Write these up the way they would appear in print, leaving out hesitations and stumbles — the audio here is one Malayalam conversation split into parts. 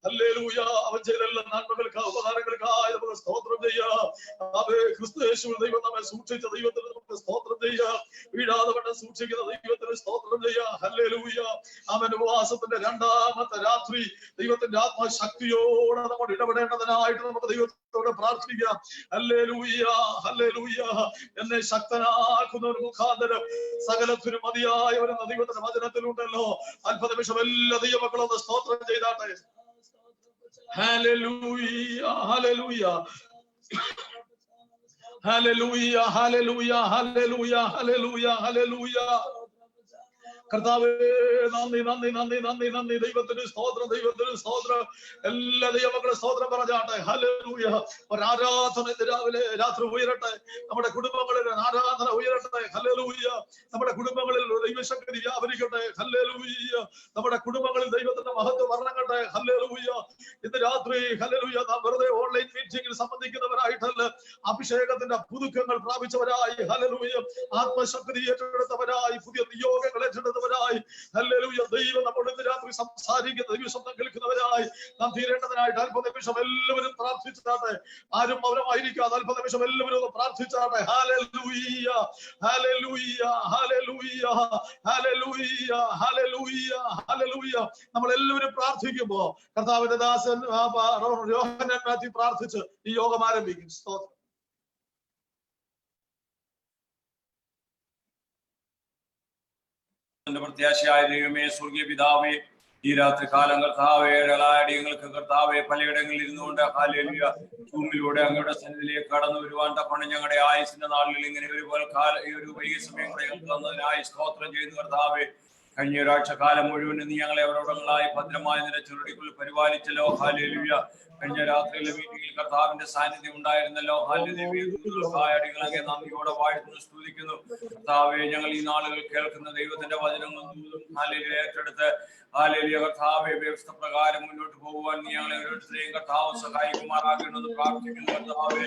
ഹല്ലേലൂയ. അവൻ ചെയ്ത എല്ലാ നന്മകൾക്ക് ഉപകാരങ്ങൾക്കായി നമുക്ക് സ്തോത്രം ചെയ്യാം. ക്രിസ്തു യേശുവിൽ ദൈവം നമ്മെ സൂക്ഷിച്ച ദൈവത്തിന് നമുക്ക് സ്തോത്രം ചെയ്യാം. വീഴാതെ വണ്ണം സൂക്ഷിക്കുന്ന ദൈവത്തിന് സ്തോത്രം ചെയ്യാം. ഹല്ലേലൂയ. അവൻ ഉപവാസത്തിന്റെ രണ്ടാമത്തെ രാത്രി ദൈവത്തിന്റെ ആത്മശക്തിയോടെ നമ്മൾ ഇടപെടേണ്ടതിനായിട്ട് നമുക്ക് ദൈവത്തോട് പ്രാർത്ഥിക്കാം. Hallelujah, hallelujah. എന്നെ ശക്തനാക്കുന്ന ഒരു മുഖാന്തരം സകലത്തിനും മതിയായ ഒരു ദൈവത്തിന്റെ വചനത്തിലുണ്ടല്ലോ. അല്പ നിമിഷം എല്ലാ ദൈവമക്കളൊന്ന് സ്തോത്രം ചെയ്താട്ടെ. ഹല്ലേലൂയ, ഹല്ലേലൂയ, ഹല്ലേലൂയ, ഹല്ലേലൂയ, ഹല്ലേലൂയ, ഹല്ലേലൂയ, ഹല്ലേലൂയ. കർത്താവേ, നന്ദി, നന്ദി, നന്ദി, നന്ദി, നന്ദി. ദൈവത്തിന് സ്തോത്രം, ദൈവത്തിന് സ്തോത്രം. എല്ലാ ദൈവമക്കളെ സ്തോത്രം പറഞ്ഞാട്ടെ. ഹല്ലേലൂയ. ഒരു ആരാധന രാവിലെ രാത്രി ഉയരട്ടെ. നമ്മുടെ കുടുംബങ്ങളിൽ ആരാധന ഉയരട്ടെ. ഹല്ലേലൂയ. നമ്മുടെ കുടുംബങ്ങളിൽ ദൈവശക്തി വ്യാപരിക്കട്ടെ. ഹല്ലേലൂയ. നമ്മുടെ കുടുംബങ്ങളിൽ ദൈവത്തിന്റെ മഹത്വം വർണ്ണങ്ങട്ടെ. ഹല്ലേലൂയ. ഇന്ന് രാത്രി ഹല്ലേലൂയ നാം വെറുതെ ഓൺലൈൻ മീറ്റിംഗിൽ സംബന്ധിക്കുന്നവരായിട്ടല്ല, അഭിഷേകത്തിന്റെ പുതുക്കങ്ങൾ പ്രാപിച്ചവരായി, ഹല്ലേലൂയ, ആത്മശക്തി ഏറ്റെടുത്തവരായി, പുതിയ നിയോഗങ്ങൾ ഏറ്റെടുത്തവരായി, ഹല്ലേലൂയ, ദൈവം നമ്മോട് ഇന്ന് രാത്രി സംസാരിക്കുന്ന ദൈവശബ്ദം കേൾക്കുന്നവരായി നാം തീരേണ്ടതിനായിട്ട് അല്പ നിമിഷം എല്ലാവരും പ്രാർത്ഥിച്ചാട്ടെ. ആരും മൗനമായിരിക്കാതെ അല്പ നിമിഷം എല്ലാവരും ഒന്ന് പ്രാർത്ഥിച്ചാട്ടെ. ഹല്ലേലൂയ, ഹല്ലേലൂയ, ഹല്ലേലൂയ, ഹല്ലേലൂയ, ഹല്ലേലൂയ, ഹല്ലേലൂയ. നമ്മൾ എല്ലാവരും പ്രാർത്ഥിക്കുമ്പോ കർത്താവിന്റെ ദാസൻ യോഹന്നാൻ മാത്യു പ്രാർത്ഥിച്ച് ഈ യോഗം ആരംഭിക്കും. സ്തോത്രം. പ്രത്യാശയായ ദൈവമേ, സ്വർഗീയ പിതാവേ, ഈ രാത്രി കാലം കർത്താവേ, അടിയങ്ങൾക്ക് കർത്താവെ പലയിടങ്ങളിൽ ഇരുന്നുകൊണ്ട് ഹല്ലേലൂയ ഭൂമിയിലൂടെ അങ്ങയുടെ സന്നിധിയിലേക്ക് കടന്നു വരുവാൻ തപ്പണം ഞങ്ങളുടെ ആയുസിന്റെ നാളിൽ ഇങ്ങനെ ഒരു വലിയ സമയം കൂടെ തന്നതിനായി സ്തോത്രം ചെയ്യുന്നു കർത്താവെ. കഴിഞ്ഞ ഒരാഴ്ച കാലം മുഴുവൻ നീ ഞങ്ങളെ അവരോടങ്ങളായി ഭദ്രമായ നിന്റെ ചുരുടിക്കുള്ളിൽ പരിപാലിച്ചല്ലോ. ഹല്ലേലൂയ. കഴിഞ്ഞ രാത്രിയിലെ മീറ്റിംഗിൽ കർത്താവിന്റെ സാന്നിധ്യം ഉണ്ടായിരുന്നല്ലോ. അടികളെ നന്ദിയോടെ വാഴ്ത്തുന്നു, സ്തുതിക്കുന്നു കർത്താവെ. ഞങ്ങൾ ഈ നാളുകൾ കേൾക്കുന്ന ദൈവത്തിന്റെ വചനങ്ങളും ഹല്ലേലൂയ ഏറ്റെടുത്ത് ഹല്ലേലൂയ കർത്താവെ വ്യവസ്ഥ പ്രകാരം മുന്നോട്ട് പോകുവാൻ നീ ഞങ്ങളെ ഓരോരുത്തരെയും കർത്താവ് സഹായിക്കുമാറാകണമെന്ന് പ്രാർത്ഥിക്കുന്നു കർത്താവെ.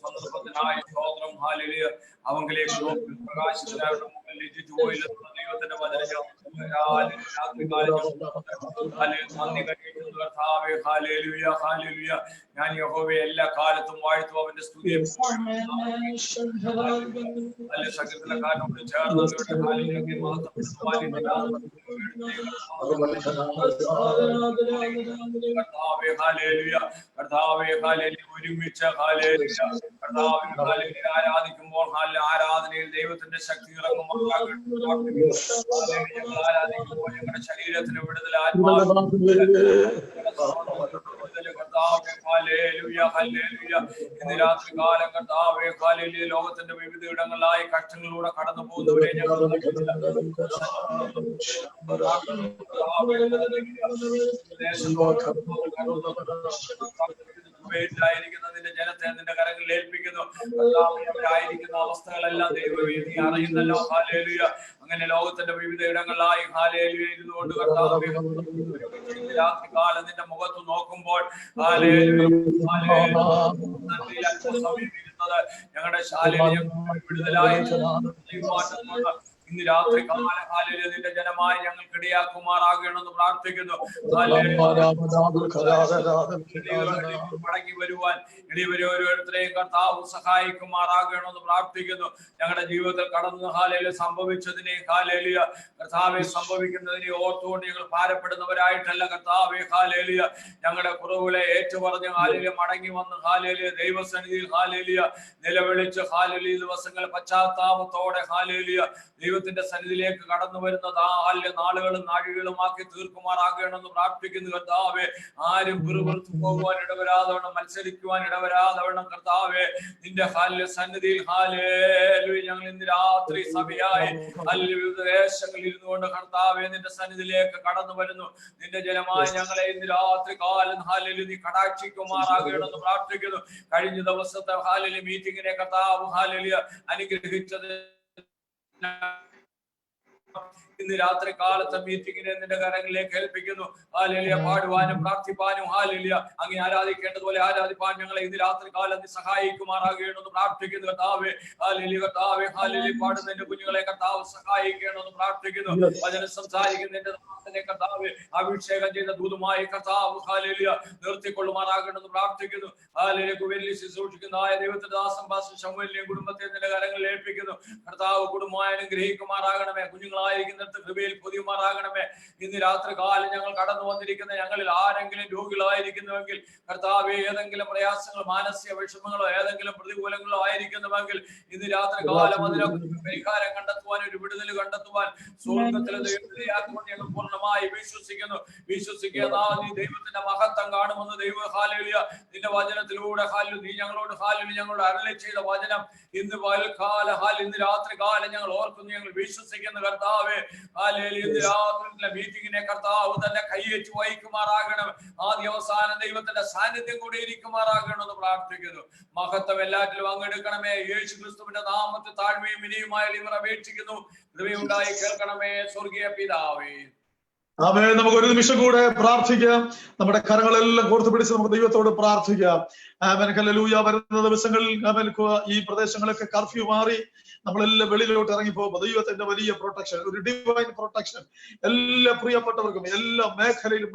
സന്ദർഭത്തിനായി സ്തോത്രം. ഹല്ലേലൂയ. അവങ്കിലേക്ക് പ്രകാശിച്ചവരുടെ മുമ്പിൽ ലജ്ജിച്ചു പോയില്ലെന്ന ദൈവത്തിന്റെ വചനം ഞാൻ യഹോവയെ എല്ലാ കാലത്തും വാഴ്ത്തും, അവന്റെ സ്തുതിയെ സകലകാരനോട് ചേർന്ന് ഒരുമിച്ച് ആരാധിക്കുമ്പോൾ ആരാധനയിൽ ദൈവത്തിന്റെ ശക്തി ആരാധിക്കുമ്പോൾ ഞങ്ങളുടെ ശരീരത്തിന് വിടുതൽ, ഇന്ന് രാത്രി കാലം കർത്താവേ ഹല്ലേലൂയ ലോകത്തിന്റെ വിവിധ ഇടങ്ങളിലായി കഷ്ടങ്ങളിലൂടെ കടന്നു പോകുന്നവരെ ഞങ്ങൾ നിന്റെ ജനത്തെ നിന്റെ കരങ്ങളിൽ ഏൽപ്പിക്കുന്നു. ആയിരിക്കുന്ന അവസ്ഥകളെല്ലാം ദൈവമേ നീ അറിയുന്നല്ലോ. ഹല്ലേലൂയ. അങ്ങനെ ലോകത്തിന്റെ വിവിധ ഇടങ്ങളിലായി ഹല്ലേലൂയ ഇരുന്നുകൊണ്ട് കർത്താവേ രാത്രി കാലം നിന്റെ മുഖത്ത് നോക്കുമ്പോൾ ഞങ്ങളുടെ ശാലയിൽ വിടുതലായി ഇന്ന് രാത്രി കാലം ഹല്ലേലൂയ നിന്റെ ജനമായി ഞങ്ങൾക്ക് ഇടയാക്കുമാറാകണമെന്ന് പ്രാർത്ഥിക്കുന്നു. മടങ്ങി വരുവാൻ ഇടവരെ ഓരോരുത്തരെയും കർത്താവ് സഹായിക്കുമാറാകണമെന്ന് പ്രാർത്ഥിക്കുന്നു. ഞങ്ങളുടെ ജീവിതത്തിൽ കടന്നു ഹല്ലേലൂയ സംഭവിച്ചതിനെ ഹല്ലേലൂയ കർത്താവെ സംഭവിക്കുന്നതിനെ ഓർത്തുകൊണ്ട് ഞങ്ങൾ ഭാരപ്പെടുന്നവരായിട്ടല്ല കർത്താവെ ഹല്ലേലൂയ ഞങ്ങളുടെ കുറവുകളെ ഏറ്റുപറഞ്ഞ് ഹല്ലേലൂയ മടങ്ങി വന്ന് ഹല്ലേലൂയ ദൈവസന്നിധിയിൽ ഹല്ലേലൂയ നിലവിളിച്ച് ഹല്ലേലൂയ ദിവസങ്ങൾ പശ്ചാത്താപത്തോടെ ഹല്ലേലൂയ ദൈവത്തിന്റെ സന്നിധിയിലേക്ക് കടന്നു വരുന്ന നാളുകളും നാഴികളുമാക്കി തീർക്കുമാറാകണമെന്ന് പ്രാർത്ഥിക്കുന്നു കർത്താവെ. ആരും പിറുപിറുത്തു പോകുവാൻ ഇടവരാതവണ്ണം, മത്സരിക്കുവാൻ ഇടവരാതവണ്ണം കർത്താവെ നിന്റെ സന്നിധിയിൽ ഹല്ലേലൂയ ഞങ്ങൾ ഇന്ന് രാത്രി സഭയായി വിവിധ ദേശങ്ങളിൽ ഇരുന്നുകൊണ്ട് കർത്താവെ നിന്റെ സന്നിധിയിലേക്ക് കടന്നു വരുന്നു. നിന്റെ ജനമായി ഞങ്ങളെ ഇന്ന് രാത്രി കാലം ഹല്ലേലൂയ നീ കടാക്ഷിക്കുമാറാകണമെന്ന് പ്രാർത്ഥിക്കുന്നു. കഴിഞ്ഞ ദിവസത്തെ ഹല്ലേലൂയ മീറ്റിംഗിനെ കർത്താവ് ഹല്ലേലൂയ അനുഗ്രഹിച്ചത് ഇന്ന് രാത്രി കാലത്തെ മീറ്റിങ്ങിനെ നിന്റെ കരങ്ങളിലേക്ക് ഏൽപ്പിക്കുന്നു. ഹല്ലേലൂയ. പാടുവാനും പ്രാർത്ഥിപ്പാനും ഹല്ലേലൂയ അങ്ങേ ആരാധിക്കേണ്ടതുപോലെ ആരാധിപ്പാൻ ഞങ്ങളെ ഇന്ന് രാത്രി കാലം നീ സഹായിക്കുമാറാകണമെന്ന് പ്രാർത്ഥിക്കുന്നു കർത്താവേ. ഹല്ലേലൂയ കർത്താവേ. ഹല്ലേലൂയ പാടുന്ന എന്റെ കുഞ്ഞുങ്ങളെ കർത്താവ് സഹായിക്കണമെന്ന് പ്രാർത്ഥിക്കുന്നു. വചനം സംസാരിക്കുന്ന എന്റെ നാമത്തിനെ കർത്താവേ അഭിഷേകം ചെയ്ത ദൂതുമായി കർത്താവ് ഹല്ലേലൂയ നിർത്തിക്കൊള്ളുമാറാകണമെന്ന് പ്രാർത്ഥിക്കുന്നു. ഹല്ലേലൂയ കുവേലി ശുശ്രൂഷിക്കുന്ന ദൈവത്തിന്റെ ദാസൻ പാസ്റ്റർ ശമൂവേലിനെയും കുടുംബത്തെ നിന്റെ കരങ്ങളിൽ ഏൽപ്പിക്കുന്നു. കർത്താവ് കുടുംബമായി അനുഗ്രഹിക്കുമാറാകണമേ. കുഞ്ഞുങ്ങളായിരിക്കുന്നിടത്ത് കൃപയിൽ പൊതിയുമാറാകണമേ. ഇന്ന് രാത്രി കാലം ഞങ്ങൾ കടന്നു വന്നിരിക്കുന്ന ഞങ്ങളിൽ ആരെങ്കിലും രോഗികളായിരിക്കുന്നുവെങ്കിൽ കർത്താവ് ഏതെങ്കിലും പ്രയാസങ്ങൾ മാനസിക വിഷമങ്ങളോ ഏതെങ്കിലും പ്രതികൂലങ്ങളോ ആയിരിക്കുന്നുവെങ്കിൽ ഇന്ന് രാത്രി കാലം അതിനൊക്കെ പരിഹാരം കണ്ടെത്തുവാൻ ഒരു വിടുതൽ കണ്ടെത്തുവാൻ സ്വർഗത്തിലെ ദൈവത്തിലെയാക്കുമെന്ന് ഞങ്ങൾ പൂർണ്ണമായി വിശ്വസിക്കുന്ന നീ ദൈവത്തിന്റെ മഹത്വം കാണുമെന്ന് ദൈവ ഹല്ലേലൂയ നിന്റെ വചനത്തിലൂടെ നീ ഞങ്ങളോട് ഞങ്ങളോട് അരുളി ചെയ്ത വചനം ഇന്ന് ഇന്ന് രാത്രി കാലം ഞങ്ങൾ ഓർക്കുന്നു, ഞങ്ങൾ വിശ്വസിക്കുന്ന കർത്താവേ. ഹല്ലേലൂയ ഇന്ന് രാത്രി മീറ്റിങ്ങിനെ കർത്താവ് തന്നെ കൈവച്ച് വഹിക്കുമാറാകണം. ആദ്യ അവസാനം ദൈവത്തിന്റെ സാന്നിധ്യം കൂടി ഇരിക്കുമാറാകണമെന്ന് പ്രാർത്ഥിക്കുന്നു. മഹത്വം എല്ലാറ്റിലും അങ്ങെടുക്കണമേ. യേശു ക്രിസ്തുവിന്റെ നാമത്തിൽ താഴ്മയും വിനയുമായി ഇവർ അപേക്ഷിക്കുന്നു. കൃപയുണ്ടായി കേൾക്കണമേ സ്വർഗീയ പിതാവേ. ആമേൻ. നമുക്ക് ഒരു നിമിഷം കൂടെ പ്രാർത്ഥിക്കാം. നമ്മുടെ കരങ്ങളെല്ലാം കോർത്ത് പിടിച്ച് നമുക്ക് ദൈവത്തോട് പ്രാർത്ഥിക്കാം. ആമേൻ. ഹല്ലേലൂയ. വരുന്ന ദിവസങ്ങളിൽ ആമേൻ ഈ പ്രദേശങ്ങളൊക്കെ കർഫ്യൂ മാറി നമ്മളെല്ലാം വെളിയിലോട്ട് ഇറങ്ങിപ്പോകുമ്പോൾ ദൈവത്തിന്റെ വലിയ പ്രൊട്ടക്ഷൻ, ഒരു ഡിവൈൻ പ്രൊട്ടക്ഷൻ എല്ലാ പ്രിയപ്പെട്ടവർക്കും എല്ലാ മേഖലയിലും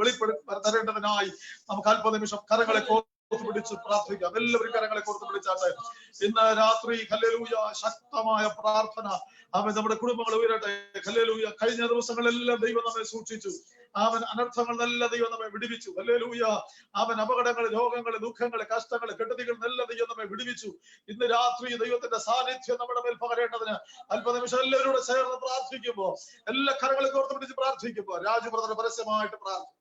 തരേണ്ടതിനായി നമുക്ക് അല്പനിമിഷം കരങ്ങളെ കോർത്ത് പിടിച്ച് പ്രാർത്ഥിക്കാം. എല്ലാവരും കരങ്ങളെ കോർത്ത് പിടിച്ചാട്ടെ. ഇന്ന് രാത്രി ഹല്ലേലൂയ ശക്തമായ പ്രാർത്ഥന അവൻ നമ്മുടെ കുടുംബങ്ങൾ ഉയരട്ടെ. ഹല്ലേലൂയ. കഴിഞ്ഞ ദിവസങ്ങളെല്ലാം ദൈവം നമ്മെ സൂക്ഷിച്ചു. അവൻ അനർത്ഥങ്ങൾ നല്ല ദൈവം നമ്മെ വിടുവിച്ചു. ഹല്ലേലൂയ. അവൻ അപകടങ്ങൾ, രോഗങ്ങൾ, ദുഃഖങ്ങൾ, കഷ്ടങ്ങൾ, കെടുതികൾ നല്ല ദൈവം നമ്മെ വിടുവിച്ചു. ഇന്ന് രാത്രി ദൈവത്തിന്റെ സാന്നിധ്യം നമ്മുടെ മേൽ പകരേണ്ടതിന് അല്പനിമിഷം എല്ലാവരോട് ചേർന്ന് പ്രാർത്ഥിക്കുമ്പോ, എല്ലാ കരങ്ങളും കോർത്ത് പിടിച്ച് പ്രാർത്ഥിക്കുമ്പോ രാജു ബ്രദർ പരസ്യമായിട്ട് പ്രാർത്ഥിക്കും.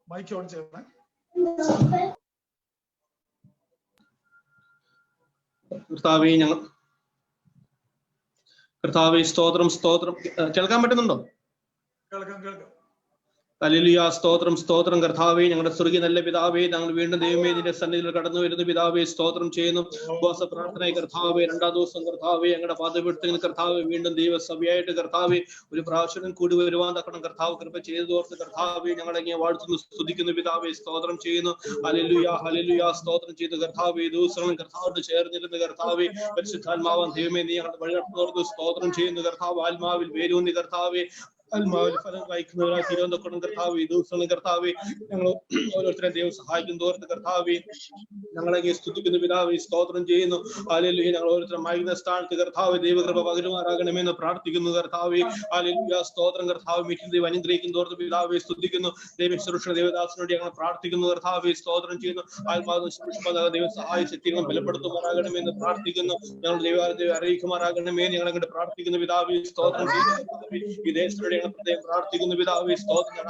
മൈക്ക് ഓൺ ചെയ്യണേ. കർത്താവേ സ്തോത്രം കേൾക്കാൻ പറ്റുന്നുണ്ടോ? കേൾക്കാം. ഹല്ലേലൂയ. സ്തോത്രം കർത്താവേ. ഞങ്ങളുടെ സ്വർഗീയ നല്ല പിതാവേ, ഞങ്ങൾ വീണ്ടും ദൈവമേ നിന്റെ സന്നിധിയിൽ കടന്നു വരുന്ന പിതാവേ സ്തോത്രം ചെയ്യുന്നു. ഉപവാസ പ്രാർത്ഥനയെ കർത്താവേ രണ്ടാം ദിവസം കർത്താവേ ഞങ്ങളുടെ പാതപീഠത്തിൽ കർത്താവേ വീണ്ടും ദൈവസഭയായിട്ട് കർത്താവേ ഒരു പ്രാവശ്യം കൂടി വരുവാൻ തക്കണം കർത്താവ് കൃപ ചെയ്തോർത്ത് കർത്താവേ ഞങ്ങളെ വാഴ്ത്തുന്നു സ്തുതിക്കുന്നു പിതാവേ സ്തോത്രം ചെയ്യുന്നു. ഹല്ലേലൂയ. സ്തോത്രം ചെയ്തു കർത്താവേ. ദിവസങ്ങളും കർത്താവോട് ചേർന്നിരുന്ന കർത്താവേ പരിശുദ്ധാത്മാവൻ ദൈവമേ നീ ഞങ്ങളുടെ വഴി നടത്തുന്നോർത്ത് സ്തോത്രം ചെയ്യുന്നു കർത്താവ്. ആത്മാവിൽ വേരൂന്നി കർത്താവേ ആത്മാവിൽ ഫലം വായിക്കുന്നവരായി തിരുവനന്തപുരം കർത്താവ് ഈ ദിവസങ്ങളും കർത്താവേ ഞങ്ങൾ ഓരോരുത്തരെയും ദൈവം സഹായിക്കും തോർത്ത് കർത്താവേ ഞങ്ങളെ സ്തുതിക്കുന്ന പിതാവേ സ്തോത്രം ചെയ്യുന്നു. ഹല്ലേലൂയ. ഞങ്ങൾ ഓരോരുത്തരും മൈകുന്ന സ്ഥാനത്ത് കർത്താവ് ദൈവകൃപ പകരുമാറാകണമെന്ന് പ്രാർത്ഥിക്കുന്നു കർത്താവേ. ഹല്ലേലൂയ. സ്തോത്രം കർത്താവ് മീറ്റിംഗ് ദൈവം അനുഗ്രഹിക്കും തോർത്ത് പിതാവേ സ്തുതിക്കുന്നു. ദൈവ സുരക്ഷ ദേവദാസനോട് ഞങ്ങൾ പ്രാർത്ഥിക്കുന്നു കർത്താവേ സ്തോത്രം ചെയ്യുന്നു. ആത്മാവ് ദൈവം സഹായ ശക്തികളും ബലപ്പെടുത്തുമാറാകണമെന്ന് പ്രാർത്ഥിക്കുന്നു. ഞങ്ങൾ ദൈവം അറിയിക്കുമാറാകണമേ ഞങ്ങളെ പ്രാർത്ഥിക്കുന്നു പിതാവേ സ്തോത്രം ചെയ്യുന്നു. ഈ ദേശത്തിനോട് പ്രാർത്ഥിക്കുന്നു പിതാവേ സ്തോത്രം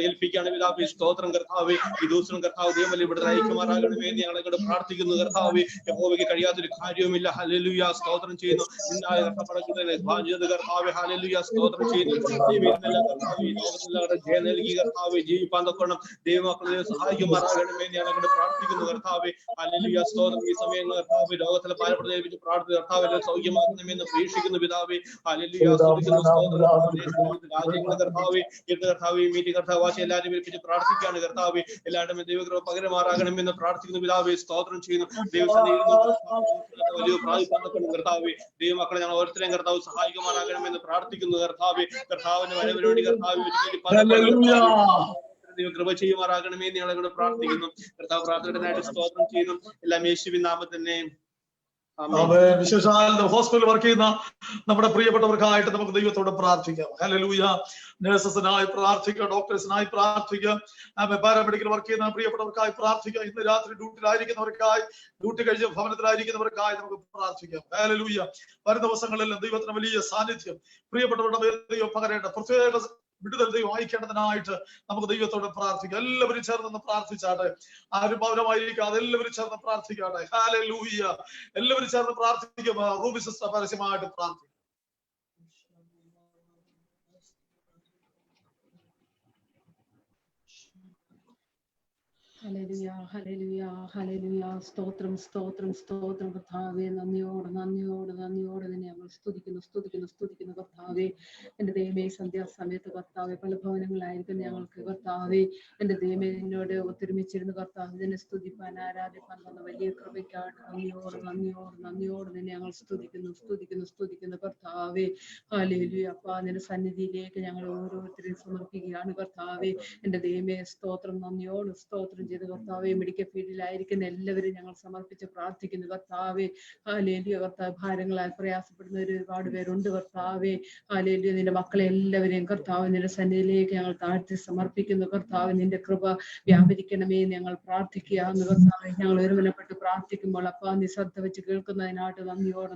ഏൽപ്പിക്കാണ് പിതാവേ സ്തോത്രം കർത്താവേ. ഈ ദിവസം കർത്താവ് ദൈവം ഇവിടെ അയക്കുമാറാകണമേ ഞങ്ങളെ പ്രാർത്ഥിക്കുന്നു കർത്താവേ. യഹോവയ്ക്ക് കഴിയാത്തൊരു കാര്യവുമില്ല. ഹല്ലേലൂയ. സ്തോത്രം ചെയ്യുന്നു. കർത്താവേ ഹല്ലേലൂയ. സ്തോത്രം ചെയ്യുന്നു. ജയം നൽകി കർത്താവേ ജീവിപ്പാൻ തൊക്കണം ദൈവമക്കളെ സഹായിക്കുമാറാകണമേ ഞങ്ങളെ പ്രാർത്ഥിക്കുന്നു കർത്താവേ. ഹല്ലേലൂയ. സ്തോത്രം ഈ സമയങ്ങൾ കർത്താവേ ലോകത്തിലെ പാരപ്രദേശിച്ച് പ്രാർത്ഥന കർത്താവെ സൗഖ്യമാക്കണമെന്ന് പ്രതീക്ഷിക്കുന്നു പിതാവേ. ഹല്ലേലൂയ. രാജ്യങ്ങളെ കർത്താവേ മീറ്റിംഗ് കർത്താവാശി എല്ലാവരും ഏൽപ്പിച്ച് പ്രാർത്ഥിക്കുകയാണ് കർത്താവേ. എല്ലാവരും ദൈവകൃപ പകരമാറാകണമെന്ന് പ്രാർത്ഥിക്കുന്നു പിതാവേ സ്തോത്രം ചെയ്യുന്നു. വലിയ പ്രാർത്ഥിക്കുന്നു കർത്താവേ. ദൈവമക്കളെ ഞങ്ങൾ ഓരോരുത്തരെയും കർത്താവ് സഹായിക്കുമാറാകണമെന്ന് പ്രാർത്ഥിക്കുന്നു കർത്താവേ. കർത്താവിന്റെ വരവിന് വേണ്ടി കർത്താവ് കൃപ ചെയ്യുമാറാകണമേ ഞങ്ങളെ പ്രാർത്ഥിക്കുന്നു കർത്താവ്. പ്രാർത്ഥനയായിട്ട് സ്തോത്രം ചെയ്യുന്നു. എല്ലാം യേശുവിൻ നാമത്തിൽ തന്നെ. വിശേഷാൽ ഹോസ്പിറ്റലിൽ വർക്ക് ചെയ്യുന്ന നമ്മുടെ പ്രിയപ്പെട്ടവർക്കായിട്ട് നമുക്ക് ദൈവത്തോട് പ്രാർത്ഥിക്കാം. ഹല്ലേലൂയ. നഴ്സസിനായി പ്രാർത്ഥിക്കാം, ഡോക്ടേഴ്സിനായി പ്രാർത്ഥിക്കാം, പാരാമെഡിക്കൽ വർക്ക് ചെയ്യുന്ന പ്രിയപ്പെട്ടവർക്കായി പ്രാർത്ഥിക്കാം. ഇന്ന് രാത്രി ഡ്യൂട്ടിയിലായിരിക്കുന്നവർക്കായി, ഡ്യൂട്ടി കഴിഞ്ഞ് ഭവനത്തിലായിരിക്കുന്നവർക്കായി നമുക്ക് പ്രാർത്ഥിക്കാം. ഹല്ലേലൂയ. വരുന്ന ദിവസങ്ങളിലെല്ലാം ദൈവത്തിന് വലിയ സാന്നിധ്യം പ്രിയപ്പെട്ടവരുടെ മേൽ ദൈവം പകരേണ്ട പ്രത്യേക വിടുതൽ ദൈവം വായിക്കേണ്ടതിനായിട്ട് നമുക്ക് ദൈവത്തോട് പ്രാർത്ഥിക്കാം. എല്ലാവരും ചേർന്ന് പ്രാർത്ഥിച്ചാട്ടെ. ആരും മൗനമായിരിക്കാതെ എല്ലാവരും ചേർന്ന് പ്രാർത്ഥിക്കാട്ടെ. ഹല്ലേലൂയ. എല്ലാവരും ചേർന്ന് പ്രാർത്ഥിക്കും. റൂബി സിസ്റ്റർ പരസ്യമായിട്ട് പ്രാർത്ഥിക്കും. ഹല്ലേലൂയ, ഹല്ലേലൂയ, ഹല്ലേലൂയ. സ്തോത്രം, സ്തോത്രം, സ്തോത്രം കർത്താവേ. നന്ദിയോടെ നന്ദിയോടെ നന്ദിയോടെ തന്നെ ഞങ്ങൾ സ്തുതിക്കുന്നു കർത്താവേ. എന്റെ ദൈവമേ, സന്ധ്യാസമയത്ത് കർത്താവെ പല ഭവനങ്ങളായിരിക്കും ഞങ്ങൾക്ക് കർത്താവേ. എന്റെ ദൈവമേ, നിന്നോട് ഒത്തൊരുമിച്ചിരുന്ന് കർത്താവ് ഇതിനെ സ്തുതിപ്പാൻ ആരാധിപ്പാൻ തന്ന വലിയ കൃപയ്ക്കായിട്ട് നന്ദിയോടെ തന്നെ ഞങ്ങൾ സ്തുതിക്കുന്നു കർത്താവേ. ഹല്ലേലൂയ. അപ്പാ, നിന്റെ സന്നിധിയിലേക്ക് ഞങ്ങൾ ഓരോരുത്തരെയും സമർപ്പിക്കുകയാണ് കർത്താവേ. എന്റെ ദൈവമേ, സ്തോത്രം, നന്ദിയോട് സ്തോത്രം ചെയ്ത് കർത്താവെ. മെഡിക്കൽ ഫീൽഡിലായിരിക്കുന്ന എല്ലാവരും ഞങ്ങൾ സമർപ്പിച്ച് പ്രാർത്ഥിക്കുന്നു കർത്താവെ. ഹല്ലേലൂയ. കർത്താവ്, ഭാരങ്ങളാൽ പ്രയാസപ്പെടുന്നവർ ഒരുപാട് പേരുണ്ട് കർത്താവെ. ഹല്ലേലൂയ. നിന്റെ മക്കളെ എല്ലാവരെയും കർത്താവ് നിന്റെ സന്നിധിയിലേക്ക് ഞങ്ങൾ താഴ്ത്തി സമർപ്പിക്കുന്നു കർത്താവ്. നിന്റെ കൃപ വ്യാപരിക്കണമേ ഞങ്ങൾ പ്രാർത്ഥിക്കുകയാന്ന് കർത്താവെ. ഞങ്ങൾ ഒരുമനപ്പെട്ട് പ്രാർത്ഥിക്കുമ്പോൾ അപ്പാ, നീ ശ്രദ്ധ വെച്ച് കേൾക്കുന്നതിനായിട്ട്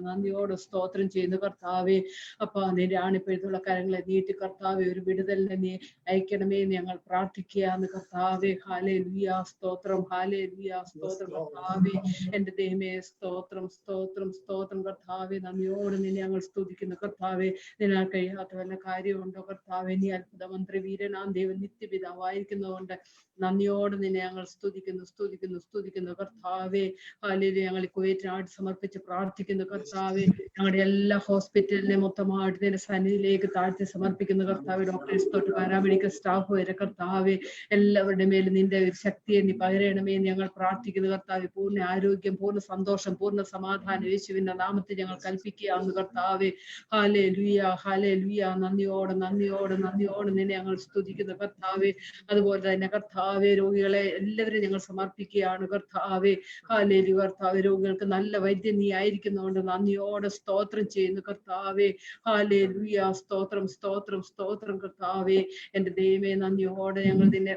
നന്ദിയോടെ സ്തോത്രം ചെയ്യുന്നു കർത്താവെ. അപ്പാ, നിന്റെ ആണിപ്പഴുത്തുള്ള കരങ്ങളെ നീട്ടി കർത്താവെ ഒരു വിടുതലിനെ നീ അയക്കണമേ ഞങ്ങൾ പ്രാർത്ഥിക്കുകയാന്ന് കർത്താവെ. ഹല്ലേലൂയ. സ്തോത്രം, ഹല്ലേലൂയ. സ്തോത്രം കർത്താവേ. എന്റെ ദൈവമേ, സ്തോത്രം കർത്താവേ. നന്ദിയോടെ നിന്നെ ഞങ്ങൾ സ്തുതിക്കുന്നു കർത്താവേ. നിന്നാൽ കഴിയാത്ത വല്ല കാര്യമുണ്ടോ കർത്താവേ? നീ അത്ഭുത മന്ത്രി, വീരനാം ദൈവം, നിത്യപിതാവായിരിക്കുന്നതുകൊണ്ട് നന്ദിയോടെ നിന്നെ ഞങ്ങൾ സ്തുതിക്കുന്നു കർത്താവേ. ഹല്ലേലൂയ. ഞങ്ങൾ കുവൈറ്റിനായിട്ട് സമർപ്പിച്ച് പ്രാർത്ഥിക്കുന്നു കർത്താവേ. ഞങ്ങളുടെ എല്ലാ ഹോസ്പിറ്റലിനെ മൊത്തമായിട്ട് നിന്റെ സന്നിധിയിലേക്ക് താഴ്ത്തി സമർപ്പിക്കുന്നു കർത്താവേ. ഡോക്ടേഴ്സ് തൊട്ട് പാരാമെഡിക്കൽ സ്റ്റാഫ് വരെ കർത്താവേ, എല്ലാവരുടെ മേലും നിന്റെ ഒരു ശക്തിയെ നീ പകരണമേ ഞങ്ങൾ പ്രാർത്ഥിക്കുന്നു കർത്താവേ. പൂർണ്ണ ആരോഗ്യം, പൂർണ്ണ സന്തോഷം, പൂർണ്ണ സമാധാനം യേശുവിന്റെ നാമത്തിൽ ഞങ്ങൾ കൽപ്പിക്കുകയാന്ന് കർത്താവേ. Hallelujah, hallelujah. നന്ദിയോടെ നിന്നെ ഞങ്ങൾ സ്തുതിക്കുന്നു കർത്താവേ. അതുപോലെ തന്നെ കർത്താവേ, രോഗികളെ എല്ലാവരും ഞങ്ങൾ സമർപ്പിക്കുകയാണ് കർത്താവേ. ഹല്ലേലൂയ. കർത്താവേ, രോഗികൾക്ക് നല്ല വൈദ്യം നീ ആയിരിക്കുന്നതുകൊണ്ട് നന്ദിയോടെ സ്തോത്രം ചെയ്യുന്നു കർത്താവേ. ഹല്ലേലൂയ. സ്തോത്രം കർത്താവേ. എന്റെ ദൈവമേ, നന്ദിയോടെ ഞങ്ങൾ നിന്നെ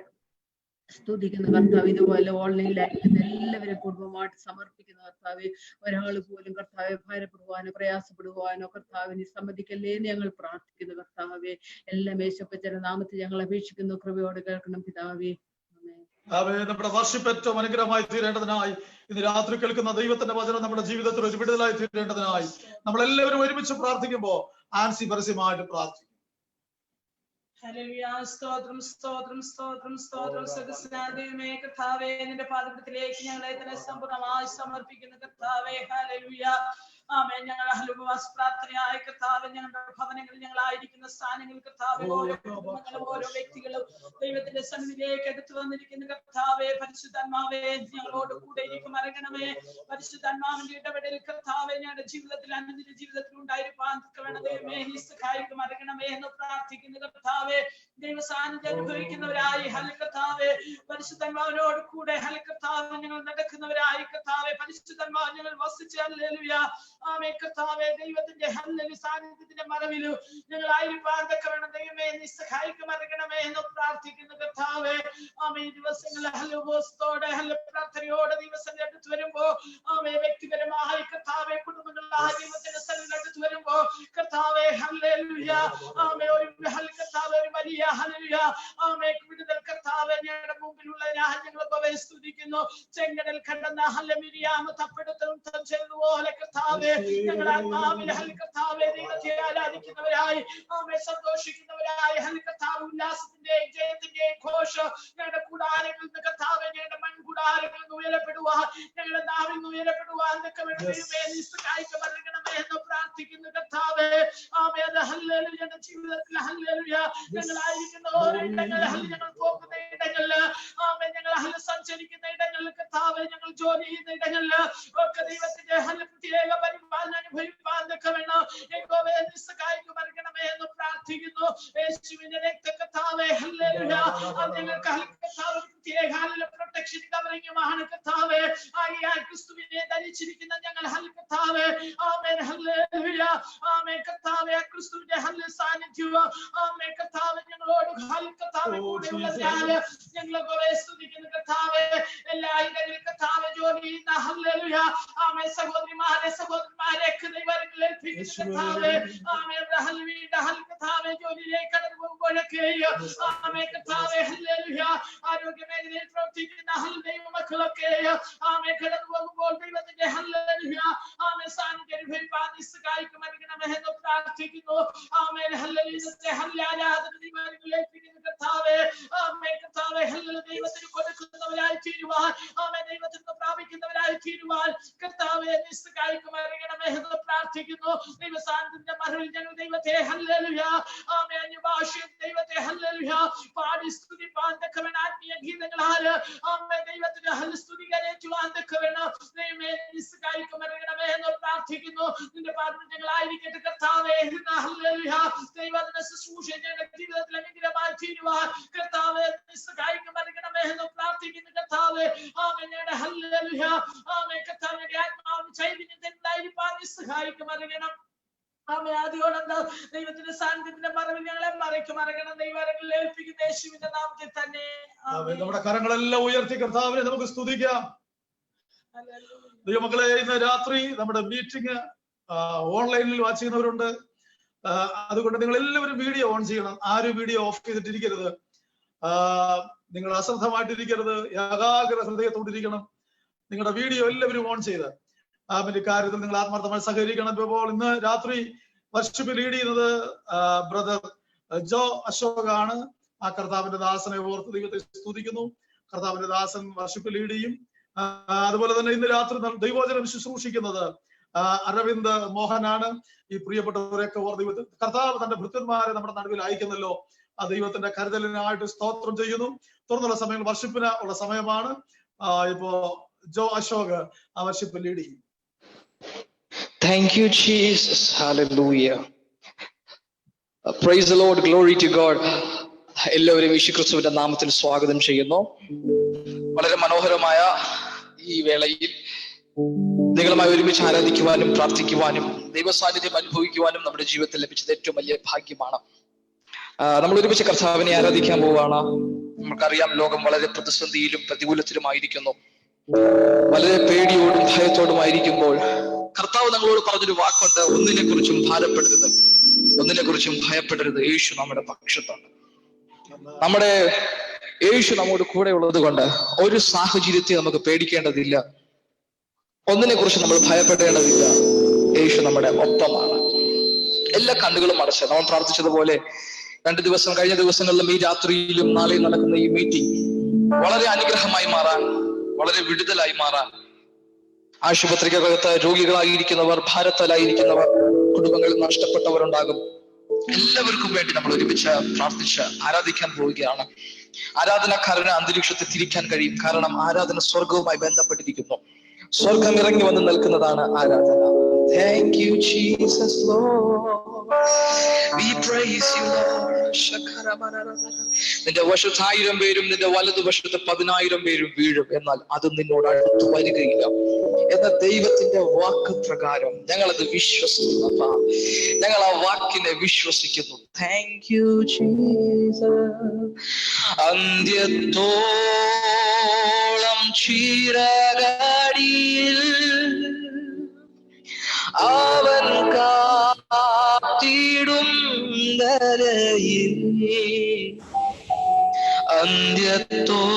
സ്തുതിക്കുന്ന കർത്താവ്. ഇതുപോലെ ഓൺലൈനിലായിരിക്കുന്ന എല്ലാവരും കുടുംബമായിട്ട് സമർപ്പിക്കുന്ന കർത്താവ്. ഒരാൾ പോലും കർത്താവെ ഭാരപ്പെടുവാനോ പ്രയാസപ്പെടുവാനോ കർത്താവിനെ സമ്മതിക്കല്ലേ ഞങ്ങൾ പ്രാർത്ഥിക്കുന്നു കർത്താവെ. എല്ലാം യേശുവിന്റെ നാമത്തിൽ ഞങ്ങൾ അപേക്ഷിക്കുന്നു. കൃപയോടെ കേൾക്കണം പിതാവേ. നമ്മുടെ വർഷിപ്പ് ഏറ്റവും അനുഗ്രഹമായി തീരേണ്ടതിനായി, ഇന്ന് രാത്രി കേൾക്കുന്ന ദൈവത്തിന്റെ വചനം നമ്മുടെ ജീവിതത്തിൽ ഒരു വിടുതലായി തീരേണ്ടതിനായി നമ്മളെല്ലാവരും ഒരുമിച്ച് പ്രാർത്ഥിക്കുമ്പോ ആൻസി പരസ്യമായിട്ട് പ്രാർത്ഥിക്കും. ഹല്ലേലൂയ. സ്തോത്രം സകസ്നാദൈവമേ കർത്താവേ, നിന്റെ പാദത്തിലേക്ക് ഞങ്ങളെ തന്നെ സമ്പൂർണ്ണമായി സമർപ്പിക്കുന്ന കർത്താവേ. ഹല്ലേലൂയ. ആമേൻ. ഞങ്ങൾ ഉപവാസ പ്രാർത്ഥനയായ കർത്താവ്, ഞങ്ങളുടെ ഭവനങ്ങളിൽ ഞങ്ങളായിരിക്കുന്ന സ്ഥാനങ്ങളിൽ കർത്താവ്, ഓരോ കുടുംബങ്ങളും ഓരോ വ്യക്തികളും ദൈവത്തിന്റെ സന്നിധിയിലേക്ക് എടുത്തു വന്നിരിക്കുന്ന കർത്താവെ. പരിശുദ്ധാത്മാവേ, ഞങ്ങളോട് കൂടെ ഇരിക്കും മറങ്ങണമേ. പരിശുദ്ധാത്മാവിന്റെ ഇടപെടൽ കർത്താവെ ഞങ്ങളുടെ ജീവിതത്തിൽ അനുദിന ജീവിതത്തിൽ ഉണ്ടായിരിക്കാൻ ദൈവമേ നീ സഹായിക്കും മറങ്ങണമേ എന്ന് പ്രാർത്ഥിക്കുന്ന കർത്താവെ. ദൈവ സാന്നിധ്യം അനുഭവിക്കുന്നവരായി ഹല്ലേലൂയ. പരിശുദ്ധാത്മാവിനോട് കൂടെ ഹല്ലേലൂയ ഞങ്ങൾ നടക്കുന്നവരായി കർത്താവെ. പരിശുദ്ധാത്മാവ് ഞങ്ങൾ വസിച്ച് ഹല്ലേലൂയ. ആമേൻ കർത്താവേ, ദൈവത്തിന്റെ ഹല്ലേലൂയ സാന്നിധ്യത്തിന്റെ മറവിലും ഞങ്ങളായിരിക്കാൻ തക്കവണ്ണം ദൈവമേ നീ സഹായിക്കുമറങ്ങണമേ എന്ന് പ്രാർത്ഥിക്കുന്നു കർത്താവേ. ആമേൻ. ദിവസങ്ങളിൽ ഹല്ലേലൂയത്തോടെ പ്രാർത്ഥനയോടെ ദിവസങ്ങൾ അടുത്ത് വരുമ്പോ ആമേൻ, വ്യക്തിപരമായി കർത്താവേ, കുടുംബങ്ങളായി ദൈവത്തിന്റെ സന്നിധിയിൽ അടുത്ത് വരുമ്പോ കർത്താവേ ഹല്ലേലൂയ ആമേൻ, ഒരു കർത്താവേ ഒരു വലിയ ഹല്ലേലൂയ ആമേൻ വിടുതൽ കർത്താവേ ഞങ്ങളുടെ മുമ്പിലുള്ള ഞങ്ങളെ സ്തുതിക്കുന്നു. ചെങ്കടൽ കടന്ന ഹല്ലേലൂയ തപ്പെടുത്തും ചെല്ലുപോലെ കർത്താവേ ഞങ്ങളുടെ ആത്മാവിൽ ഹല്ലേലൂയ ദൈവത്തെ ആരാധിക്കുന്നവരായി ആമേൻ സന്തോഷിക്കുന്നവരായി ഹല്ലേലൂയ ഉല്ലാസത്തിന്റെയും ജയത്തിന്റെയും ഘോഷം ഞങ്ങളുടെ കൂടാരങ്ങളിൽ നിന്ന് കർത്താവേ ഞങ്ങളുടെ മൺകൂടാരങ്ങളിൽ നിന്ന് ഉയരപ്പെടുവാൻ ഞങ്ങളുടെ നാവിൽ നിന്ന് ഉയരപ്പെടുവാൻ എന്ന് പ്രാർത്ഥിക്കുന്നു കർത്താവേ. ആമേൻ. ഹല്ലേലൂയ. ജീവിതത്തിൽ ഹല്ലേലൂയ ഞങ്ങളായിരിക്കുന്ന ഓരോ ഇടങ്ങളിൽ ഞങ്ങൾ പോകുന്ന ഇടങ്ങളിൽ ആമേൻ ഞങ്ങൾ സഞ്ചരിക്കുന്ന ഇടങ്ങളിൽ കർത്താവേ ഞങ്ങൾ ജോലി ചെയ്യുന്ന ഇടങ്ങളിൽ ഒക്കെ ദൈവത്തിന്റെ പ്രത്യേക പരിപാലന അനുഭവിക്കാൻ വേണം യഹോവേ നീ സഹായിക്കുമറങ്ങണമേ എന്ന് പ്രാർത്ഥിക്കുന്നു. യേശുവിന്റെ രക്തകർത്താവേ ഹല്ലേലൂയ ഞങ്ങൾക്ക് കർത്താവ് പ്രത്യേക പ്രൊട്ടക്ഷൻ കവറിംഗുമാണ് കർത്താവേ. ആകയാൽ ക്രിസ്തുവിനെ ധരിച്ചിരിക്കുന്ന ഞങ്ങൾ കർത്താവേ ആമേൻ ഹല്ലേലൂയ ആമേൻ കർത്താവേ ക്രിസ്തുവിന്റെ സാന്നിധ്യവും ആമേൻ കർത്താവേ ഞങ്ങളോട് കർത്താവേ കൂടെയുള്ളതിനാൽ ഞങ്ങളെ സ്തുതിക്കുന്നു കർത്താവേ. എല്ലാ ഇടങ്ങളിലും കർത്താവേ ജോലി ചെയ്യുന്ന ഹല്ലേലൂയ ആമേൻ സഹോദരന്മാരെ ദൈവങ്ങളിൽ ഏൽപ്പിക്കുന്നു കർത്താവേ. ആമേൻ കർത്താവേ ജോലിയിലേക്ക് കടന്നു പോകുമ്പോഴൊക്കെ ആമേൻ കർത്താവേ ഹല്ലേലൂയ ആരോഗ്യ മേഖലയിൽ പ്രവർത്തിക്കുന്ന ദൈവ മക്കളൊക്കെ ആമേൻ കടന്നു പോകുമ്പോൾ ദൈവത്തിന്റെ ഹല്ലേലൂയ ആമേൻ സാന്നിധ്യം അനുഭവിക്കാൻ നീ സഹായിക്കുമറങ്ങണമേ എന്ന് പ്രാർത്ഥിക്കുന്നു. ആമേൻ ഹല്ലേലൂയ ആരാധന ദൈവങ്ങളിൽ ഏൽപ്പിക്കുന്നു കർത്താവേ. ആമേൻ കർത്താവേ കർത്താവേ ദൈവത്തിന് കൊടുക്കുന്നവരായി തീരുവാൻ, ആമേൻ, ദൈവത്തിന് പ്രാപിക്കുന്നവരായി തീരുവാൻ കർത്താവേ നീ സഹായിക്കുമാറാകണമേ എന്ന് പ്രാർത്ഥിക്കുന്നു. ദൈവസാന്നിധ്യത്തിന്റെ മറവിൽ ഞങ്ങൾ ദൈവത്തെ ഹല്ലേലൂയ, ആമേൻ, അന്യഭാഷയിൽ ദൈവത്തെ ഹല്ലേലൂയ പാടി സ്തുതിപ്പാൻ തക്കവണ്ണ ആത്മീയ ഗീതങ്ങളാൽ ആമേൻ ദൈവത്തിന്റെ സ്തുതി കരേറ്റുവാൻ തക്കവണ്ണ ദൈവമേ നീ സഹായിക്കുമാറാകണമേ എന്ന് പ്രാർത്ഥിക്കുന്നു. നിന്റെ പാദത്തിൽ ഞങ്ങളായിരിക്കട്ടെ കർത്താവേ. ഹല്ലേലൂയ, ദൈവത്തിന്റെ ശുശ്രൂഷ ഞങ്ങളുടെ ജീവിതത്തിൽ അനുഗ്രഹമായി തീരുവാൻ കർത്താവേ നീ സഹായിക്കുമാറാകണമേ എന്ന് പ്രാർത്ഥിക്കുന്നു കർത്താവേ. ആമേൻ, ഞങ്ങളുടെ ഹല്ലേലൂയ, ആമേൻ, കർത്താവിന്റെ ആത്മാവിന് ചൈതന്യത്തിനായിരിക്കാൻ നീ സഹായിക്കുമാറാകണം. ആമേൻ, ആദിയോടന്ത ദൈവത്തിന്റെ സാന്നിധ്യത്തിന്റെ മറവിൽ ഞങ്ങളെ മറയ്ക്കുമാറാകണം. ദൈവങ്ങളെ ഏൽപ്പിക്കുന്ന യേശുവിന്റെ നാമത്തിൽ തന്നെ ആമേൻ. നമ്മുടെ കരങ്ങളെല്ലാം ഉയർത്തി കർത്താവിനെ നമുക്ക് സ്തുതിക്കാം. ദൈവമക്കളെ, ഇന്ന് രാത്രി നമ്മുടെ മീറ്റിംഗ് ഓൺലൈനിൽ വാച്ച് ചെയ്യുന്നവരുണ്ട്. അതുകൊണ്ട് നിങ്ങൾ എല്ലാവരും വീഡിയോ ഓൺ ചെയ്യണം. ആരും വീഡിയോ ഓഫ് ചെയ്തിട്ടിരിക്കരുത്. നിങ്ങൾ അശ്രദ്ധമായിട്ടിരിക്കരുത്. ഏകാഗ്ര ഹൃദയത്തോടിരിക്കണം. നിങ്ങളുടെ വീഡിയോ എല്ലാവരും ഓൺ ചെയ്ത് ആമേൻ കാര്യത്തിൽ നിങ്ങൾ ആത്മാർത്ഥമായി സഹകരിക്കണം. ഇപ്പോൾ ഇന്ന് രാത്രി വർഷിപ്പ് ലീഡ് ചെയ്യുന്നത് ബ്രദർ ജോ അശോക് ആണ്. ആ കർത്താവിന്റെ ദാസനെ ഓർത്ത് ദൈവത്തെ സ്തുതിക്കുന്നു. കർത്താവിന്റെ ദാസൻ വർഷിപ്പ് ലീഡ് ചെയ്യും. അതുപോലെ തന്നെ ഇന്ന് രാത്രി ദൈവവചനം ശുശ്രൂഷിക്കുന്നത് അരവിന്ദ് മോഹനാണ്. ഈ പ്രിയപ്പെട്ടവരെയൊക്കെ ഓർ ദൈവത്തിൽ കർത്താവ് തന്റെ ഭൃത്യന്മാരെ നമ്മുടെ നടുവിൽ അയക്കുന്നല്ലോ. ആ ദൈവത്തിന്റെ കരുതലിനായിട്ട് സ്തോത്രം ചെയ്യുന്നു. തുറന്നുള്ള സമയങ്ങൾ വർഷിപ്പിന് ഉള്ള സമയമാണ്. ഇപ്പോ ജോ അശോക് ആ വർഷിപ്പ് ലീഡ് ചെയ്യും. Thank you, Jesus. Hallelujah. Praise the Lord. Glory to God. എല്ലാവരും യേശുക്രിസ്തുവിന്റെ നാമത്തിൽ സ്വാഗതം ചെയ്യുന്നു. വളരെ മനോഹരമായ ഈ വേളയിൽ നിങ്ങളുമായി ഒരുമിച്ച് ആരാധിക്കുവാനും പ്രാർത്ഥിക്കുവാനും ദൈവസാന്നിധ്യം അനുഭവിക്കുവാനും നമ്മുടെ ജീവിതത്തിൽ ലഭിച്ചത് ഏറ്റവും വലിയ ഭാഗ്യമാണ്. നമ്മൾ ഒരുമിച്ച് കർത്താവിനെ ആരാധിക്കാൻ പോവുകയാണ്. നമുക്കറിയാം, ലോകം വളരെ പ്രതിസന്ധിയിലും പ്രതികൂലത്തിലുമായിരിക്കുന്നു. വളരെ പേടിയോടും ഭയത്തോടുമായിരിക്കുമ്പോൾ കർത്താവ് നമ്മളോട് പറഞ്ഞൊരു വാക്കുണ്ട്: ഒന്നിനെ കുറിച്ചും ഭാരപ്പെടരുത്, ഒന്നിനെ കുറിച്ചും ഭയപ്പെടരുത്. യേശു നമ്മുടെ പക്ഷത്താണ്. നമ്മുടെ യേശു നമ്മോട് കൂടെ ഉള്ളത് കൊണ്ട് ഒരു സാഹചര്യത്തെ നമുക്ക് പേടിക്കേണ്ടതില്ല. ഒന്നിനെ കുറിച്ച് നമ്മൾ ഭയപ്പെടേണ്ടതില്ല. യേശു നമ്മുടെ ഒപ്പമാണ്. എല്ലാ കണ്ണുകളും അടച്ച് നമ്മൾ പ്രാർത്ഥിച്ചതുപോലെ കഴിഞ്ഞ ദിവസങ്ങളിലും ഈ രാത്രിയിലും നാളെയും നടക്കുന്ന ഈ മീറ്റിംഗ് വളരെ അനുഗ്രഹമായി മാറാൻ, വളരെ വിടുതലായി മാറാൻ, ആശുപത്രിക്കകത്ത് രോഗികളായിരിക്കുന്നവർ, ഭാരത്താലായിരിക്കുന്നവർ, കുടുംബങ്ങളിൽ നഷ്ടപ്പെട്ടവരുണ്ടാകും. എല്ലാവർക്കും വേണ്ടി നമ്മൾ ഒരുമിച്ച് പ്രാർത്ഥിച്ച് ആരാധിക്കാൻ പോവുകയാണ്. ആരാധനക്കാരന് അന്തരീക്ഷത്തെ തിരിക്കാൻ കഴിയും. കാരണം ആരാധന സ്വർഗവുമായി ബന്ധപ്പെട്ടിരിക്കുന്നു. സ്വർഗം ഇറങ്ങി വന്ന് നിൽക്കുന്നതാണ് ആരാധന. Thank you, Jesus, Lord. We praise you, Lord. നിന്റെ വശത്ത് 1000 പേരും നിന്റെ വലതുവശത്ത് 10,000 പേരും വീഴും, എന്നാൽ അത് നിന്നോട് അടുത്ത് വരികയില്ല എന്ന ദൈവത്തിന്റെ വാക്ക് പ്രകാരം ഞങ്ങളത് വിശ്വസിക്കുന്നു. ഞങ്ങൾ ആ വാക്കിനെ വിശ്വസിക്കുന്നു. Thank you, Jesus. അന്ത്യത്തോളം ചിരകടിയിൽ അവൻ കാത്തിടും നരയിൽ, അന്ത്യത്തോളം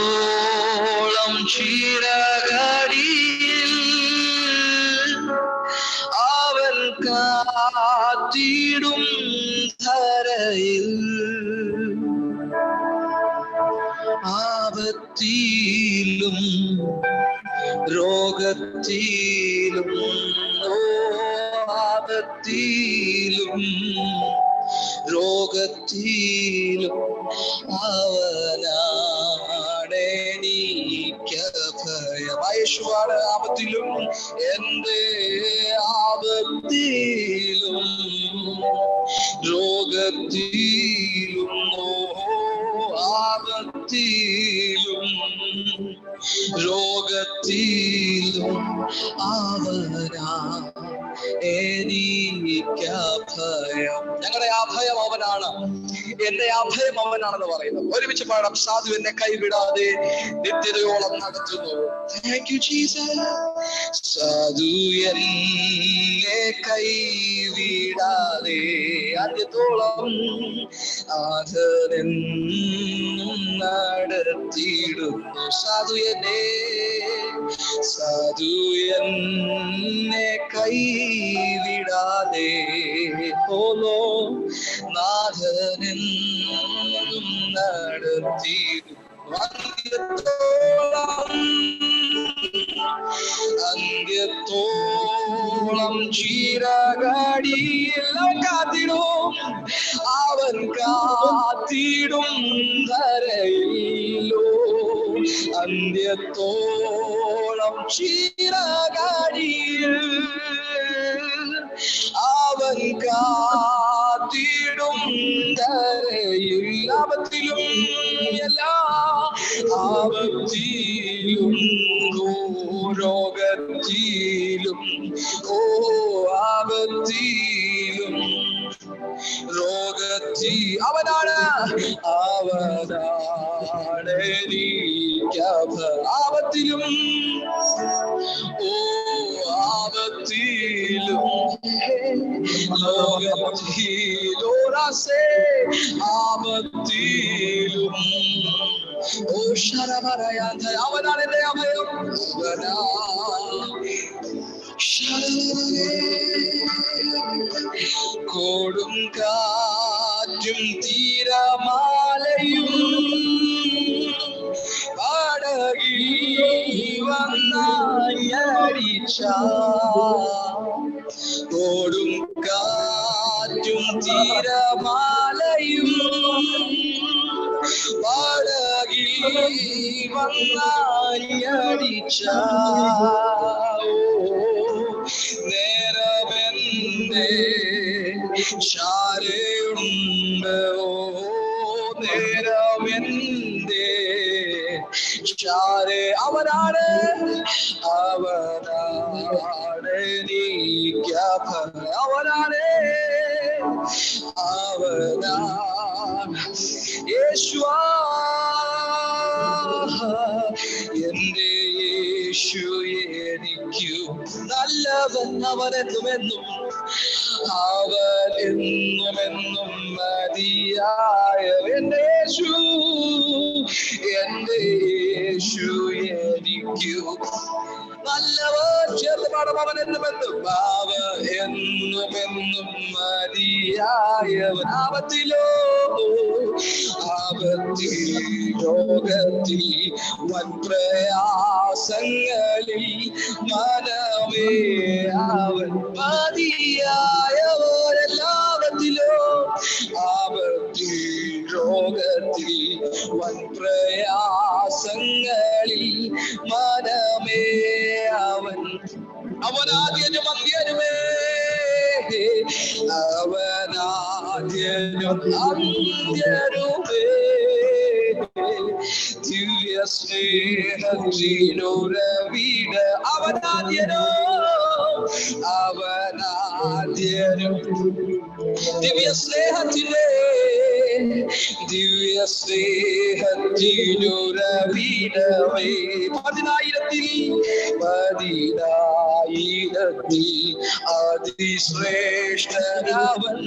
ചിരകടിയിൽ അവൻ കാത്തിടും ധരയിൽ, ആപത്തിലും രോഗത്തിലും ആപത്തിലും രോഗത്തിലും അവനാണെനിക്കഭയം. യേശുവാണ് ആപത്തിലും, എന്റെ ആപത്തിലും രോഗത്തിലും ആപത്തിലും രോഗത്തിലും അവനാ എനിക്കഭയം. ഞങ്ങളുടെ അഭയം അവനാണ്, എന്റെ അഭയം അവനാണെന്ന് പറയുന്നത്. ഒരുമിച്ച് പാടാം. സാധു എന്നെ കൈവിടാതെ നിത്യതയോളം നടത്തുന്നു. Thank you, Jesus. സാധു എന്നെ കൈവിടാതെ അന്ത്യത്തോളം ആദരനും നടത്തിയിടുന്നു. സാധു എന്നെ കൈവിടാതെ പോലോ നാഥനും നടത്തിയിടുന്നു. അന്ത്യത്തോളം ചീരകടിയിൽ കാത്തിടും അവൻ കാത്തിടും ധരയിലോ അന്ത്യത്തോളം ചീരകടിയിൽ അവൻ കാത്തിടും ധരയിൽ ആപത്തിലും എല്ലാ ആപത്തിലും രോഗത്തിലും ഓ ആപത്തിലും രോഗത്തി അവനാണ് ആപത്തിലും ഓ ആപത്തിലും ലോകത്തിലോരാസേ ആപത്തിലും ഓ ശരഭരയാന്ത അവനാണ് എന്റെ അഭയം കൊടും കാറ്റും തീരമാലയും പടകിൽ വന്നടിച്ച കൊടും കാറ്റും തീരമാലയും പടകിൽ വന്നടിച്ച നേരമെന്റെ ചാരയുണ്ട് ഓ നേരമെന്റെ ചാരെ അവനാണ് അവനാണ് യേശുവാ എന്റെ യേശു എനിക്കു നല്ലവൻ അവനെന്നുമെന്നും അവനെന്നുമെന്നും മതിയായ എന്റെ യേശു എനിക്കു നല്ലവൻ ചേർന്ന് പാടും അവനെന്നുമെന്നും എന്നുമെന്നും മതിയായവൻ ആപത്തിലോ ആപത്തിൽ രോഗത്തിൽ വൻപ്രയാസങ്ങളിൽ മനമേ അവൻ മതിയായവരെല്ലാവത്തിലോ ആപത്തിൽ രോഗത്തിൽ വൻപ്രയാസങ്ങളിൽ മനമേ അവനാദ്യനും അന്ത്യനുമേ അവനാദ്യനും അന്ത്യനുമേ ദിവ്യ സ്നേഹത്തിനൊരവിട അവനാദ്യനും ദിവ്യ സ്നേഹത്തിലെ പതിനായിരത്തിൽ അതിശ്രേഷ്ഠനാവൻ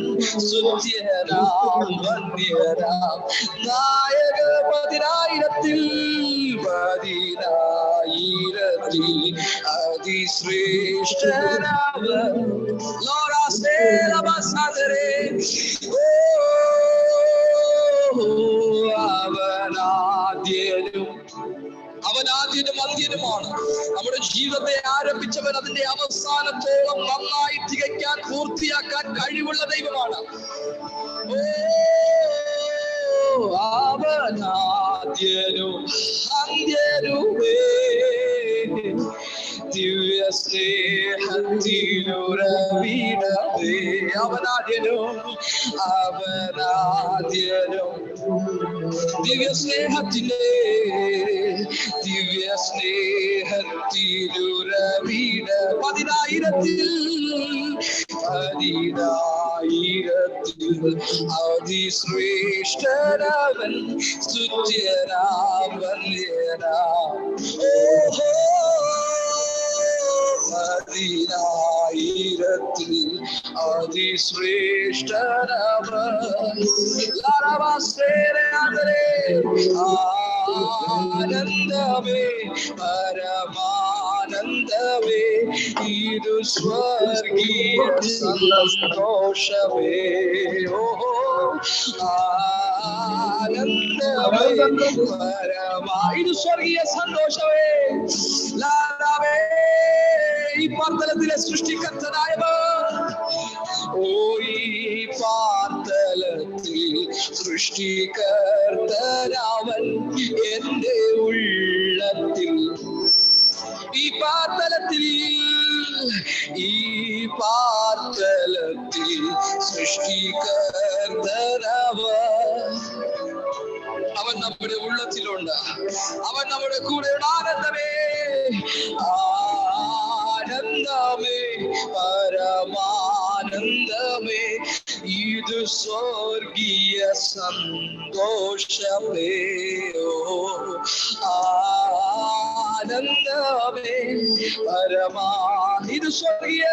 സുത്യനാം വന്യനാം നായക പതിനായിരത്തിൽ അതിശ്രേഷ്ഠനാവൻ അവനാദ്യനും അന്ത്യനുമാണ്. നമ്മുടെ ജീവിതത്തെ ആരംഭിച്ചവൻ അതിന്റെ അവസാനത്തോളം നന്നായി തികയ്ക്കാൻ പൂർത്തിയാക്കാൻ കഴിവുള്ള ദൈവമാണ്. അവനാദ്യനും അന്ത്യനുമേ ദിവ്യ സ്നേഹത്തിലുറവിടവേ അവനാദ്യനും ദിവ്യ സ്നേഹത്തിലെ പതിനായിരത്തിൽ അതിശ്രേഷ്ഠനവൻ സ്തുത്യനാം വന്യനാം പതിനായിരത്തിൽ അതിശ്രേഷ്ഠനവൻ ആനന്ദമേ പരമാനന്ദമേ ഇരു സ്വർഗീയ സന്തോഷമേ ആനന്ദമേ ഇത് സ്വർഗീയ സന്തോഷമേ. ലാലാവേ, ഈ പാർത്തലത്തിലെ സൃഷ്ടികർത്തനായവൻ, ഓ ഈ പാർത്തലത്തിൽ സൃഷ്ടികർത്തനാവൻ എന്റെ ഉള്ളത്തിൽ. ഈ പാർത്തലത്തിൽ സൃഷ്ടികർത്തനാവൻ അവൻ നമ്മുടെ ഉള്ളത്തിലുണ്ട്. അവൻ നമ്മുടെ കൂടെയുള്ള ആനന്ദമേ, ആനന്ദമേ, പരമാനന്ദമേ, ഇത് സ്വർഗീയ സന്തോഷമേ. ഓ ആനന്ദമേ, ഇത് സ്വർഗീയ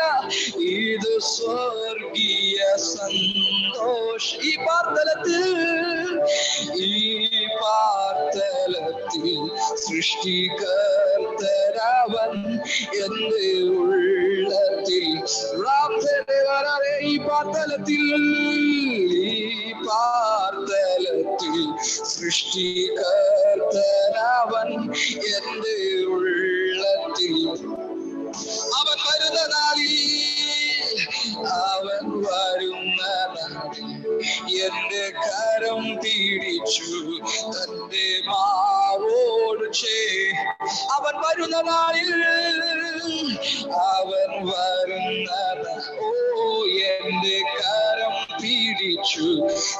സന്തോഷം. ഈ പാർത്തലത്തിൽ സൃഷ്ടികർത്തരാവൻ എന്റെ ഉള്ളത്തിൽ. ഈ പാർത്തലത്തിൽ സൃഷ്ടികർത്തരാവൻ എന്റെ ഉള്ളത്തിൽ. അവൻ വരുന്ന നാളിൽ എന്റെ കരം പിടിച്ചു തന്റെ മാറോട് അവൻ വരുന്ന നാളിൽ ഓ എന്റെ കരം പിടിച്ചു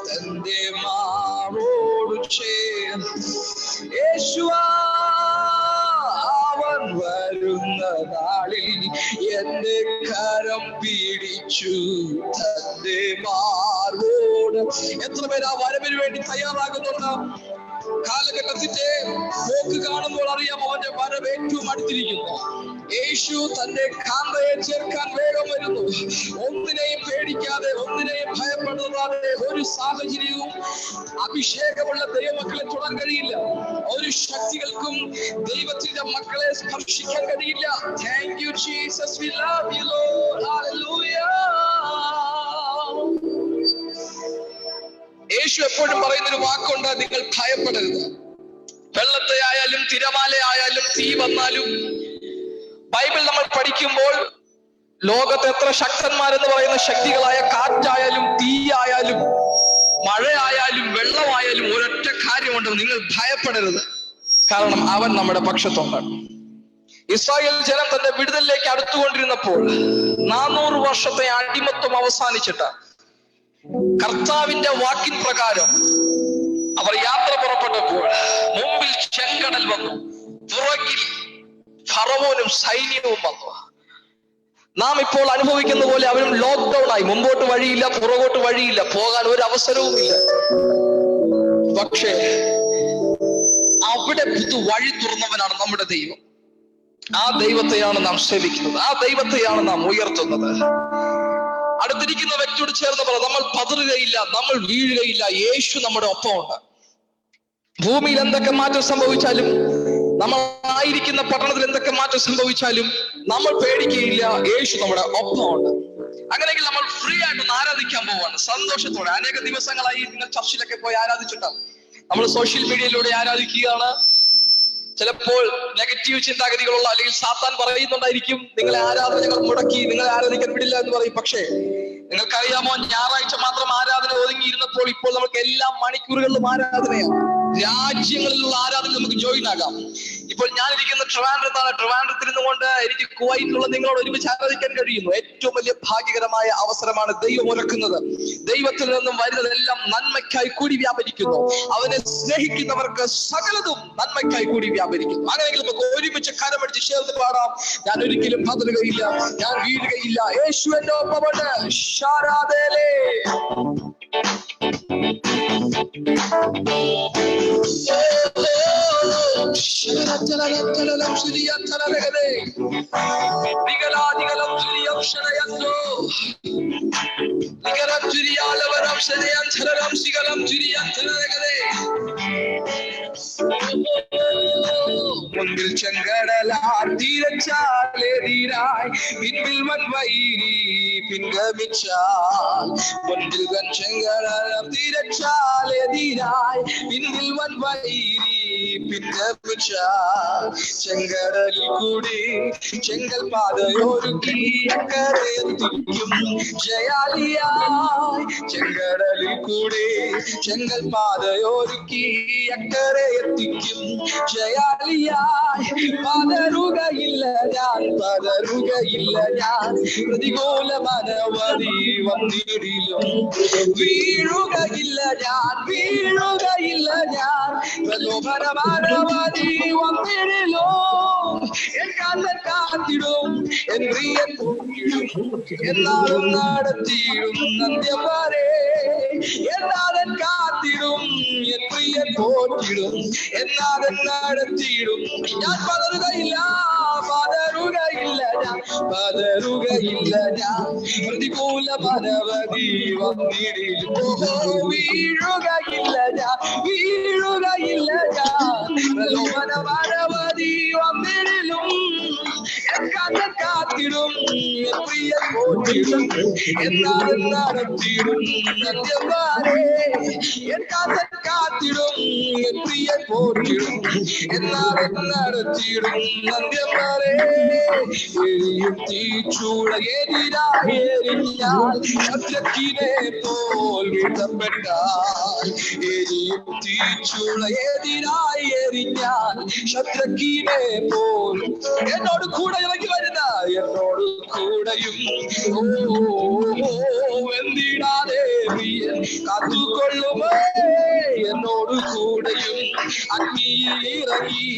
തന്റെ മാറോട് യേശുവാ, അവൻ വരുന്ന നാളിൽ എന്റെ കരം പിടിച്ചു തന്റെ മാറോട്. എത്ര പേര് ആ വരവിന് വേണ്ടി തയ്യാറാകുന്നുണ്ട്? കാലഘട്ടത്തിന്റെ പോക്ക് കാണുമ്പോൾ അറിയാം അവന്റെ വരവ് ഏറ്റവും അടുത്തിരിക്കുന്നു. യേശു തന്റെ കാന്തയെ ചേർക്കാൻ വേഗം വരുന്നു. ഒന്നിനെയും പേടിക്കാതെ, ഒന്നിനെയും ഭയപ്പെടുത്താതെ ഒരു സാഹചര്യവും അഭിഷേകമുള്ള ദൈവമക്കളെ തൊടാൻ കഴിയില്ല. ഒരു ശക്തികൾക്കും ദൈവത്തിന്റെ മക്കളെ സ്പർശിക്കാൻ കഴിയില്ല. Thank you Jesus, we love you Lord, hallelujah. യേശു എപ്പോഴും പറയുന്നൊരു വാക്കുണ്ട്, നിങ്ങൾ ഭയപ്പെടരുത്. വെള്ളത്തെ ആയാലും തിരമാലയായാലും തീ വന്നാലും, ബൈബിൾ നമ്മൾ പഠിക്കുമ്പോൾ ലോകത്ത് എത്ര ശക്തന്മാരെന്ന് പറയുന്ന ശക്തികളായ കാറ്റായാലും തീയായാലും മഴയായാലും വെള്ളമായാലും ഒരൊറ്റ കാര്യമുണ്ട്, നിങ്ങൾ ഭയപ്പെടരുത്. കാരണം അവൻ നമ്മുടെ പക്ഷത്തുണ്ട്. ഇസ്രായേൽ ജനം തന്റെ വിടുതലിലേക്ക് അടുത്തുകൊണ്ടിരുന്നപ്പോൾ 400 വർഷത്തെ അടിമത്വം അവസാനിച്ചിട്ട് കർത്താവിന്റെ വാക്കിൻ പ്രകാരം അവർ യാത്ര പുറപ്പെട്ടപ്പോൾ മുമ്പിൽ ചെങ്കടൽ വന്നു, പുറകിൽ ഫറവോനും സൈന്യവും വന്നു. നാം ഇപ്പോൾ അനുഭവിക്കുന്ന പോലെ അവരും ലോക്ക്ഡൌൺ ആയി. മുമ്പോട്ട് വഴിയില്ല, പുറകോട്ട് വഴിയില്ല, പോകാൻ ഒരു അവസരവും ഇല്ല. പക്ഷേ അവിടെ പുതു വഴി തുറന്നവനാണ് നമ്മുടെ ദൈവം. ആ ദൈവത്തെയാണ് നാം സേവിക്കുന്നത്, ആ ദൈവത്തെയാണ് നാം ഉയർത്തുന്നത്. അടുത്തിരിക്കുന്ന വ്യക്തിയോട് ചേർന്ന് പറ, നമ്മൾ പതറുകയില്ല, നമ്മൾ വീഴുകയില്ല, യേശു നമ്മുടെ ഒപ്പമുണ്ട്. ഭൂമിയിൽ എന്തൊക്കെ മാറ്റം സംഭവിച്ചാലും, നമ്മൾ ആയിരിക്കുന്ന പട്ടണത്തിൽ എന്തൊക്കെ മാറ്റം സംഭവിച്ചാലും നമ്മൾ പേടിക്കുകയില്ല, യേശു നമ്മുടെ ഒപ്പമുണ്ട്. അങ്ങനെയെങ്കിൽ നമ്മൾ ഫ്രീ ആയിട്ട് ആരാധിക്കാൻ പോവാണ്, സന്തോഷത്തോടെ. അനേക ദിവസങ്ങളായി നിങ്ങൾ ചർച്ചിലൊക്കെ പോയി ആരാധിച്ചിട്ടാണ്. നമ്മൾ സോഷ്യൽ മീഡിയയിലൂടെ ആരാധിക്കുകയാണ്. ചിലപ്പോൾ നെഗറ്റീവ് ചിന്താഗതികളുള്ള, അല്ലെങ്കിൽ സാത്താൻ പറയുന്നുണ്ടായിരിക്കും നിങ്ങളെ ആരാധനകൾ മുടക്കി, നിങ്ങളെ ആരാധിക്കാൻ വിടില്ല എന്ന് പറയും. പക്ഷേ നിങ്ങൾക്കറിയാമോ, ഞായറാഴ്ച മാത്രം ആരാധന ഒതുങ്ങിയിരുന്നപ്പോൾ ഇപ്പോൾ നമുക്ക് എല്ലാ മണിക്കൂറുകളിലും ആരാധനയാണ്. രാജ്യങ്ങളിലുള്ള ആരാധന നമുക്ക് ജോയിൻ ആകാം. ഇപ്പോൾ ഞാനിരിക്കുന്ന ട്രിവാൻഡ്രത്താണ്. ട്രിവാൻഡ്രത്തിൽ നിന്നുകൊണ്ട് എനിക്ക് കുവൈറ്റിലുള്ള നിങ്ങളോട് ഒരുമിച്ച് ആരാധിക്കാൻ കഴിയുന്നു. ഏറ്റവും വലിയ ഭാഗ്യകരമായ അവസരമാണ് ദൈവം ഒരുക്കുന്നത്. ദൈവത്തിൽ നിന്നും വരുന്നതെല്ലാം നന്മയ്ക്കായി കൂടി വ്യാപരിക്കുന്നു. അവനെ സ്നേഹിക്കുന്നവർക്ക് സകലതും നന്മയ്ക്കായി കൂടി വ്യാപരിക്കുന്നു. അങ്ങനെയെങ്കിൽ നമുക്ക് ഒരുമിച്ച് കരമടിച്ച് ചേർന്ന് പാടാം. ഞാൻ ഒരിക്കലും പതറുകയില്ല, ഞാൻ വീഴുകയില്ല, യേശു എന്റെ ഒപ്പമുണ്ട്. ശാരാദേലേ മുൻപിൽ ചെങ്കടലാൽ തീരച്ചാലെതിരായി പിൻപിൽ വൻവൈരി പിൻഗമിച്ചാൽ മുൻപിൽ വൻ ചെങ്കടലാൽ തീരച്ചാലെതിരായി പിൻപിൽ വൻവൈരി പിൻഗമിച്ചാൽ ചെങ്കടലിൽ കൂടി ചെങ്കൽ പാതയൊരുക്കി അക്കരെ എത്തിക്കും ജയാലിയായി ചെങ്കടലിൽ കൂടി ചെങ്കൽ പാതയൊരുക്കി അക്കരെ എത്തിക്കും ജയാലിയായി പതറുകയില്ല ഞാൻ പ്രതികൂല മനവധി വന്നിടിലും വീഴുകയില്ല ഞാൻ പ്രലോഭന മനവധി വന്നിടിലും കാത്തിടും എൻ പ്രിയൻ എന്നാലും നടത്തിയിടും നന്ദ്യം വരെ എന്നാലും കാത്തിടും എൻ പ്രിയൻ പോറ്റിടും എന്നാലും നടത്തിയിടും ഞാൻ പതറുകയില്ല ഞാൻ പ്രതികൂല മനവധി വന്നിടിലും വീഴുകയില്ല ഞാൻ പ്രലോഭന മനവധി വന്നിടിലും കാത്തിടും പ്രിയൻ പോറ്റിടും എന്നാലും നടത്തിയിടും നന്ദ്യം വരെ കാത്തിടും പ്രിയൻ പോറ്റിടും എന്നാലും നടത്തിയിടും നന്ദ്യം വരെ എരിയും തീച്ചൂളയെതിരായി എരിഞ്ഞാൽ ശത്രുവിനെ പോൽ വീഴ്ത്തപ്പെട്ടാൽ എരിയും തീച്ചൂളയെതിരായി എരിഞ്ഞാൽ ശത്രുവിനെ പോൽ എന്നോട് കൂടെ ഇറങ്ങി വരുന്ന എന്നോട് കൂടെയും വെന്തിടാതെ കാത്തുകൊള്ളുമേ എന്നോട് കൂടെയും അഗ്നിയിൽ ഇറങ്ങി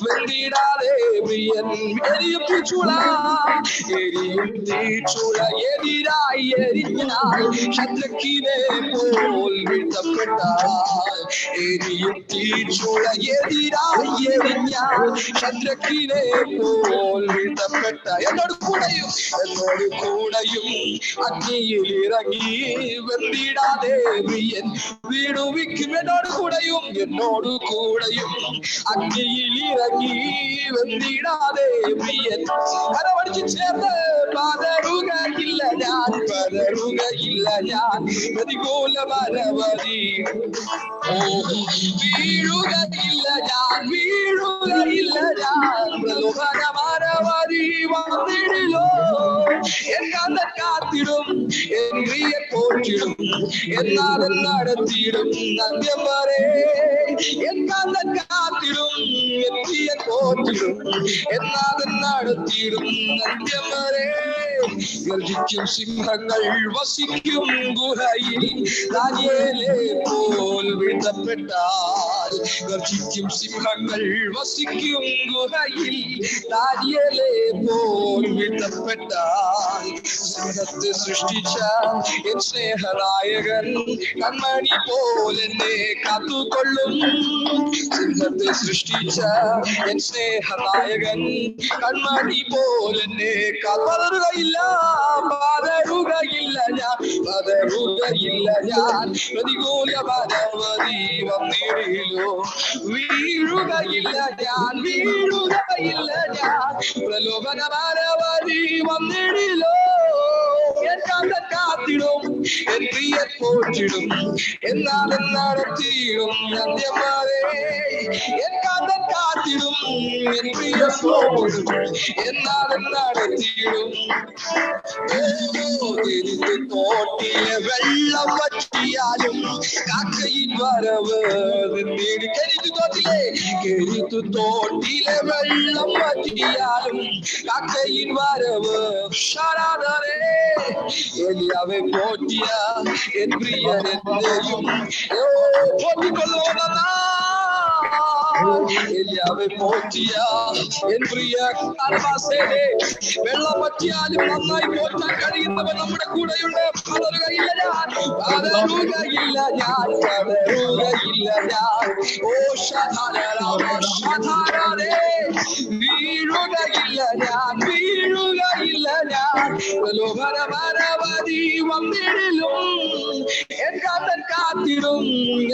വെന്തിടാതെ പ്രിയൻ എരിയും തീച്ചൂള എതിരായി എരിഞ്ഞാൽ ശത്രുവിനെ പോൽ വീഴ്ത്തപ്പെട്ടാൽ എരിയും തീച്ചൂള എതിരായി എരിഞ്ഞാൽ ശത്രുവിനെ പോൽ വീഴ്ത്തപ്പെട്ട എന്നോട് കൂടെയും അഗ്നിയിൽ ഇറങ്ങി വെന്തിടാതെ പ്രിയൻ വീടുവിക്കും എന്നോട് കൂടെയും അഗ്നിയിൽ ഇറങ്ങി വെന്തിടാതെ പ്രിയൻ കരവടിച്ച് ചേർന്ന് പതറുകയില്ല ഞാൻ പ്രതികൂല മനവധി വീഴുകയില്ല ഞാൻ പ്രലോഭന മനവധി വന്നിടിലോ എന്നാലും കാത്തിടും എൻ പ്രിയൻ പോറ്റിടും എന്നാലും നടത്തിയിടും നന്ദ്യം വരെ എന്നാലും കാത്തിടും എൻ പ്രിയൻ പോറ്റിടും എന്നാലും നടത്തിയിടും നന്ദ്യം വരെ ഗർജിക്കും സിംഹങ്ങൾ വസിക്കും ഗുഹയിൽ ദാനിയേലെ പോൽ വീഴ്ത്തപ്പെട്ടാൽ ഗർജിക്കും സിംഹങ്ങൾ വസിക്കും ഗുഹയിൽ ദാനിയേലെ പോൽ വീഴ്ത്തപ്പെട്ടാൽ സിംഹത്തെ സൃഷ്ടിച്ച എൻ സ്നേഹനായകൻ കൺമണി പോലെന്നെ കാത്തുകൊള്ളും സിംഹത്തെ സൃഷ്ടിച്ച എൻ സ്നേഹനായകൻ കൺമണി പോലെന്നെ പതറുകയില്ല ഞാൻ പ്രതികൂല മനവധി വന്നിടിലോ വീഴുകയില്ല ഞാൻ പ്രലോഭന മനവധി വന്നിടിലോ കാത്തിടും എൻ പ്രിയൻ പോറ്റിടും എന്നാലും നടത്തിയിടും നന്ദ്യം വരെ കാത്തിടും എൻ പ്രിയൻ പോറ്റിടും എന്നാലും നടത്തിയിടും തോട്ടിലെ വെള്ളം വറ്റിയാലും കാക്കയിൻ വരവ് തോട്ടിലെ വെള്ളം വറ്റിയാലും കാക്കയിൻ വരവ് ഷാരാധരേ എലിയാവെ പോറ്റിയ എൻ പ്രിയൻ എന്റെയും പോറ്റിക്കൊള്ളുന്ന എലിയാവെ പോറ്റിയ എൻ പ്രിയ വെള്ളം പറ്റിയാലും നന്നായി പോറ്റാൻ കഴിയുന്നവൻ നമ്മുടെ കൂടെയുണ്ട് പതറുകയില്ല ഞാൻ ഓ വീഴുകയില്ല ഞാൻ പ്രലോഭന മനവധി വന്നിടിലും കാത്തിടും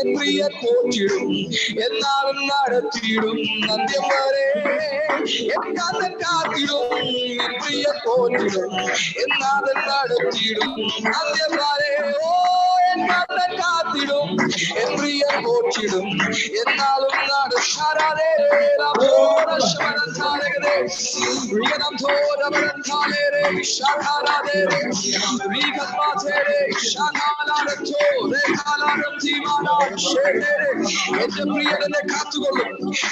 എൻ പ്രിയൻ പോറ്റിടും എന്നാലും നടത്തിയിടും അന്ത്യം വരെ എക്കാന്തൻ കാത്തിടും പ്രിയ പോറ്റിടും എന്നാഥൻ നടത്തിയിടും അന്ത്യം വരെ ഓ എക്കാന്തൻ കാത്തിടും പ്രിയ പോറ്റിടും എന്നാലും നടത്താതെ എന്റെ പ്രിയനെ കാത്തുകൊള്ളും,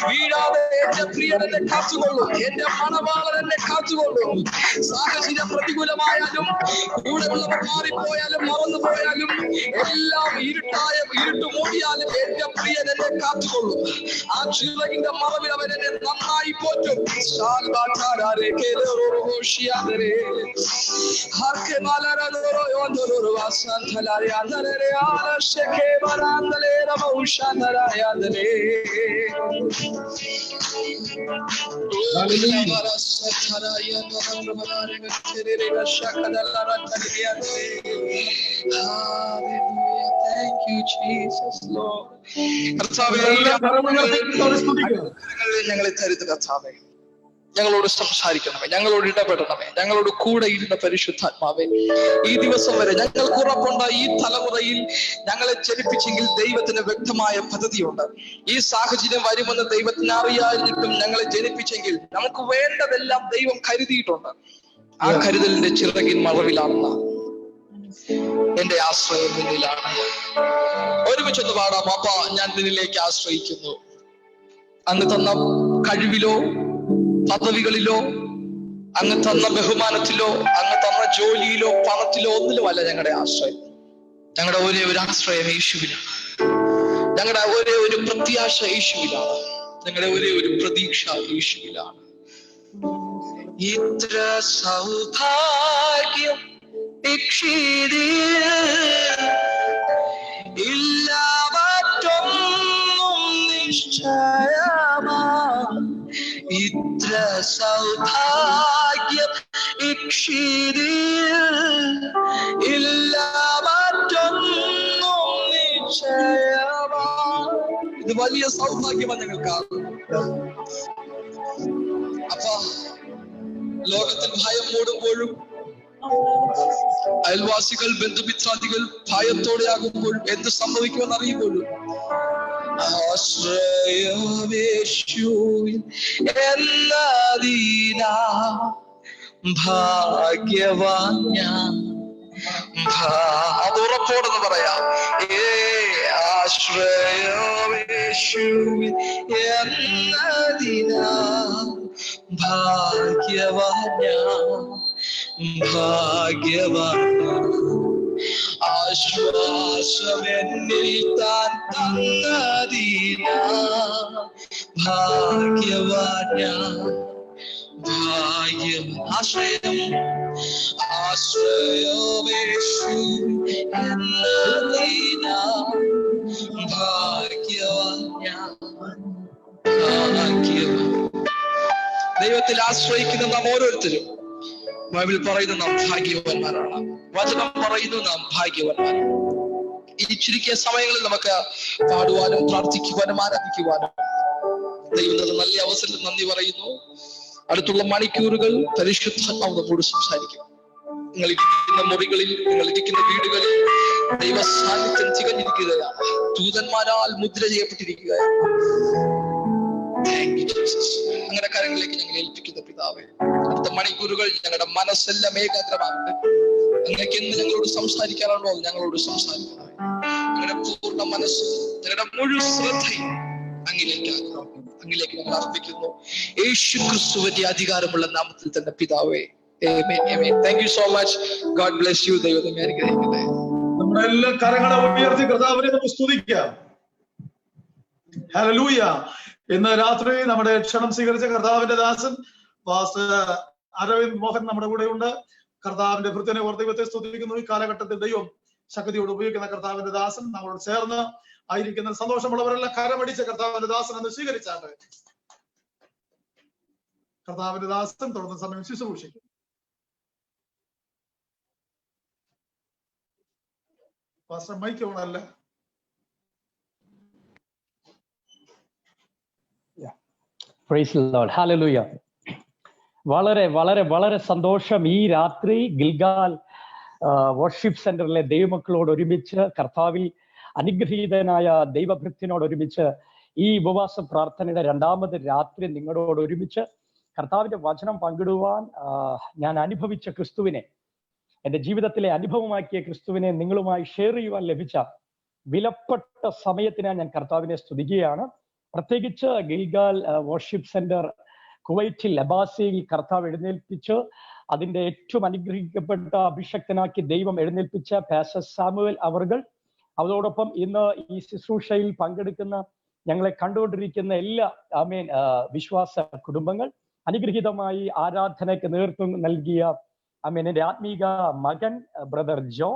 വീഴാതെ എന്റെ പ്രിയനെ കാത്തുകൊള്ളും, എന്റെ മണവാളൻ എന്നെ കാത്തുകൊള്ളും. സാഹചര്യം പ്രതികൂലമായാലും കൂടെയുള്ളവർ മാറിപ്പോയാലും മറന്നു പോയാലും എല്ലാം ഇരുട്ട് മൂടിയാലും എന്റെ പ്രിയൻ എന്നെ കാത്തുകൊള്ളും. ആ ചിറകിന്റെ മറവിൽ അവൻ എന്നെ നന്നായി പോറ്റും. Thank you, Jesus, Lord. ഞങ്ങളെ തരുന്ന കർത്താവേ, ഞങ്ങളോട് സംസാരിക്കണമേ, ഞങ്ങളോട് ഇടപെടണമേ, ഞങ്ങളോട് കൂടെ ഇരുന്ന പരിശുദ്ധാത്മാവേ, ഈ ദിവസം വരെ ഞങ്ങൾക്ക് ഉറപ്പുണ്ട് ഈ തലമുറയിൽ ഞങ്ങളെ ജനിപ്പിച്ചെങ്കിൽ ദൈവത്തിന് വ്യക്തമായ പദ്ധതിയുണ്ട്. ഈ സാഹചര്യം വരുമെന്ന് ദൈവത്തിന് അറിയാതിട്ടും ഞങ്ങളെ ജനിപ്പിച്ചെങ്കിൽ നമുക്ക് വേണ്ടതെല്ലാം ദൈവം കരുതിയിട്ടുണ്ട്. ആ കരുതലിന്റെ ചിറകിൻ മറവിലാണെന്ന എന്റെ ആശ്രയം നിന്നിലാണ്. ഒരുമിച്ചൊന്ന് പാടാം. അപ്പാ, ഞാൻ നിന്നിലേക്ക് ആശ്രയിക്കുന്നു. അങ്ങ് തന്ന കഴിവിലോ പദവികളിലോ അങ്ങ് തന്ന ബഹുമാനത്തിലോ അങ്ങ് തന്ന ജോലിയിലോ പണത്തിലോ ഒന്നിലുമല്ല ഞങ്ങളുടെ ആശ്രയം. ഞങ്ങളുടെ ഒരേ ഒരു ആശ്രയം യേശുവിലാണ്. ഞങ്ങളുടെ ഒരേ ഒരു പ്രത്യാശ യേശുവിലാണ്. ഞങ്ങളുടെ ഒരേ ഒരു പ്രതീക്ഷ യേശുവിലാണ്. ഇത്ര സൗഭാഗ്യം ഇല്ലാവറ്റൊന്നും നിശ്ചയമാ, ഇത്ര സൗഭാഗ്യം ഇല്ലാവറ്റൊന്നും നിശ്ചയമാ. ഇത് വലിയ സൗഭാഗ്യമാണ് ഞങ്ങൾക്ക്. അപ്പൊ ലോകത്തിൽ ഭയം മൂടുമ്പോഴും അയൽവാസികൾ ബന്ധുമിത്രാദികൾ ഭയത്തോടെ ആകുമ്പോഴും എന്ത് സംഭവിക്കുമെന്ന് അറിയുമ്പോഴും ആശ്രയമേശുവിൻ എന്നതിനാ ഭാഗ്യവാൻ ഞാൻ. അത് ഉറപ്പോടെന്ന് പറയാം. ആശ്രയമേശുവിൻ എന്നതിനാ ഭാഗ്യവാൻ ഞാൻ, ഭാഗ്യവാൻ. ആശ്വാസമെന്നിൽ താൻ തന്നതിനാ ഭാഗ്യവാൻ ഞാൻ, ഭാഗ്യവാൻ. ആശ്രയമേശു എന്നതിനാ ഭാഗ്യവാൻ ഞാൻ, ഭാഗ്യവാൻ. ദൈവത്തിൽ ആശ്രയിക്കുന്ന നാം ഓരോരുത്തരും ബൈബിൾ പറയുന്നു നാം ഭാഗ്യവാന്മാരാണ്. വചനം പറയുന്നു നാം ഭാഗ്യവാന്മാരാണ്. ഈ ചുരുക്കിയ സമയങ്ങളിൽ നമുക്ക് പാടുവാനും പ്രാർത്ഥിക്കുവാനും ആരാധിക്കുവാനും ദൈവത്തിന് നല്ല അവസരത്തിൽ നന്ദി പറയുന്നു. അടുത്തുള്ള മണിക്കൂറുകൾ പരിശുദ്ധാത്മാവ് നമ്മോട് സംസാരിക്കും. നിങ്ങൾ ഇരിക്കുന്ന മുറികളിൽ, നിങ്ങൾ ഇരിക്കുന്ന വീടുകളിൽ ദൈവ സാന്നിധ്യം തികഞ്ഞിരിക്കുകയാണ്. ദൂതന്മാരാൽ മുദ്ര ചെയ്യപ്പെട്ടിരിക്കുകയാണ്. അങ്ങനെ കാര്യങ്ങളിലേക്ക് ഞങ്ങൾ ഏൽപ്പിക്കുന്ന പിതാവേ, അടുത്ത മണിക്കൂറുകൾ ഞങ്ങളുടെ മനസ്സെല്ലാം ഏകാഗ്രമാകട്ടെ. അങ്ങനെയൊക്കെ എന്ന് ഞങ്ങളോട് സംസാരിക്കാറുണ്ടോ ഞങ്ങളോട് സംസാരിക്കണമേ. ഞങ്ങളുടെ പൂർണ്ണ മനസ്സും ഞങ്ങളുടെ മുഴുവൻ ശ്രദ്ധയും അങ്ങിലേക്ക് ഞങ്ങൾ അർപ്പിക്കുന്നു. യേശു ക്രിസ്തുവിന്റെ അധികാരമുള്ള നാമത്തിൽ തന്നെ പിതാവേ, ആമേൻ, ആമേൻ. Thank you so much. God bless you. ദൈവമേ അനുഗ്രഹിക്കട്ടെ. നമ്മുടെ എല്ലാ കരങ്ങളെ ഉയർത്തി കർത്താവിനെ നമുക്ക് സ്തുതിക്കാം. ഹല്ലേലൂയ. ഇന്ന് രാത്രി നമ്മുടെ ക്ഷണം സ്വീകരിച്ച കർത്താവിന്റെ ദാസൻ പാസ്റ്റർ അരവിന്ദ് മോഹൻ നമ്മുടെ കൂടെ ഉണ്ട്. കർത്താവിന്റെ കൃത്യനെ ഓർത്ത് ദൈവത്തെ സ്തുതിക്കുന്നു. ഈ കാലഘട്ടത്തിൽ ദൈവം ശക്തിയോട് ഉപയോഗിക്കുന്ന കർത്താവിന്റെ ദാസൻ നമ്മളോട് ചേർന്ന് ആയിരിക്കുന്ന സന്തോഷമുള്ളവരെല്ലാം കരമടിച്ച കർത്താവിന്റെ ദാസൻ എന്ന് സ്വീകരിച്ചാണ്. കർത്താവിന്റെ ദാസൻ തുടർന്ന സമയം ശുശ്രൂഷിക്കും. പാസ്റ്റർ മൈക്ക് ഓണല്ല. Praise the lord. ഹല്ലേലൂയ. വളരെ വളരെ വളരെ സന്തോഷം. ഈ രാത്രി ഗിൽഗാൽ വർഷിപ്പ് സെന്ററിലെ ദൈവമക്കളോട് ഒരുമിച്ച്, കർത്താവിൽ അനുഗ്രഹീതനായ ദൈവഭൃത്യനോട് ഒരുമിച്ച് ഈ ഉപവാസ പ്രാർത്ഥനയുടെ രണ്ടാമത് രാത്രി നിങ്ങളോട് ഒരുമിച്ച് കർത്താവിന്റെ വചനം പങ്കിടുവാൻ ഞാൻ അനുഭവിച്ച ക്രിസ്തുവിനെ, എൻ്റെ ജീവിതത്തിലെ അനുഭവമാക്കിയ ക്രിസ്തുവിനെ നിങ്ങളുമായി ഷെയർ ചെയ്യുവാൻ ലഭിച്ച വിലപ്പെട്ട സമയത്തിനായി ഞാൻ കർത്താവിനെ സ്തുതിക്കുകയാണ്. പ്രത്യേകിച്ച് ഗിൽഗാൽ വർഷിപ്പ് സെന്റർ കുവൈറ്റിൽ അബാസിയിൽ കർത്താവ് എഴുന്നേൽപ്പിച്ച് അതിന്റെ ഏറ്റവും അനുഗ്രഹിക്കപ്പെട്ട അഭിഷക്തനാക്കി ദൈവം എഴുന്നേൽപ്പിച്ച പാസ്റ്റർ സാമുവൽ അവർകൾ, അതോടൊപ്പം ഇന്ന് ഈ ശുശ്രൂഷയിൽ പങ്കെടുക്കുന്ന ഞങ്ങളെ കണ്ടുകൊണ്ടിരിക്കുന്ന എല്ലാ വിശ്വാസ കുടുംബങ്ങൾ, അനുഗ്രഹീതമായി ആരാധനയ്ക്ക് നേതൃത്വം നൽകിയ എൻ്റെ ആത്മീക മകൻ ബ്രദർ ജോ,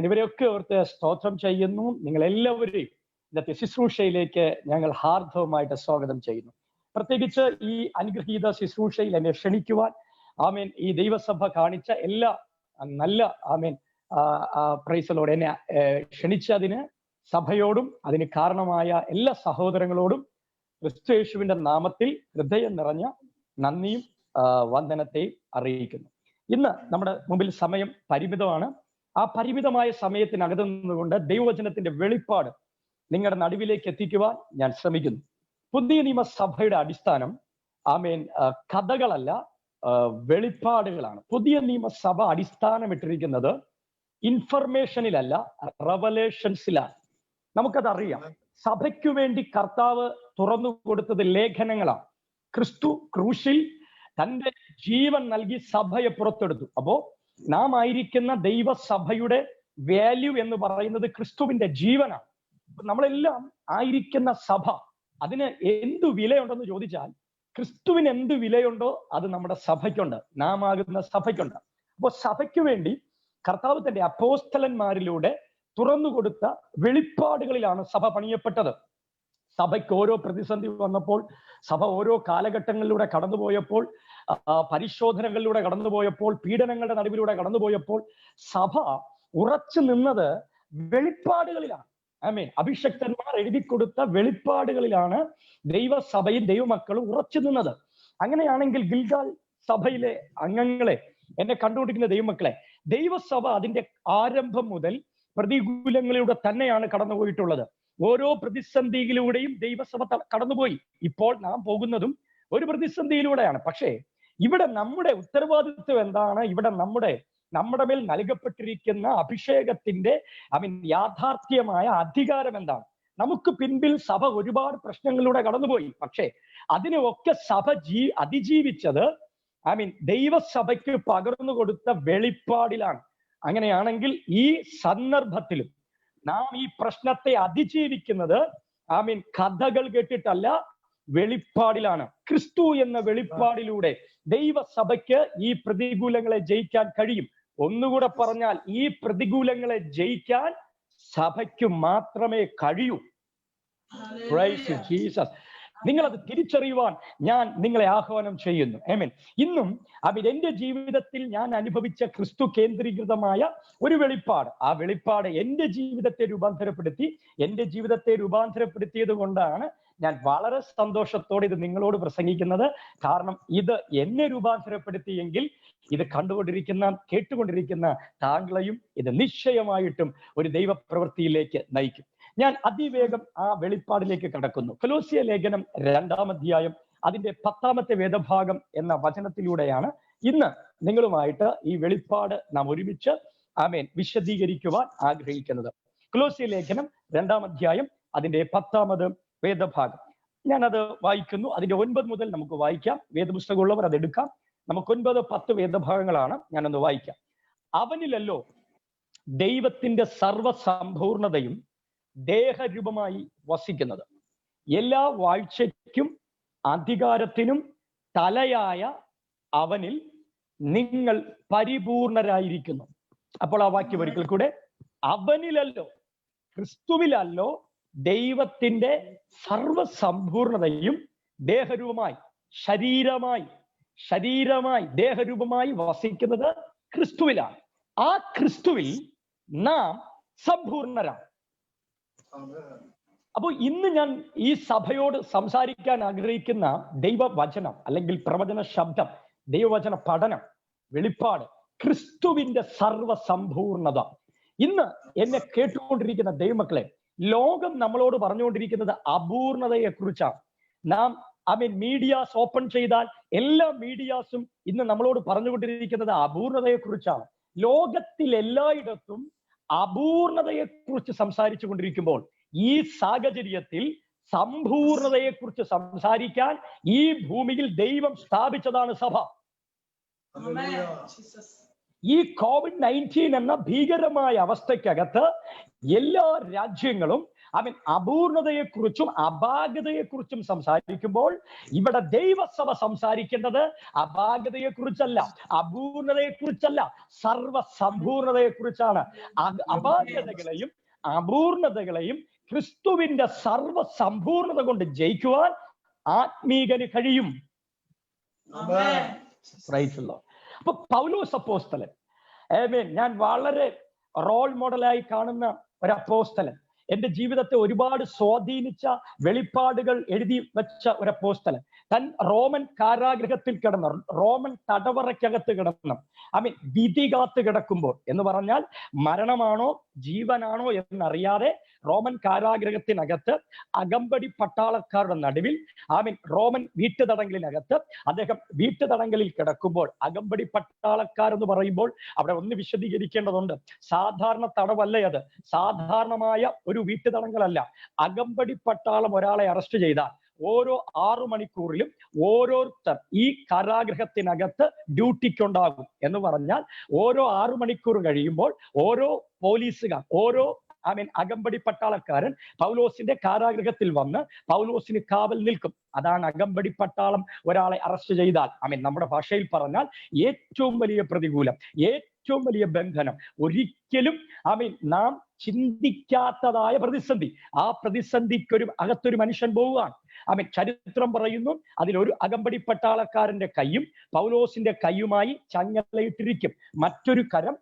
ഇവരെയൊക്കെ ഓർത്ത് സ്തോത്രം ചെയ്യുന്നു. നിങ്ങൾ എല്ലാവരെയും ഇന്നത്തെ ശുശ്രൂഷയിലേക്ക് ഞങ്ങൾ ഹാർദവമായിട്ട് സ്വാഗതം ചെയ്യുന്നു. പ്രത്യേകിച്ച് ഈ അനുഗ്രഹീത ശുശ്രൂഷയിൽ എന്നെ ക്ഷണിക്കുവാൻ ഈ ദൈവസഭ കാണിച്ച എല്ലാ നല്ല പ്രൈസലോട് എന്നെ ക്ഷണിച്ചതിന് സഭയോടും അതിന് കാരണമായ എല്ലാ സഹോദരങ്ങളോടും ക്രിസ്തുയേശുവിന്റെ നാമത്തിൽ ഹൃദയം നിറഞ്ഞ നന്ദിയും വന്ദനത്തെയും അറിയിക്കുന്നു. ഇന്ന് നമ്മുടെ മുമ്പിൽ സമയം പരിമിതമാണ്. ആ പരിമിതമായ സമയത്തിനകത്ത് നിന്നുകൊണ്ട് ദൈവവചനത്തിന്റെ വെളിപ്പാട് നിങ്ങളുടെ നടുവിലേക്ക് എത്തിക്കുവാൻ ഞാൻ ശ്രമിക്കുന്നു. പുതിയ നിയമസഭയുടെ അടിസ്ഥാനം കഥകളല്ല, വെളിപ്പാടുകളാണ്. പുതിയ നിയമസഭ അടിസ്ഥാനമിട്ടിരിക്കുന്നത് ഇൻഫർമേഷനിലല്ല, റെവലേഷൻസിലാണ്. നമുക്കതറിയാം. സഭയ്ക്കു വേണ്ടി കർത്താവ് തുറന്നു കൊടുത്തത് ലേഖനങ്ങളാണ്. ക്രിസ്തു ക്രൂശിൽ തന്റെ ജീവൻ നൽകി സഭയെ പുറത്തെടുത്തു. അപ്പോ നാം ആയിരിക്കുന്ന ദൈവസഭയുടെ വാല്യൂ എന്ന് പറയുന്നത് ക്രിസ്തുവിന്റെ ജീവനാണ്. നമ്മളെല്ലാം ആയിരിക്കുന്ന സഭ, അതിന് എന്തു വിലയുണ്ടെന്ന് ചോദിച്ചാൽ ക്രിസ്തുവിന് എന്ത് വിലയുണ്ടോ അത് നമ്മുടെ സഭയ്ക്കുണ്ട്, നാം ആകുന്ന സഭയ്ക്കുണ്ട്. അപ്പോൾ സഭയ്ക്ക് വേണ്ടി കർത്താവ് തന്റെ അപ്പോസ്തലന്മാരിലൂടെ തുറന്നു കൊടുത്ത വെളിപ്പാടുകളിലാണ് സഭ പണിയപ്പെട്ടത്. സഭയ്ക്ക് ഓരോ പ്രതിസന്ധി വന്നപ്പോൾ, സഭ ഓരോ കാലഘട്ടങ്ങളിലൂടെ കടന്നുപോയപ്പോൾ, പരിശോധനകളിലൂടെ കടന്നുപോയപ്പോൾ, പീഡനങ്ങളുടെ നടുവിലൂടെ കടന്നുപോയപ്പോൾ സഭ ഉറച്ചു നിന്നത് വെളിപ്പാടുകളിലാണ്. അഭിഷക്തന്മാർ എഴുതിക്കൊടുത്ത വെളിപ്പാടുകളിലാണ് ദൈവസഭയും ദൈവമക്കളും ഉറച്ചു നിന്നത്. അങ്ങനെയാണെങ്കിൽ ഗിൽഗാൽ സഭയിലെ അംഗങ്ങളെ, എന്നെ കണ്ടുകൊണ്ടിരിക്കുന്ന ദൈവമക്കളെ, ദൈവസഭ അതിന്റെ ആരംഭം മുതൽ പ്രതികൂലങ്ങളിലൂടെ തന്നെയാണ് കടന്നുപോയിട്ടുള്ളത്. ഓരോ പ്രതിസന്ധിയിലൂടെയും ദൈവസഭ കടന്നുപോയി. ഇപ്പോൾ നാം പോകുന്നതും ഒരു പ്രതിസന്ധിയിലൂടെയാണ്. പക്ഷേ ഇവിടെ നമ്മുടെ ഉത്തരവാദിത്വം എന്താണ്? ഇവിടെ നമ്മുടെ മേൽ നൽകപ്പെട്ടിരിക്കുന്ന അഭിഷേകത്തിന്റെ യാഥാർത്ഥ്യമായ അധികാരം എന്താണ്? നമുക്ക് പിൻപിൽ സഭ ഒരുപാട് പ്രശ്നങ്ങളിലൂടെ കടന്നുപോയി. പക്ഷേ അതിനെയൊക്കെ സഭ അതിജീവിച്ചത് ദൈവസഭയ്ക്ക് പകർന്നു കൊടുത്ത വെളിപ്പാടിലാണ്. അങ്ങനെയാണെങ്കിൽ ഈ സന്ദർഭത്തിലും നാം ഈ പ്രശ്നത്തെ അതിജീവിക്കുന്നത് കഥകൾ കേട്ടിട്ടല്ല, വെളിപ്പാടിലാണ്. ക്രിസ്തു എന്ന വെളിപ്പാടിലൂടെ ദൈവസഭയ്ക്ക് ഈ പ്രതികൂലങ്ങളെ ജയിക്കാൻ കഴിയും. ഒന്നുകൂടെ പറഞ്ഞാൽ, ഈ പ്രതികൂലങ്ങളെ ജയിക്കാൻ സഭയ്ക്ക് മാത്രമേ കഴിയൂ. Price Jesus. നിങ്ങളത് തിരിച്ചറിയുവാൻ ഞാൻ നിങ്ങളെ ആഹ്വാനം ചെയ്യുന്നു. ആമേൻ. ഇന്നും എന്റെ ജീവിതത്തിൽ ഞാൻ അനുഭവിച്ച ക്രിസ്തു കേന്ദ്രീകൃതമായ ഒരു വെളിപ്പാട്, ആ വെളിപ്പാട് എന്റെ ജീവിതത്തെ രൂപാന്തരപ്പെടുത്തിയത് കൊണ്ടാണ് ഞാൻ വളരെ സന്തോഷത്തോടെ ഇത് നിങ്ങളോട് പ്രസംഗിക്കുന്നത്. കാരണം ഇത് എന്നെ രൂപാന്തരപ്പെടുത്തിയെങ്കിൽ ഇത് കേട്ടുകൊണ്ടിരിക്കുന്ന താങ്കളെയും ഇത് നിശ്ചയമായിട്ടും ഒരു ദൈവപ്രവൃത്തിയിലേക്ക് നയിക്കും. ഞാൻ അതിവേഗം ആ വെളിപ്പാടിലേക്ക് കടക്കുന്നു. കൊലോസ്യ ലേഖനം 2-ാം അധ്യായം അതിന്റെ 10-ാമത്തെ വേദഭാഗം എന്ന വചനത്തിലൂടെയാണ് ഇന്ന് നിങ്ങളുമായിട്ട് ഈ വെളിപ്പാട് നാം ഒരുമിച്ച് വിശദീകരിക്കുവാൻ ആഗ്രഹിക്കുന്നത്. കൊലോസ്യ ലേഖനം 2-ാം അധ്യായം അതിന്റെ 10-ാമത് വേദഭാഗം ഞാനത് വായിക്കുന്നു. അതിന്റെ 9 മുതൽ നമുക്ക് വായിക്കാം. വേദപുസ്തകമുള്ളവർ അത് എടുക്കാം. നമുക്ക് 9-10 വേദഭാഗങ്ങളാണ്. ഞാനൊന്ന് വായിക്കാം. അവനിലല്ലോ ദൈവത്തിന്റെ സർവസമ്പൂർണതയും ദേഹരൂപമായി വസിക്കുന്നത്, എല്ലാ വാഴ്ചയ്ക്കും അധികാരത്തിനും തലയായ അവനിൽ നിങ്ങൾ പരിപൂർണരായിരിക്കുന്നു. അപ്പോൾ ആ വാക്യം ഒരിക്കൽ കൂടെ, അവനിലല്ലോ, ക്രിസ്തുവിലല്ലോ ദൈവത്തിന്റെ സർവസമ്പൂർണതയും ദേഹരൂപമായി, ശരീരമായി ദേഹരൂപമായി വസിക്കുന്നത് ക്രിസ്തുവിലാണ്. ആ ക്രിസ്തുവിൽ നാം സമ്പൂർണരാണ്. അപ്പോൾ ഇന്ന് ഞാൻ ഈ സഭയോട് സംസാരിക്കാൻ ആഗ്രഹിക്കുന്ന ദൈവവചനം അല്ലെങ്കിൽ പ്രവചന ശബ്ദം, ദൈവവചന പഠനം, വെളിപ്പാട്, ക്രിസ്തുവിന്റെ സർവസമ്പൂർണത. ഇന്ന് എന്നെ കേട്ടുകൊണ്ടിരിക്കുന്ന ദൈവമക്കളെ, ലോകം നമ്മളോട് പറഞ്ഞുകൊണ്ടിരിക്കുന്നത് അപൂർണതയെ കുറിച്ചാണ്. നാം മീഡിയാസ് ഓപ്പൺ ചെയ്താൽ എല്ലാ മീഡിയാസും ഇന്ന് നമ്മളോട് പറഞ്ഞുകൊണ്ടിരിക്കുന്നത് അപൂർണതയെ കുറിച്ചാണ്. ലോകത്തിൽ എല്ലായിടത്തും അപൂർണതയെ കുറിച്ച് സംസാരിച്ചു കൊണ്ടിരിക്കുമ്പോൾ ഈ സാഹചര്യത്തിൽ സമ്പൂർണതയെ കുറിച്ച് സംസാരിക്കാൻ ഈ ഭൂമിയിൽ ദൈവം സ്ഥാപിച്ചതാണ് സഭ. ഈ COVID-19 എന്ന ഭീകരമായ അവസ്ഥയ്ക്കകത്ത് എല്ലാ രാജ്യങ്ങളും അപൂർണതയെക്കുറിച്ചും അപാകതയെക്കുറിച്ചും സംസാരിക്കുമ്പോൾ ഇവിടെ ദൈവസഭ സംസാരിക്കേണ്ടത് അപാകതയെക്കുറിച്ചല്ല, അപൂർണതയെക്കുറിച്ചല്ല, സർവസമ്പൂർണതയെക്കുറിച്ചാണ്. അപാകതകളെയും അപൂർണതകളെയും ക്രിസ്തുവിന്റെ സർവസമ്പൂർണത കൊണ്ട് ജയിക്കുവാൻ ആത്മീകന് കഴിയും. അപ്പൊ പൗലോസ് അപ്പോസ്തലൻ, ഞാൻ വളരെ റോൾ മോഡലായി കാണുന്ന ഒരു അപ്പോസ്തലൻ, എന്റെ ജീവിതത്തെ ഒരുപാട് സ്വാധീനിച്ച വെളിപ്പാടുകൾ എഴുതി വെച്ച ഒരു അപ്പോസ്തലൻ, താൻ റോമൻ കാരാഗ്രഹത്തിൽ കിടന്ന്, റോമൻ തടവറയ്ക്കകത്ത് കിടന്ന്, വിധി കാത്ത് കിടക്കുമ്പോൾ, എന്ന് പറഞ്ഞാൽ മരണമാണോ ജീവനാണോ എന്നറിയാതെ റോമൻ കാരാഗ്രഹത്തിനകത്ത് അകമ്പടി പട്ടാളക്കാരുടെ നടുവിൽ റോമൻ വീട്ടുതടങ്കലിനകത്ത് അദ്ദേഹം വീട്ടുതടങ്കലിൽ കിടക്കുമ്പോൾ, അകമ്പടി പട്ടാളക്കാരെന്ന് പറയുമ്പോൾ അവിടെ ഒന്ന് വിശദീകരിക്കേണ്ടതുണ്ട്. സാധാരണ തടവല്ല അത്, സാധാരണമായ ഒരു വീട്ടുതടങ്കലല്ല. അകമ്പടി പട്ടാളം ഒരാളെ അറസ്റ്റ് ചെയ്താൽ ഓരോ 6 മണിക്കൂറിലും ഓരോരുത്തർ ഈ കാരാഗ്രഹത്തിനകത്ത് ഡ്യൂട്ടിക്കുണ്ടാകും. എന്ന് പറഞ്ഞാൽ ഓരോ 6 മണിക്കൂർ കഴിയുമ്പോൾ ഓരോ പോലീസുകാർ, ഓരോ അകമ്പടി പട്ടാളക്കാരൻ പൗലോസിന്റെ കാരാഗ്രഹത്തിൽ വന്ന് പൗലോസിന് കാവൽ നിൽക്കും. അതാണ് അകമ്പടി പട്ടാളം ഒരാളെ അറസ്റ്റ് ചെയ്താൽ, നമ്മുടെ ഭാഷയിൽ പറഞ്ഞാൽ ഏറ്റവും വലിയ പ്രതികൂലം, ഏറ്റവും വലിയ ബന്ധനം, ഒരിക്കലും നാം ചിന്തിക്കാത്തതായ പ്രതിസന്ധി. ആ പ്രതിസന്ധിക്കൊരു അകത്തൊരു മനുഷ്യൻ പോവുകയാണ്. ചരിത്രം പറയുന്നു, അതിലൊരു അകമ്പടി പട്ടാളക്കാരന്റെ കൈയും പൗലോസിന്റെ കൈയുമായി ചങ്ങലയിട്ടിരിക്കും, മറ്റൊരു കരം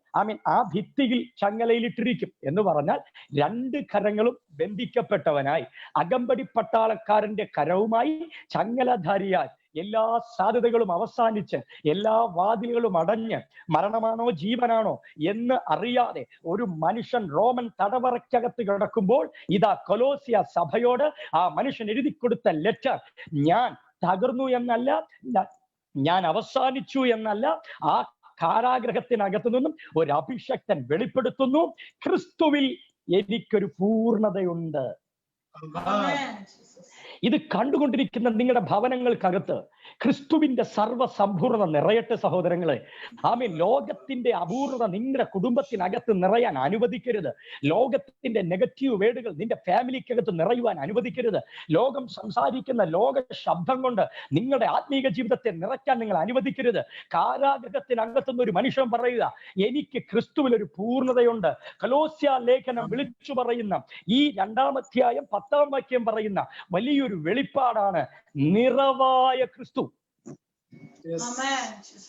ആ ഭിത്തിയിൽ ചങ്ങലയിലിട്ടിരിക്കും. എന്ന് പറഞ്ഞാൽ 2 കരങ്ങളും ബന്ധിക്കപ്പെട്ടവനായി അകമ്പടി പട്ടാളക്കാരന്റെ കരവുമായി ചങ്ങലധാരിയായി എല്ലാ സാധ്യതകളും അവസാനിച്ച് എല്ലാ വാതിലുകളും അടഞ്ഞ് മരണമാണോ ജീവനാണോ എന്ന് അറിയാതെ ഒരു മനുഷ്യൻ റോമൻ തടവറയ്ക്കകത്ത് കിടക്കുമ്പോൾ ഇതാ കൊലോസിയ സഭയോട് ആ മനുഷ്യൻ എഴുതി കൊടുത്ത ലെറ്റർ, ഞാൻ തകർന്നു എന്നല്ല, ഞാൻ അവസാനിച്ചു എന്നല്ല, ആ കാരാഗ്രഹത്തിനകത്തു നിന്നും ഒരു അഭിഷക്തൻ വെളിപ്പെടുത്തുന്നു, ക്രിസ്തുവിൽ എനിക്കൊരു പൂർണ്ണതയുണ്ട്. ഇത് കണ്ടുകൊണ്ടിരിക്കുന്ന നിങ്ങളുടെ ഭവനങ്ങൾക്കകത്ത് ക്രിസ്തുവിന്റെ സർവസമ്പൂർണത നിറയട്ടെ സഹോദരങ്ങളെ. ലോകത്തിന്റെ അപൂർണത നിങ്ങളുടെ കുടുംബത്തിനകത്ത് നിറയാൻ അനുവദിക്കരുത്. ലോകത്തിന്റെ നെഗറ്റീവ് വേർഡുകൾ നിന്റെ ഫാമിലിക്കകത്ത് നിറയുവാൻ അനുവദിക്കരുത്. ലോകം സംസാരിക്കുന്ന ലോക ശബ്ദം കൊണ്ട് നിങ്ങളുടെ ആത്മീക ജീവിതത്തെ നിറയ്ക്കാൻ നിങ്ങൾ അനുവദിക്കരുത്. കാരാഗ്രഹത്തിനകത്തുനിന്ന് ഒരു മനുഷ്യൻ പറയുക, എനിക്ക് ക്രിസ്തുവിൽ ഒരു പൂർണ്ണതയുണ്ട്. കൊലോസ്യ ലേഖനം വിളിച്ചു പറയുന്ന ഈ 2-ാം അധ്യായം 10-ാം വാക്യം പറയുന്ന വലിയൊരു വെളിപ്പാടാണ് നിറവായ ക്രിസ്തു.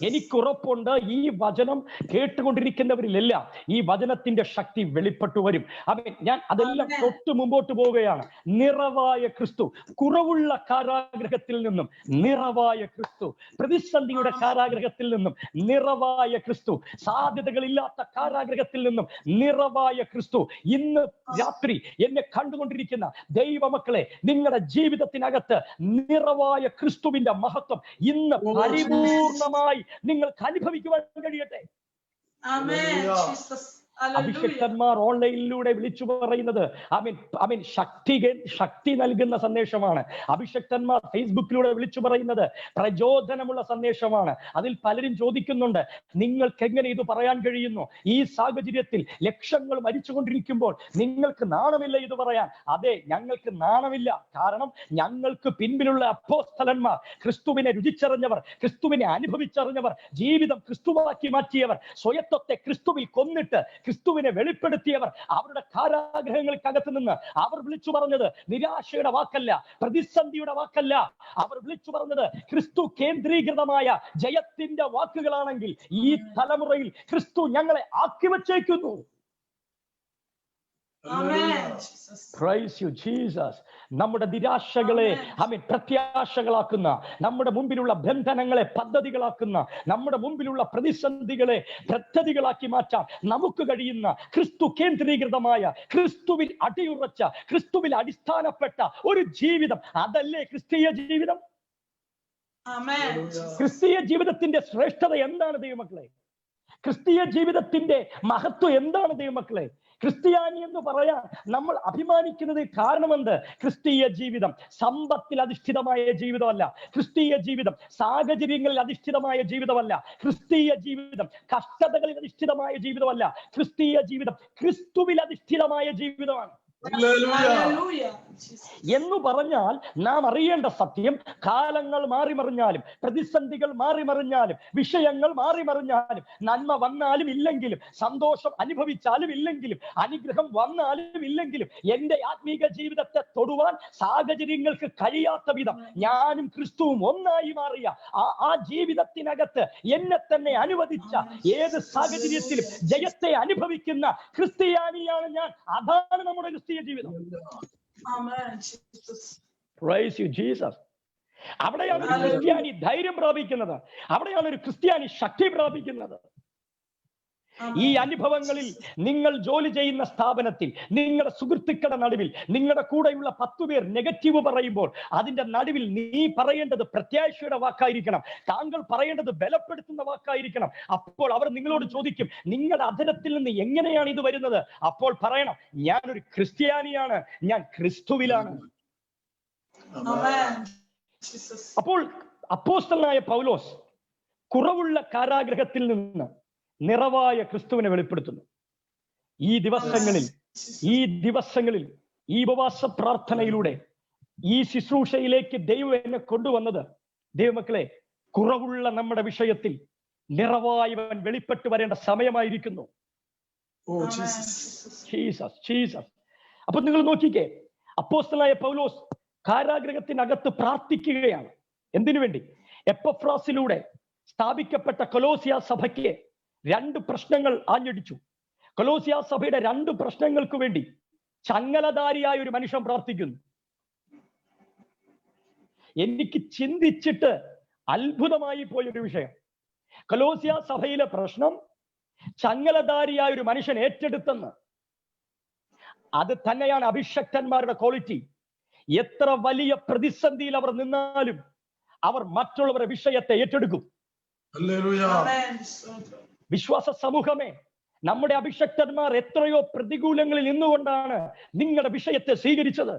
എനിക്കുറപ്പുണ്ട് ഈ വചനം കേട്ടുകൊണ്ടിരിക്കുന്നവരിലെല്ലാം ഈ വചനത്തിന്റെ ശക്തി വെളിപ്പെട്ടു വരും. ഞാൻ അതെല്ലാം തൊട്ട് മുമ്പോട്ട് പോവുകയാണ്. നിറവായ ക്രിസ്തു, കുറവുള്ള കാരാഗ്രഹത്തിൽ നിന്നും നിറവായ ക്രിസ്തു, പ്രതിസന്ധിയുടെ കാരാഗ്രഹത്തിൽ നിന്നും നിറവായ ക്രിസ്തു, സാധ്യതകളില്ലാത്ത കാരാഗ്രഹത്തിൽ നിന്നും നിറവായ ക്രിസ്തു. ഇന്ന് രാത്രി എന്നെ കണ്ടുകൊണ്ടിരിക്കുന്ന ദൈവമക്കളെ, നിങ്ങളുടെ ജീവിതത്തിനകത്ത് നിറവായ ക്രിസ്തുവിന്റെ മഹത്വം ഇന്ന് പരിപൂർണമായി നിങ്ങൾക്ക് അനുഭവിക്കുവാൻ കഴിയട്ടെ. അഭിഷക്തന്മാർ ഓൺലൈനിലൂടെ വിളിച്ചു പറയുന്നത് ശക്തി നൽകുന്ന സന്ദേശമാണ്. അഭിഷക്തന്മാർ ഫേസ്ബുക്കിലൂടെ വിളിച്ചു പറയുന്നത് പ്രചോദനമുള്ള സന്ദേശമാണ്. അതിൽ പലരും ചോദിക്കുന്നുണ്ട്, നിങ്ങൾക്ക് എങ്ങനെ ഇത് പറയാൻ കഴിയുന്നു? ഈ സാഹചര്യത്തിൽ ലക്ഷങ്ങൾ മരിച്ചുകൊണ്ടിരിക്കുമ്പോൾ നിങ്ങൾക്ക് നാണമില്ല ഇത് പറയാൻ? അതെ, ഞങ്ങൾക്ക് നാണമില്ല. കാരണം ഞങ്ങൾക്ക് പിൻപിലുള്ള അപ്പോസ്തലന്മാർ, ക്രിസ്തുവിനെ രുചിച്ചറിഞ്ഞവർ, ക്രിസ്തുവിനെ അനുഭവിച്ചറിഞ്ഞവർ, ജീവിതം ക്രിസ്തുവാക്കി മാറ്റിയവർ, സ്വയത്വത്തെ ക്രിസ്തുവിൽ കൊന്നിട്ട് ക്രിസ്തുവിനെ വെളിപ്പെടുത്തിയവർ, അവരുടെ കാരാഗ്രഹങ്ങൾക്കകത്ത് നിന്ന് അവർ വിളിച്ചു പറഞ്ഞത് നിരാശയുടെ വാക്കല്ല, പ്രതിസന്ധിയുടെ വാക്കല്ല. അവർ വിളിച്ചു പറഞ്ഞത് ക്രിസ്തു കേന്ദ്രീകൃതമായ ജയത്തിന്റെ വാക്കുകളാണെങ്കിൽ ഈ തലമുറയിൽ ക്രിസ്തു ഞങ്ങളെ ആക്കി വച്ചേക്കുന്നു. Amen. Jesus. Praise you, Jesus. നമ്മുടെ നിരാശകളെ പ്രത്യാശകളാക്കുന്ന, നമ്മുടെ മുമ്പിലുള്ള ബന്ധനങ്ങളെ പദ്ധതികളാക്കുന്ന, നമ്മുടെ മുമ്പിലുള്ള പ്രതിസന്ധികളെ പദ്ധതികളാക്കി മാറ്റാൻ നമുക്ക് കഴിയുന്ന ക്രിസ്തു കേന്ദ്രീകൃതമായ, ക്രിസ്തുവിൽ അടിയുറച്ച, ക്രിസ്തുവിൽ അടിസ്ഥാനപ്പെട്ട ഒരു ജീവിതം, അതല്ലേ ക്രിസ്തീയ ജീവിതം? Amen. ക്രിസ്തീയ ജീവിതത്തിന്റെ ശ്രേഷ്ഠത എന്താണ് ദൈവമക്കളെ? ക്രിസ്തീയ ജീവിതത്തിന്റെ മഹത്വം എന്താണ് ദൈവമക്കളെ? ക്രിസ്ത്യാനി എന്ന് പറയാൻ നമ്മൾ അഭിമാനിക്കുന്നത് കാരണമെന്ത്? ക്രിസ്തീയ ജീവിതം സമ്പത്തിൽ അധിഷ്ഠിതമായ ജീവിതമല്ല. ക്രിസ്തീയ ജീവിതം സാഹചര്യങ്ങളിൽ അധിഷ്ഠിതമായ ജീവിതമല്ല. ക്രിസ്തീയ ജീവിതം കഷ്ടതകളിൽ അധിഷ്ഠിതമായ ജീവിതമല്ല. ക്രിസ്തീയ ജീവിതം ക്രിസ്തുവിൽ അധിഷ്ഠിതമായ ജീവിതമാണ്. Hallelujah. എന്ന് പറഞ്ഞാൽ നാം അറിയേണ്ട സത്യം, കാലങ്ങൾ മാറിമറിഞ്ഞാലും, പ്രതിസന്ധികൾ മാറിമറിഞ്ഞാലും, വിഷയങ്ങൾ മാറിമറിഞ്ഞാലും, നന്മ വന്നാലും ഇല്ലെങ്കിലും, സന്തോഷം അനുഭവിച്ചാലും ഇല്ലെങ്കിലും, അനുഗ്രഹം വന്നാലും ഇല്ലെങ്കിലും, എന്റെ ആത്മീക ജീവിതത്തെ തൊടുവാൻ സാഹചര്യങ്ങൾക്ക് കഴിയാത്ത വിധം ഞാനും ക്രിസ്തുവും ഒന്നായി മാറിയ ആ ജീവിതത്തിനകത്ത് എന്നെ തന്നെ അനുവദിച്ച, ഏത് സാഹചര്യത്തിലും ജയത്തെ അനുഭവിക്കുന്ന ക്രിസ്ത്യാനിയാണ് ഞാൻ. അതാണ് നമ്മുടെ ക്രിസ്തീയ ജീവിതം. Amen. Jesus. Praise you, Jesus. അവിടെയാണ് ഒരു ക്രിസ്ത്യാനി ധൈര്യം പ്രാപിക്കുന്നത്. അവിടെയാണ് ഒരു ക്രിസ്ത്യാനി ശക്തി പ്രാപിക്കുന്നത്. ഈ അനുഭവങ്ങളിൽ നിങ്ങൾ ജോലി ചെയ്യുന്ന സ്ഥാപനത്തിൽ, നിങ്ങളുടെ സുഹൃത്തുക്കളുടെ നടുവിൽ, നിങ്ങളുടെ കൂടെയുള്ള 10 പേർ നെഗറ്റീവ് പറയുമ്പോൾ അതിന്റെ നടുവിൽ നീ പറയേണ്ടത് പ്രത്യാശയുടെ വാക്കായിരിക്കണം. താങ്കൾ പറയേണ്ടത് ബലപ്പെടുത്തുന്ന വാക്കായിരിക്കണം. അപ്പോൾ അവർ നിങ്ങളോട് ചോദിക്കും, നിങ്ങളുടെ അധരത്തിൽ നിന്ന് എങ്ങനെയാണ് ഇത് വരുന്നത്? അപ്പോൾ പറയണം, ഞാനൊരു ക്രിസ്ത്യാനിയാണ്, ഞാൻ ക്രിസ്തുവിലാണ്. Amen. Jesus. അപ്പോൾ അപ്പോസ്തലനായ പൗലോസ് കുറവുള്ള കാരാഗ്രഹത്തിൽ നിന്ന് നിറവായ ക്രിസ്തുവിനെ വെളിപ്പെടുത്തുന്നു. ഈ ദിവസങ്ങളിൽ ഈ ഉപവാസ പ്രാർത്ഥനയിലൂടെ ഈ ശുശ്രൂഷയിലേക്ക് ദൈവം എന്നെ കൊണ്ടുവന്നത്, ദൈവമക്കളെ, കുറവുള്ള നമ്മുടെ വിഷയത്തിൽ നിറവായവൻ വെളിപ്പെട്ടു വരേണ്ട സമയമായിരിക്കുന്നു. ജീസസ്. അപ്പൊ നിങ്ങൾ നോക്കിക്കേ, അപ്പോസ്തലനായ പൗലോസ് കാരാഗ്രഹത്തിനകത്ത് പ്രാർത്ഥിക്കുകയാണ്. എന്തിനു വേണ്ടി? എപ്പഫ്രാസിലൂടെ സ്ഥാപിക്കപ്പെട്ട കൊലോസ്യ സഭയ്ക്ക് 2 പ്രശ്നങ്ങൾ ആഞ്ഞടിച്ചു. കൊലോസ്യ സഭയുടെ 2 പ്രശ്നങ്ങൾക്ക് വേണ്ടി ചങ്ങലധാരിയായ ഒരു മനുഷ്യൻ പ്രാർത്ഥിക്കുന്നു. എനിക്ക് ചിന്തിച്ചിട്ട് അത്ഭുതമായി പോയൊരു വിഷയം. കൊലോസ്യ സഭയിലെ പ്രശ്നം ചങ്ങലധാരിയായ ഒരു മനുഷ്യൻ ഏറ്റെടുത്തെന്ന്. അത് തന്നെയാണ് അഭിഷക്തന്മാരുടെ ക്വാളിറ്റി. എത്ര വലിയ പ്രതിസന്ധിയിൽ അവർ നിന്നാലും അവർ മറ്റുള്ളവരുടെ വിഷയത്തെ ഏറ്റെടുക്കും. വിശ്വാസ സമൂഹമേ, നമ്മുടെ അഭിഷക്തന്മാർ എത്രയോ പ്രതികൂലങ്ങളിൽ നിന്നുകൊണ്ടാണ് നിങ്ങളുടെ വിഷയത്തെ സ്വീകരിച്ചത്.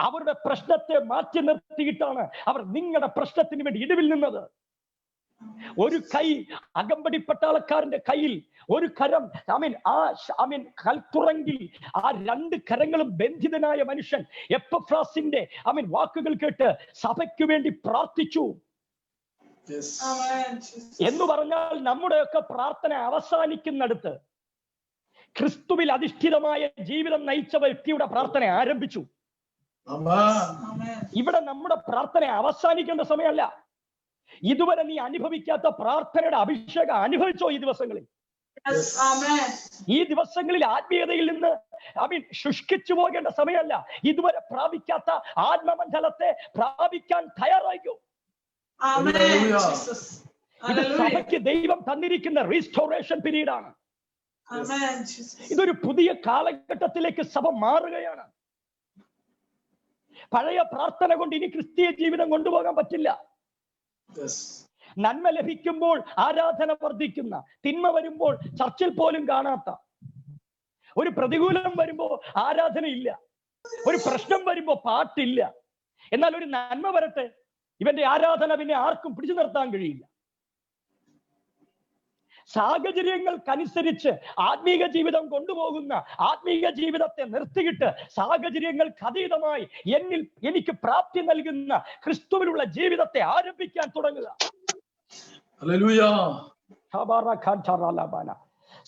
അവരുടെ പ്രശ്നത്തെ മാറ്റി നിർത്തിയിട്ടാണ് അവർ നിങ്ങളുടെ പ്രശ്നത്തിന് വേണ്ടി ഇടിവിൽ നിന്നത്. ഒരു കൈ അകമ്പടിപ്പട്ടാളക്കാരന്റെ കയ്യിൽ, ഒരു കരം കൽത്തുറങ്കിൽ, ആ 2 കരങ്ങളും ബന്ധിതനായ മനുഷ്യൻ എപ്പഫ്രാസിന്റെ വാക്കുകൾ കേട്ട് സഭയ്ക്ക് വേണ്ടി പ്രാർത്ഥിച്ചു. എന്ന് പറഞ്ഞാൽ നമ്മുടെയൊക്കെ പ്രാർത്ഥന അവസാനിക്കുന്നിടത്ത് ക്രിസ്തുവിൽ അധിഷ്ഠിതമായ ജീവിതം നയിച്ച വ്യക്തിയുടെ പ്രാർത്ഥന ആരംഭിച്ചു. ഇവിടെ നമ്മുടെ പ്രാർത്ഥന അവസാനിക്കേണ്ട സമയമല്ല. ഇതുവരെ നീ അനുഭവിക്കാത്ത പ്രാർത്ഥനയുടെ അഭിഷേകം അനുഭവിച്ചോ ഈ ദിവസങ്ങളിൽ? ഈ ദിവസങ്ങളിൽ ആത്മീയതയിൽ നിന്ന് ശുഷ്കിച്ചു പോകേണ്ട സമയമല്ല. ഇതുവരെ പ്രാപിക്കാത്ത ആത്മമണ്ഡലത്തെ പ്രാപിക്കാൻ തയ്യാറായിക്കോ. ഇത് സഭയ്ക്ക് ദൈവം തന്നിരിക്കുന്ന റീസ്റ്റോറേഷൻ പീരീഡ് ആണ്. ഇതൊരു പുതിയ കാലഘട്ടത്തിലേക്ക് സഭ മാറുകയാണ്. പഴയ പ്രാർത്ഥന കൊണ്ട് ഇനി ക്രിസ്തീയ ജീവിതം കൊണ്ടുപോകാൻ പറ്റില്ല. നന്മ ലഭിക്കുമ്പോൾ ആരാധന വർദ്ധിക്കുന്ന, തിന്മ വരുമ്പോൾ ചർച്ചിൽ പോലും കാണാത്ത, ഒരു പ്രതികൂലം വരുമ്പോ ആരാധന ഇല്ല, ഒരു പ്രശ്നം വരുമ്പോ പാട്ടില്ല. എന്നാൽ ഒരു നന്മ വരട്ടെ, ഇവന്റെ ആരാധന പിന്നെ ആർക്കും പിടിച്ചു നിർത്താൻ കഴിയില്ല. സാഹചര്യങ്ങൾക്കനുസരിച്ച് ആത്മീക ജീവിതം കൊണ്ടുപോകുന്ന ആത്മീക ജീവിതത്തെ നിർത്തിയിട്ട് സാഹചര്യങ്ങൾക്ക് അതീതമായി എനിക്ക് പ്രാപ്തി നൽകുന്ന ക്രിസ്തുവിലുള്ള ജീവിതത്തെ ആരംഭിക്കാൻ തുടങ്ങുക.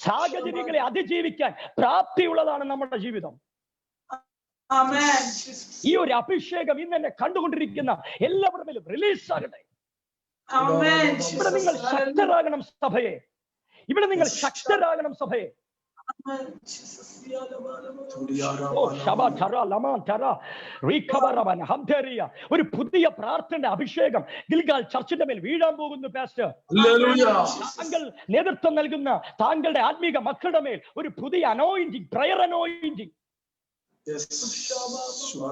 സാഹചര്യങ്ങളെ അതിജീവിക്കാൻ പ്രാപ്തിയുള്ളതാണ് നമ്മുടെ ജീവിതം. ഈ ഒരു അഭിഷേകം ഇന്ന് എന്നെ കണ്ടുകൊണ്ടിരിക്കുന്ന എല്ലാവരുടെ മേലും റിലീസ് ആകട്ടെ. ഇവിടെ നിങ്ങൾ ശക്തരാകണം സഭയെ. ഇവിടെ നിങ്ങൾ ശക്തരാകണം സഭയെ. ഒരു പുതിയ പ്രാർത്ഥന അഭിഷേകം ഗിൽഗാൽ ചർച്ചിന്റെ മേൽ വീഴാൻ പോകുന്നു പാസ്റ്റർ. താങ്കൾ നേതൃത്വം നൽകുന്ന താങ്കളുടെ ആത്മീക മക്കളുടെ മേൽ ഒരു പുതിയ അനോയിന്റിങ്, പ്രയർ അനോയിന്റിങ്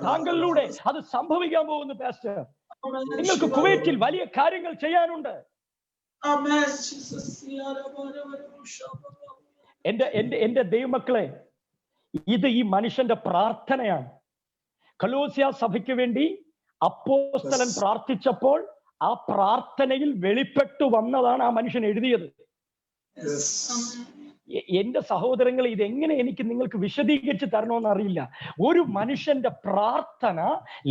താങ്കളിലൂടെ അത് സംഭവിക്കാൻ പോകുന്നു പാസ്റ്റർ. നിങ്ങൾക്ക് കുവൈറ്റിൽ വലിയ കാര്യങ്ങൾ ചെയ്യാനുണ്ട്. എന്റെ ദൈവമക്കളെ, ഇത് ഈ മനുഷ്യന്റെ പ്രാർത്ഥനയാണ്. കൊലോസ്യ സഭയ്ക്ക് വേണ്ടി അപ്പോസ്തലൻ പ്രാർത്ഥിച്ചപ്പോൾ ആ പ്രാർത്ഥനയിൽ വെളിപ്പെട്ടു വന്നതാണ് ആ മനുഷ്യൻ എഴുതിയത്. എന്റെ സഹോദരങ്ങൾ, ഇതെങ്ങനെ എനിക്ക് നിങ്ങൾക്ക് വിശദീകരിച്ച് തരണമെന്ന് അറിയില്ല. ഒരു മനുഷ്യന്റെ പ്രാർത്ഥന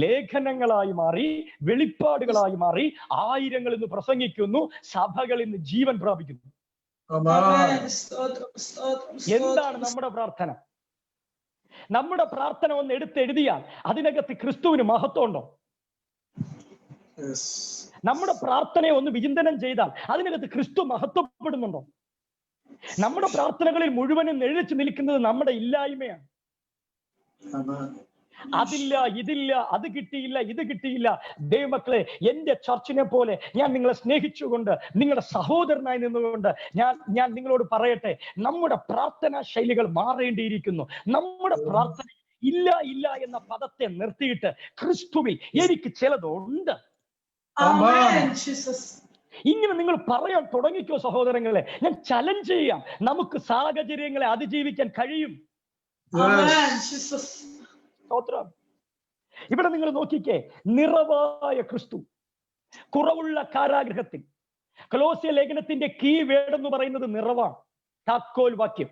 ലേഖനങ്ങളായി മാറി, വെളിപ്പാടുകളായി മാറി, ആയിരങ്ങൾ ഇന്ന് പ്രസംഗിക്കുന്നു, സഭകൾ ഇന്ന് ജീവൻ പ്രാപിക്കുന്നു. എന്താണ് നമ്മുടെ പ്രാർത്ഥന? നമ്മുടെ പ്രാർത്ഥന ഒന്ന് എടുത്തെഴുതിയാൽ അതിനകത്ത് ക്രിസ്തുവിന് മഹത്വം ഉണ്ടോ? നമ്മുടെ പ്രാർത്ഥനയെ ഒന്ന് വിചിന്തനം ചെയ്താൽ അതിനകത്ത് ക്രിസ്തു മഹത്വപ്പെടുന്നുണ്ടോ? നമ്മുടെ പ്രാർത്ഥനകളിൽ മുഴുവനും നിഴച്ചു നിൽക്കുന്നത് നമ്മുടെ ഇല്ലായ്മയാണ്. അതില്ല, ഇതില്ല, അത് കിട്ടിയില്ല, ഇത് കിട്ടിയില്ല. ദൈവമക്കളെ, എന്റെ ചർച്ചിനെ പോലെ ഞാൻ നിങ്ങളെ സ്നേഹിച്ചുകൊണ്ട്, നിങ്ങളുടെ സഹോദരനായി നിന്നുകൊണ്ട് ഞാൻ നിങ്ങളോട് പറയട്ടെ, നമ്മുടെ പ്രാർത്ഥനാ ശൈലികൾ മാറേണ്ടിയിരിക്കുന്നു. നമ്മുടെ പ്രാർത്ഥന ഇല്ല ഇല്ല എന്ന പദത്തെ നിർത്തിയിട്ട് ക്രിസ്തുവിൽ എനിക്ക് ചിലതുണ്ട്, ഇങ്ങനെ നിങ്ങൾ പറയാൻ തുടങ്ങിക്കോ സഹോദരങ്ങളെ. ഞാൻ ചലഞ്ച് ചെയ്യാം, നമുക്ക് സാഹചര്യങ്ങളെ അതിജീവിക്കാൻ കഴിയും. ഇവിടെ നിങ്ങൾ നോക്കിക്കേ, നിറവായ ക്രിസ്തു കുറവുള്ള കാരാഗ്രഹത്തിൽ. കൊലോസ്യ ലേഖനത്തിന്റെ കീ വേർഡ് എന്ന് പറയുന്നത് നിറവാണ്, താക്കോൽ വാക്യം.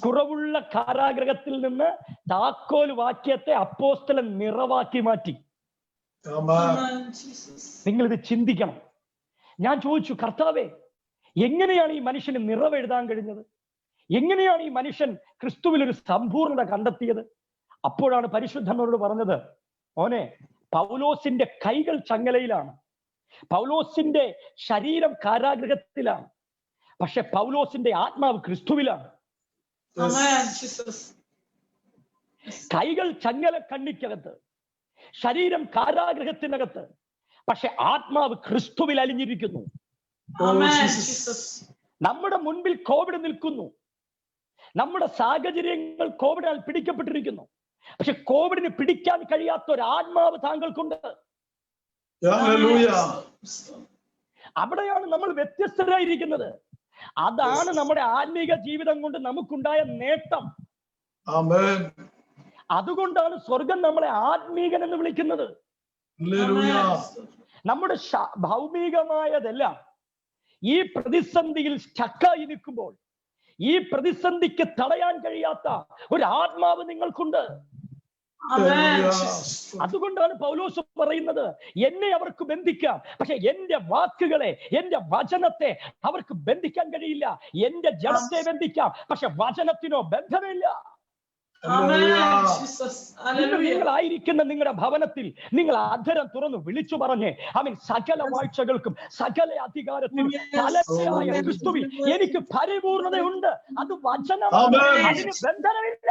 കുറവുള്ള കാരാഗ്രഹത്തിൽ നിന്ന് താക്കോൽ വാക്യത്തെ അപ്പോസ്തലൻ നിറവാക്കി മാറ്റി. നിങ്ങൾ ഇത് ചിന്തിക്കണം. ഞാൻ ചോദിച്ചു, കർത്താവേ, എങ്ങനെയാണ് ഈ മനുഷ്യന് നിറവെഴുതാൻ കഴിഞ്ഞത്? എങ്ങനെയാണ് ഈ മനുഷ്യൻ ക്രിസ്തുവിൽ ഒരു സമ്പൂർണ്ണത കണ്ടെത്തിയത്? അപ്പോഴാണ് പരിശുദ്ധനോട് പറഞ്ഞത്, ഓനെ, പൗലോസിന്റെ കൈകൾ ചങ്ങലയിലാണ്, പൗലോസിന്റെ ശരീരം കാരാഗ്രഹത്തിലാണ്, പക്ഷെ പൗലോസിന്റെ ആത്മാവ് ക്രിസ്തുവിലാണ്. കൈകൾ ചങ്ങല കണ്ണിക്കകത്ത്, ശരീരം കാരാഗ്രഹത്തിനകത്ത്, പക്ഷെ ആത്മാവ് ക്രിസ്തുവിൽ അലിഞ്ഞിരിക്കുന്നു. നമ്മുടെ മുൻപിൽ കോവിഡ് നിൽക്കുന്നു, നമ്മുടെ സാഹചര്യങ്ങൾ കോവിഡാൽ പിടിക്കപ്പെട്ടിരിക്കുന്നു, പക്ഷെ കോവിഡിന് പിടിക്കാൻ കഴിയാത്ത ഒരു ആത്മാവ് താങ്കൾക്കുണ്ട്. അവിടെയാണ് നമ്മൾ വ്യത്യസ്തരായിരിക്കുന്നത്. അതാണ് നമ്മുടെ ആത്മീക ജീവിതം കൊണ്ട് നമുക്കുണ്ടായ നേട്ടം. അതുകൊണ്ടാണ് സ്വർഗം നമ്മളെ ആത്മീകൻ എന്ന് വിളിക്കുന്നത്. നമ്മുടെ ഭൗമികമായതെല്ലാം ഈ പ്രതിസന്ധിയിൽ സ്റ്റക്കായി നിൽക്കുമ്പോൾ, ഈ പ്രതിസന്ധിക്ക് തടയാൻ കഴിയാത്ത ഒരു ആത്മാവ് നിങ്ങൾക്കുണ്ട്. അതുകൊണ്ടാണ് പൗലോസ് പറയുന്നത്, എന്നെ അവർക്ക് ബന്ധിക്കാം, പക്ഷെ എന്റെ വാക്കുകളെ, എന്റെ വചനത്തെ അവർക്ക് ബന്ധിക്കാൻ കഴിയില്ല. എന്റെ ജഡത്തെ ബന്ധിക്കാം, പക്ഷെ വചനത്തിനോ ബന്ധമില്ല. നിങ്ങളായിരിക്കുന്ന നിങ്ങളുടെ ഭവനത്തിൽ നിങ്ങൾ അധരം തുറന്നു വിളിച്ചു പറഞ്ഞ്, അവൻ സകല വാഴ്ചകൾക്കും സകല അധികാരത്തിനും തലയായ ക്രിസ്തുവിൽ എനിക്ക് പരിപൂർണതയുണ്ട്. അത് വചനമാണ്, അതിന് ബന്ധനമില്ല.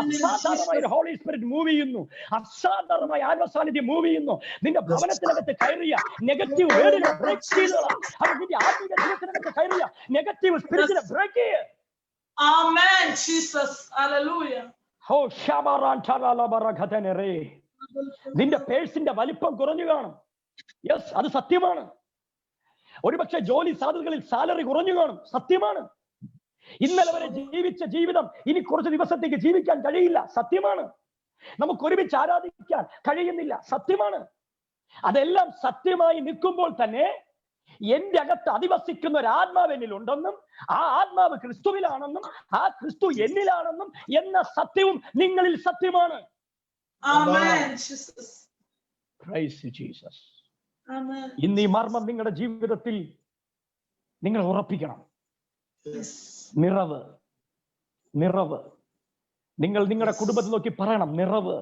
അസാധാരണമായ ഹോളി സ്പിരിറ്റ് മൂവ് ചെയ്യുന്നു, അസാധാരണമായ ആത്മസാന്നിധ്യം മൂവ് ചെയ്യുന്നു. നിന്റെ ഭവനത്തിനകത്ത് കയറിയ നെഗറ്റീവ് വേർഡിനെ ബ്രേക്ക് ചെയ്തതാണ്. അത് നിന്റെ ആത്മീയ ജീവിതത്തിനകത്ത് കയറിയ നെഗറ്റീവ് സ്പിരിറ്റിനെ ബ്രേക്ക് ചെയ്യുക. Amen, Jesus. Hallelujah. ഹോ ഷാബാറാൻ ടാലാല ബറഖതനരേ. നിന്റെ പേഴ്സിന്റെ വലിപ്പം കുറഞ്ഞു കാണും. യെസ്, അത് സത്യമാണ്. ഒരുപക്ഷെ ജോലി സാധ്യതകളിൽ സാലറി കുറഞ്ഞു കാണും. സത്യമാണ്. ഇന്നലെ വരെ ജീവിച്ച ജീവിതം ഇനി കുറച്ച് ദിവസത്തേക്ക് ജീവിക്കാൻ കഴിയില്ല. സത്യമാണ്. നമുക്ക് ഒരുമിച്ച് ആരാധിക്കാൻ കഴിയുന്നില്ല. സത്യമാണ്. അതെല്ലാം സത്യമായി നിൽക്കുമ്പോൾ തന്നെ എന്റെ അകത്ത് അധിവസിക്കുന്ന ഒരു ആത്മാവ് എന്നിൽ ഉണ്ടെന്നും, ആ ആത്മാവ് ക്രിസ്തുവിലാണെന്നും, ആ ക്രിസ്തു എന്നിലാണെന്നും എന്ന സത്യവും നിങ്ങളിൽ സത്യമാണ്. ഇന്ന് ഈ മർമ്മം നിങ്ങളുടെ ജീവിതത്തിൽ നിങ്ങൾ ഉറപ്പിക്കണം. നിറവ്, നിറവ്. നിങ്ങൾ നിങ്ങളുടെ കുടുംബത്തിൽ നോക്കി പറയണം, നിറവ്.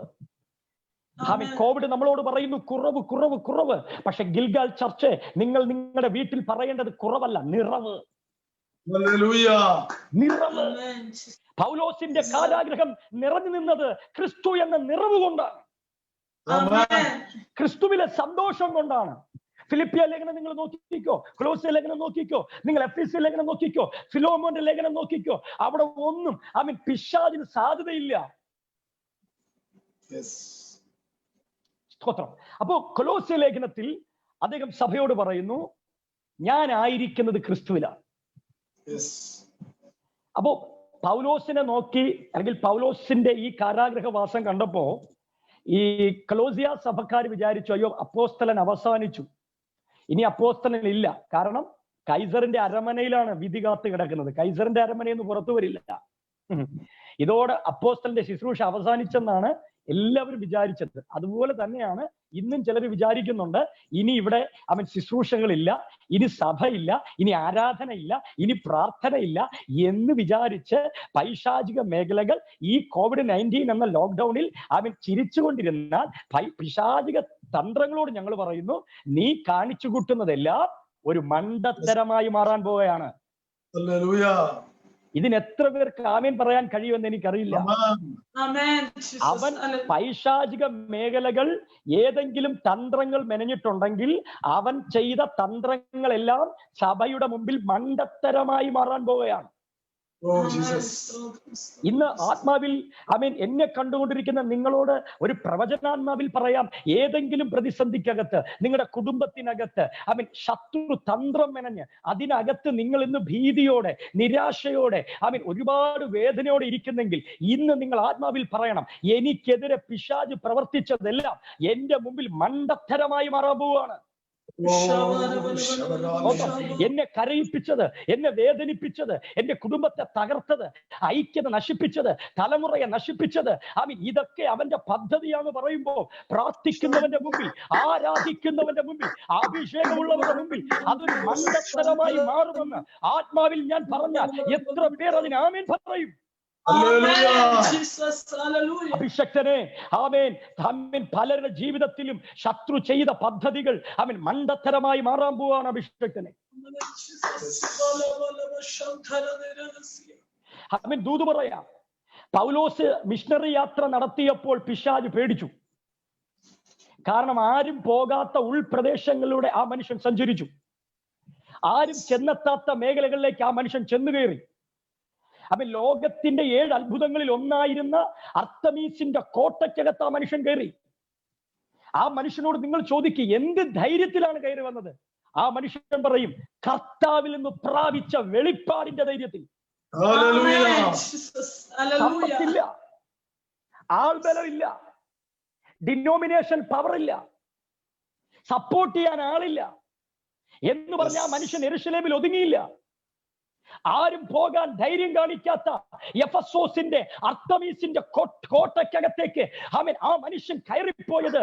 കോവിഡ് നമ്മളോട് പറയുന്നു കുറവ്, കുറവ്, കുറവ്. പക്ഷെ ഗിൽഗാൽ ചർച്ച് നിങ്ങൾ നിങ്ങളുടെ വീട്ടിൽ പറയേണ്ടത് കുറവല്ല, നിറവ്. Hallelujah. നിറവ്. പൗലോസിന്റെ കാരാഗ്രഹം നിറഞ്ഞു നിന്നത് ക്രിസ്തു എന്ന നിറവ് കൊണ്ടാണ്, ക്രിസ്തുവിലെ സന്തോഷം കൊണ്ടാണ്. ഫിലിപ്പിയ ലേഖനം നിങ്ങൾ നോക്കിക്കോ, കൊലോസ്യ ലേഖനം നോക്കിക്കോ, നിങ്ങൾ എഫെസ്യ ലേഖനം നോക്കിക്കോ, ഫിലോമോന്റെ ലേഖനം നോക്കിക്കോ, അവിടെ ഒന്നും പിശാചിന് സാധ്യതയില്ല. സ്തോത്രം. അപ്പോ കൊലോസ്യ ലേഖനത്തിൽ അദ്ദേഹം സഭയോട് പറയുന്നു, ഞാൻ ആയിരിക്കുന്നത് ക്രിസ്തുവിലാണ്. അപ്പോ പൗലോസിനെ നോക്കി, അല്ലെങ്കിൽ പൗലോസിന്റെ ഈ കാരാഗ്രഹവാസം കണ്ടപ്പോ ഈ കൊലോസിയ സഭക്കാർ വിചാരിച്ചു, അയ്യോ അപ്പോസ്തലൻ അവസാനിച്ചു, ഇനി അപ്പോസ്തലൻ ഇല്ല. കാരണം കൈസറിന്റെ അരമനയിലാണ് വിധി കാത്ത് കിടക്കുന്നത്. കൈസറിന്റെ അരമനയൊന്നും പുറത്തു വരില്ല. ഇതോടെ അപ്പോസ്തലന്റെ ശുശ്രൂഷ അവസാനിച്ചെന്നാണ് എല്ലാവരും വിചാരിച്ചത്. അതുപോലെ തന്നെയാണ് ഇന്നും ചിലർ വിചാരിക്കുന്നുണ്ട്, ഇനി ഇവിടെ ശുശ്രൂഷകളില്ല, ഇനി സഭയില്ല, ഇനി ആരാധനയില്ല, ഇനി പ്രാർത്ഥനയില്ല എന്ന് വിചാരിച്ച് പൈശാചിക മേഖലകൾ ഈ COVID-19 എന്ന ലോക്ക്ഡൌണിൽ ചിരിച്ചുകൊണ്ടിരുന്നാൽ പിശാചിക തന്ത്രങ്ങളോട് ഞങ്ങൾ പറയുന്നു, നീ കാണിച്ചു കൂട്ടുന്നതെല്ലാം ഒരു മണ്ടത്തരമായി മാറാൻ പോവുകയാണ്. ഇതിന് എത്ര പേർക്ക് ആമേൻ പറയാൻ കഴിയുമെന്ന് എനിക്കറിയില്ല. അവൻ പൈശാചിക മേഖലകൾ ഏതെങ്കിലും തന്ത്രങ്ങൾ മെനഞ്ഞിട്ടുണ്ടെങ്കിൽ അവൻ ചെയ്ത തന്ത്രങ്ങളെല്ലാം സഭയുടെ മുമ്പിൽ മണ്ടത്തരമായി മാറാൻ പോവുകയാണ്. ഇന്ന് ആത്മാവിൽ എന്നെ കണ്ടുകൊണ്ടിരിക്കുന്ന നിങ്ങളോട് ഒരു പ്രവചനാത്മാവിൽ പറയാം, ഏതെങ്കിലും പ്രതിസന്ധിക്കകത്ത്, നിങ്ങളുടെ കുടുംബത്തിനകത്ത് ശത്രു തന്ത്രം മെനഞ്ഞ് അതിനകത്ത് നിങ്ങൾ ഇന്ന് ഭീതിയോടെ, നിരാശയോടെ, ഒരുപാട് വേദനയോടെ ഇരിക്കുന്നെങ്കിൽ ഇന്ന് നിങ്ങൾ ആത്മാവിൽ പറയണം, എനിക്കെതിരെ പിശാച് പ്രവർത്തിച്ചതെല്ലാം എന്റെ മുമ്പിൽ മണ്ടത്തരമായി മാറാൻ പോവുകയാണ്. എന്നെ കരയിപ്പിച്ചത്, എന്നെ വേദനിപ്പിച്ചത്, എന്റെ കുടുംബത്തെ തകർത്തത്, ഐക്യത നശിപ്പിച്ചത്, തലമുറയെ നശിപ്പിച്ചത്, ഇതൊക്കെ അവന്റെ പദ്ധതിയാന്ന് പറയുമ്പോൾ പ്രാർത്ഥിക്കുന്നവന്റെ മുമ്പിൽ, ആരാധിക്കുന്നവന്റെ മുമ്പിൽ, അഭിഷേകമുള്ളവരുടെ മുമ്പിൽ അതൊരു മണ്ടത്തരമായി മാറുമെന്ന് ആത്മാവിൽ ഞാൻ പറഞ്ഞാൽ എത്ര പേർ അതിന് ആമേൻ പറയും? അഭിഷക്തനെ പലരുടെ ജീവിതത്തിലും ശത്രു ചെയ്ത പദ്ധതികൾ മണ്ടത്തരമായി മാറാൻ പോവാണ്. അഭിഷക്തനെ ദൂത് പറയാം, പൗലോസ് മിഷണറി യാത്ര നടത്തിയപ്പോൾ പിശാച് പേടിച്ചു. കാരണം ആരും പോകാത്ത ഉൾപ്രദേശങ്ങളിലൂടെ ആ മനുഷ്യൻ സഞ്ചരിച്ചു. ആരും ചെന്നെത്താത്ത മേഖലകളിലേക്ക് ആ മനുഷ്യൻ ചെന്നു കയറി. ലോകത്തിന്റെ 7 അത്ഭുതങ്ങളിൽ ഒന്നായിരുന്ന അർത്തമീസിന്റെ കോട്ടയ്ക്കകത്ത് ആ മനുഷ്യൻ കയറി. ആ മനുഷ്യനോട് നിങ്ങൾ ചോദിക്കുക, എന്ത് ധൈര്യത്തിലാണ് കയറി വന്നത്? ആ മനുഷ്യൻ പറയും, കർത്താവിൽ നിന്ന് പ്രാപിച്ച വെളിപ്പാടിന്റെ ധൈര്യത്തിൽ. സമ്പത്തില്ല, ആൾബലമില്ല, ഡിനോമിനേഷൻ പവറില്ല, സപ്പോർട്ട് ചെയ്യാൻ ആളില്ല എന്ന് പറഞ്ഞ ആ മനുഷ്യൻ യെരൂശലേമിൽ ഒതുങ്ങിയില്ല. ആരും പോകാൻ ധൈര്യം കാണിക്കാത്ത എഫെസോസിന്റെ അർത്തമീസിന്റെ കോട്ടയ്ക്കകത്തേക്ക് ആ മനുഷ്യൻ കയറിപ്പോയത്.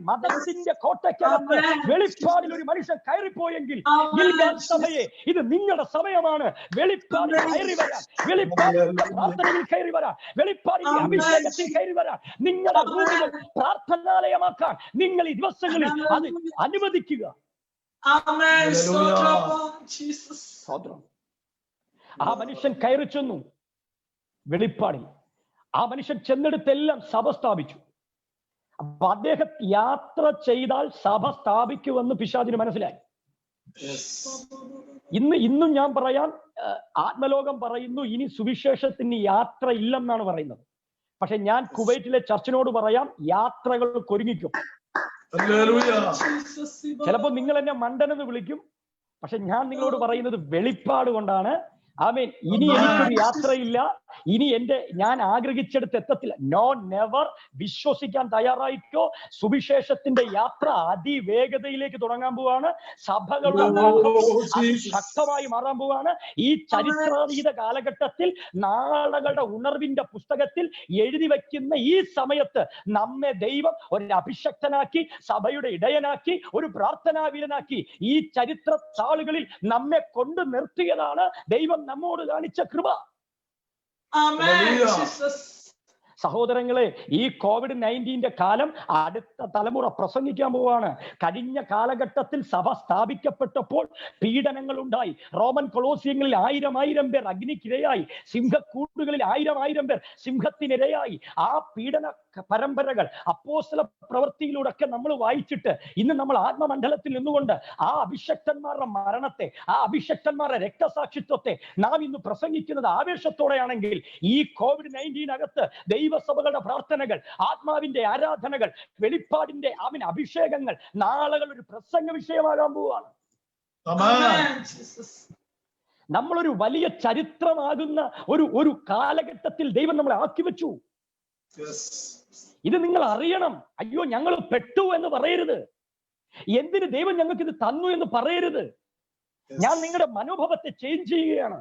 മതത്തിന്റെ കോട്ടയ്ക്കകത്ത് വെളിപ്പാടിൽ ഒരു മനുഷ്യൻ കയറിപ്പോയെങ്കിൽ ഗിൽഗാൽ സഭയെ, ഇത് നിങ്ങളുടെ സമയമാണ്. വെളിപ്പാടിൽ കയറി വരാൻ, വെളിപ്പാടിന്റെ പ്രാർത്ഥനയിൽ കയറി വരാൻ, വെളിപ്പാടിന്റെ അഭിഷേകത്തിൽ കയറി വരാൻ, നിങ്ങളുടെ റൂമുകൾ പ്രാർത്ഥനാലയമാക്കാൻ നിങ്ങൾ ഈ ദിവസങ്ങളിൽ അത് അനുവദിക്കുക. ആ മനുഷ്യൻ കയറി ചെന്നു വെളിപ്പാടിൽ. ആ മനുഷ്യൻ ചെന്നെടുത്തെല്ലാം സഭ സ്ഥാപിച്ചു. അപ്പൊ അദ്ദേഹം യാത്ര ചെയ്താൽ സഭ സ്ഥാപിക്കുമെന്ന് പിശാചിന് മനസ്സിലായി. ഇന്നും ഞാൻ പറയാം, ആത്മലോകം പറയുന്നു ഇനി സുവിശേഷത്തിന് യാത്ര ഇല്ലെന്നാണ് പറയുന്നത്. പക്ഷെ ഞാൻ കുവൈറ്റിലെ ചർച്ചിനോട് പറയാം, യാത്രകൾ ഒരുങ്ങിക്കും. ചിലപ്പോ നിങ്ങൾ എന്നെ മണ്ടനെന്ന് വിളിക്കും, പക്ഷെ ഞാൻ നിങ്ങളോട് പറയുന്നത് വെളിപ്പാട് കൊണ്ടാണ്. ആമേൻ. ഇനി എനിക്കൊരു യാത്രയില്ല, ഇനി ഞാൻ ആഗ്രഹിച്ചെടുത്ത് എത്തത്തില്ല. No, never. വിശ്വസിക്കാൻ തയ്യാറായിക്കോ. സുവിശേഷത്തിന്റെ യാത്ര അതിവേഗതയിലേക്ക് തുടങ്ങാൻ പോവാണ്. സഭകളുടെ ശക്തമായി മാറാൻ പോവാണ്. ഈ ചരിത്രാതീത കാലഘട്ടത്തിൽ നാളുകളുടെ ഉണർവിന്റെ പുസ്തകത്തിൽ എഴുതി വയ്ക്കുന്ന ഈ സമയത്ത് നമ്മെ ദൈവം ഒരു അഭിഷക്തനാക്കി, സഭയുടെ ഇടയനാക്കി, ഒരു പ്രാർത്ഥനാവീരനാക്കി ഈ ചരിത്ര താളുകളിൽ നമ്മെ കൊണ്ട് നിർത്തിയതാണ് ദൈവം നമ്മോട് കാണിച്ച കൃപ. സഹോദരങ്ങളെ, ഈ COVID-19 കാലം അടുത്ത തലമുറ പ്രസംഗിക്കാൻ പോവാണ്. കഴിഞ്ഞ കാലഘട്ടത്തിൽ സഭ സ്ഥാപിക്കപ്പെട്ടപ്പോൾ പീഡനങ്ങൾ ഉണ്ടായി. റോമൻ കൊളോസിയങ്ങളിൽ 1000 പേർ അഗ്നിക്കിരയായി. സിംഹക്കൂടുകളിൽ 1000 പേർ സിംഹത്തിനിരയായി. ആ പീഡന പരമ്പരകൾ അപ്പോസ്തല പ്രവൃത്തിയിലൂടെ നമ്മൾ വായിച്ചിട്ട് ഇന്ന് നമ്മൾ ആത്മമണ്ഡലത്തിൽ നിന്നുകൊണ്ട് ആ അഭിഷക്തന്മാരുടെ മരണത്തെ, ആ അഭിഷക്തന്മാരുടെ രക്തസാക്ഷിത്വത്തെ നാം ഇന്ന് പ്രസംഗിക്കുന്നത് ആവേശത്തോടെയാണെങ്കിൽ, ഈ COVID-19 അകത്ത് ദൈവസഭകളുടെ പ്രാർത്ഥനകൾ, ആത്മാവിന്റെ ആരാധനകൾ, വെളിപ്പാടിന്റെ അഭിഷേകങ്ങൾ നാളുകൾ ഒരു പ്രസംഗ വിഷയമാകാൻ പോവുകയാണ്. നമ്മളൊരു വലിയ ചരിത്രമാകുന്ന ഒരു കാലഘട്ടത്തിൽ ദൈവം നമ്മളെ ആക്കി വെച്ചു. ഇത് നിങ്ങൾ അറിയണം. അയ്യോ ഞങ്ങൾ പെട്ടു എന്ന് പറയരുത്. എന്തിന് ദൈവം ഞങ്ങൾക്ക് ഇത് തന്നു എന്ന് പറയരുത്. ഞാൻ നിങ്ങളുടെ മനോഭാവത്തെ ചേഞ്ച് ചെയ്യുകയാണ്.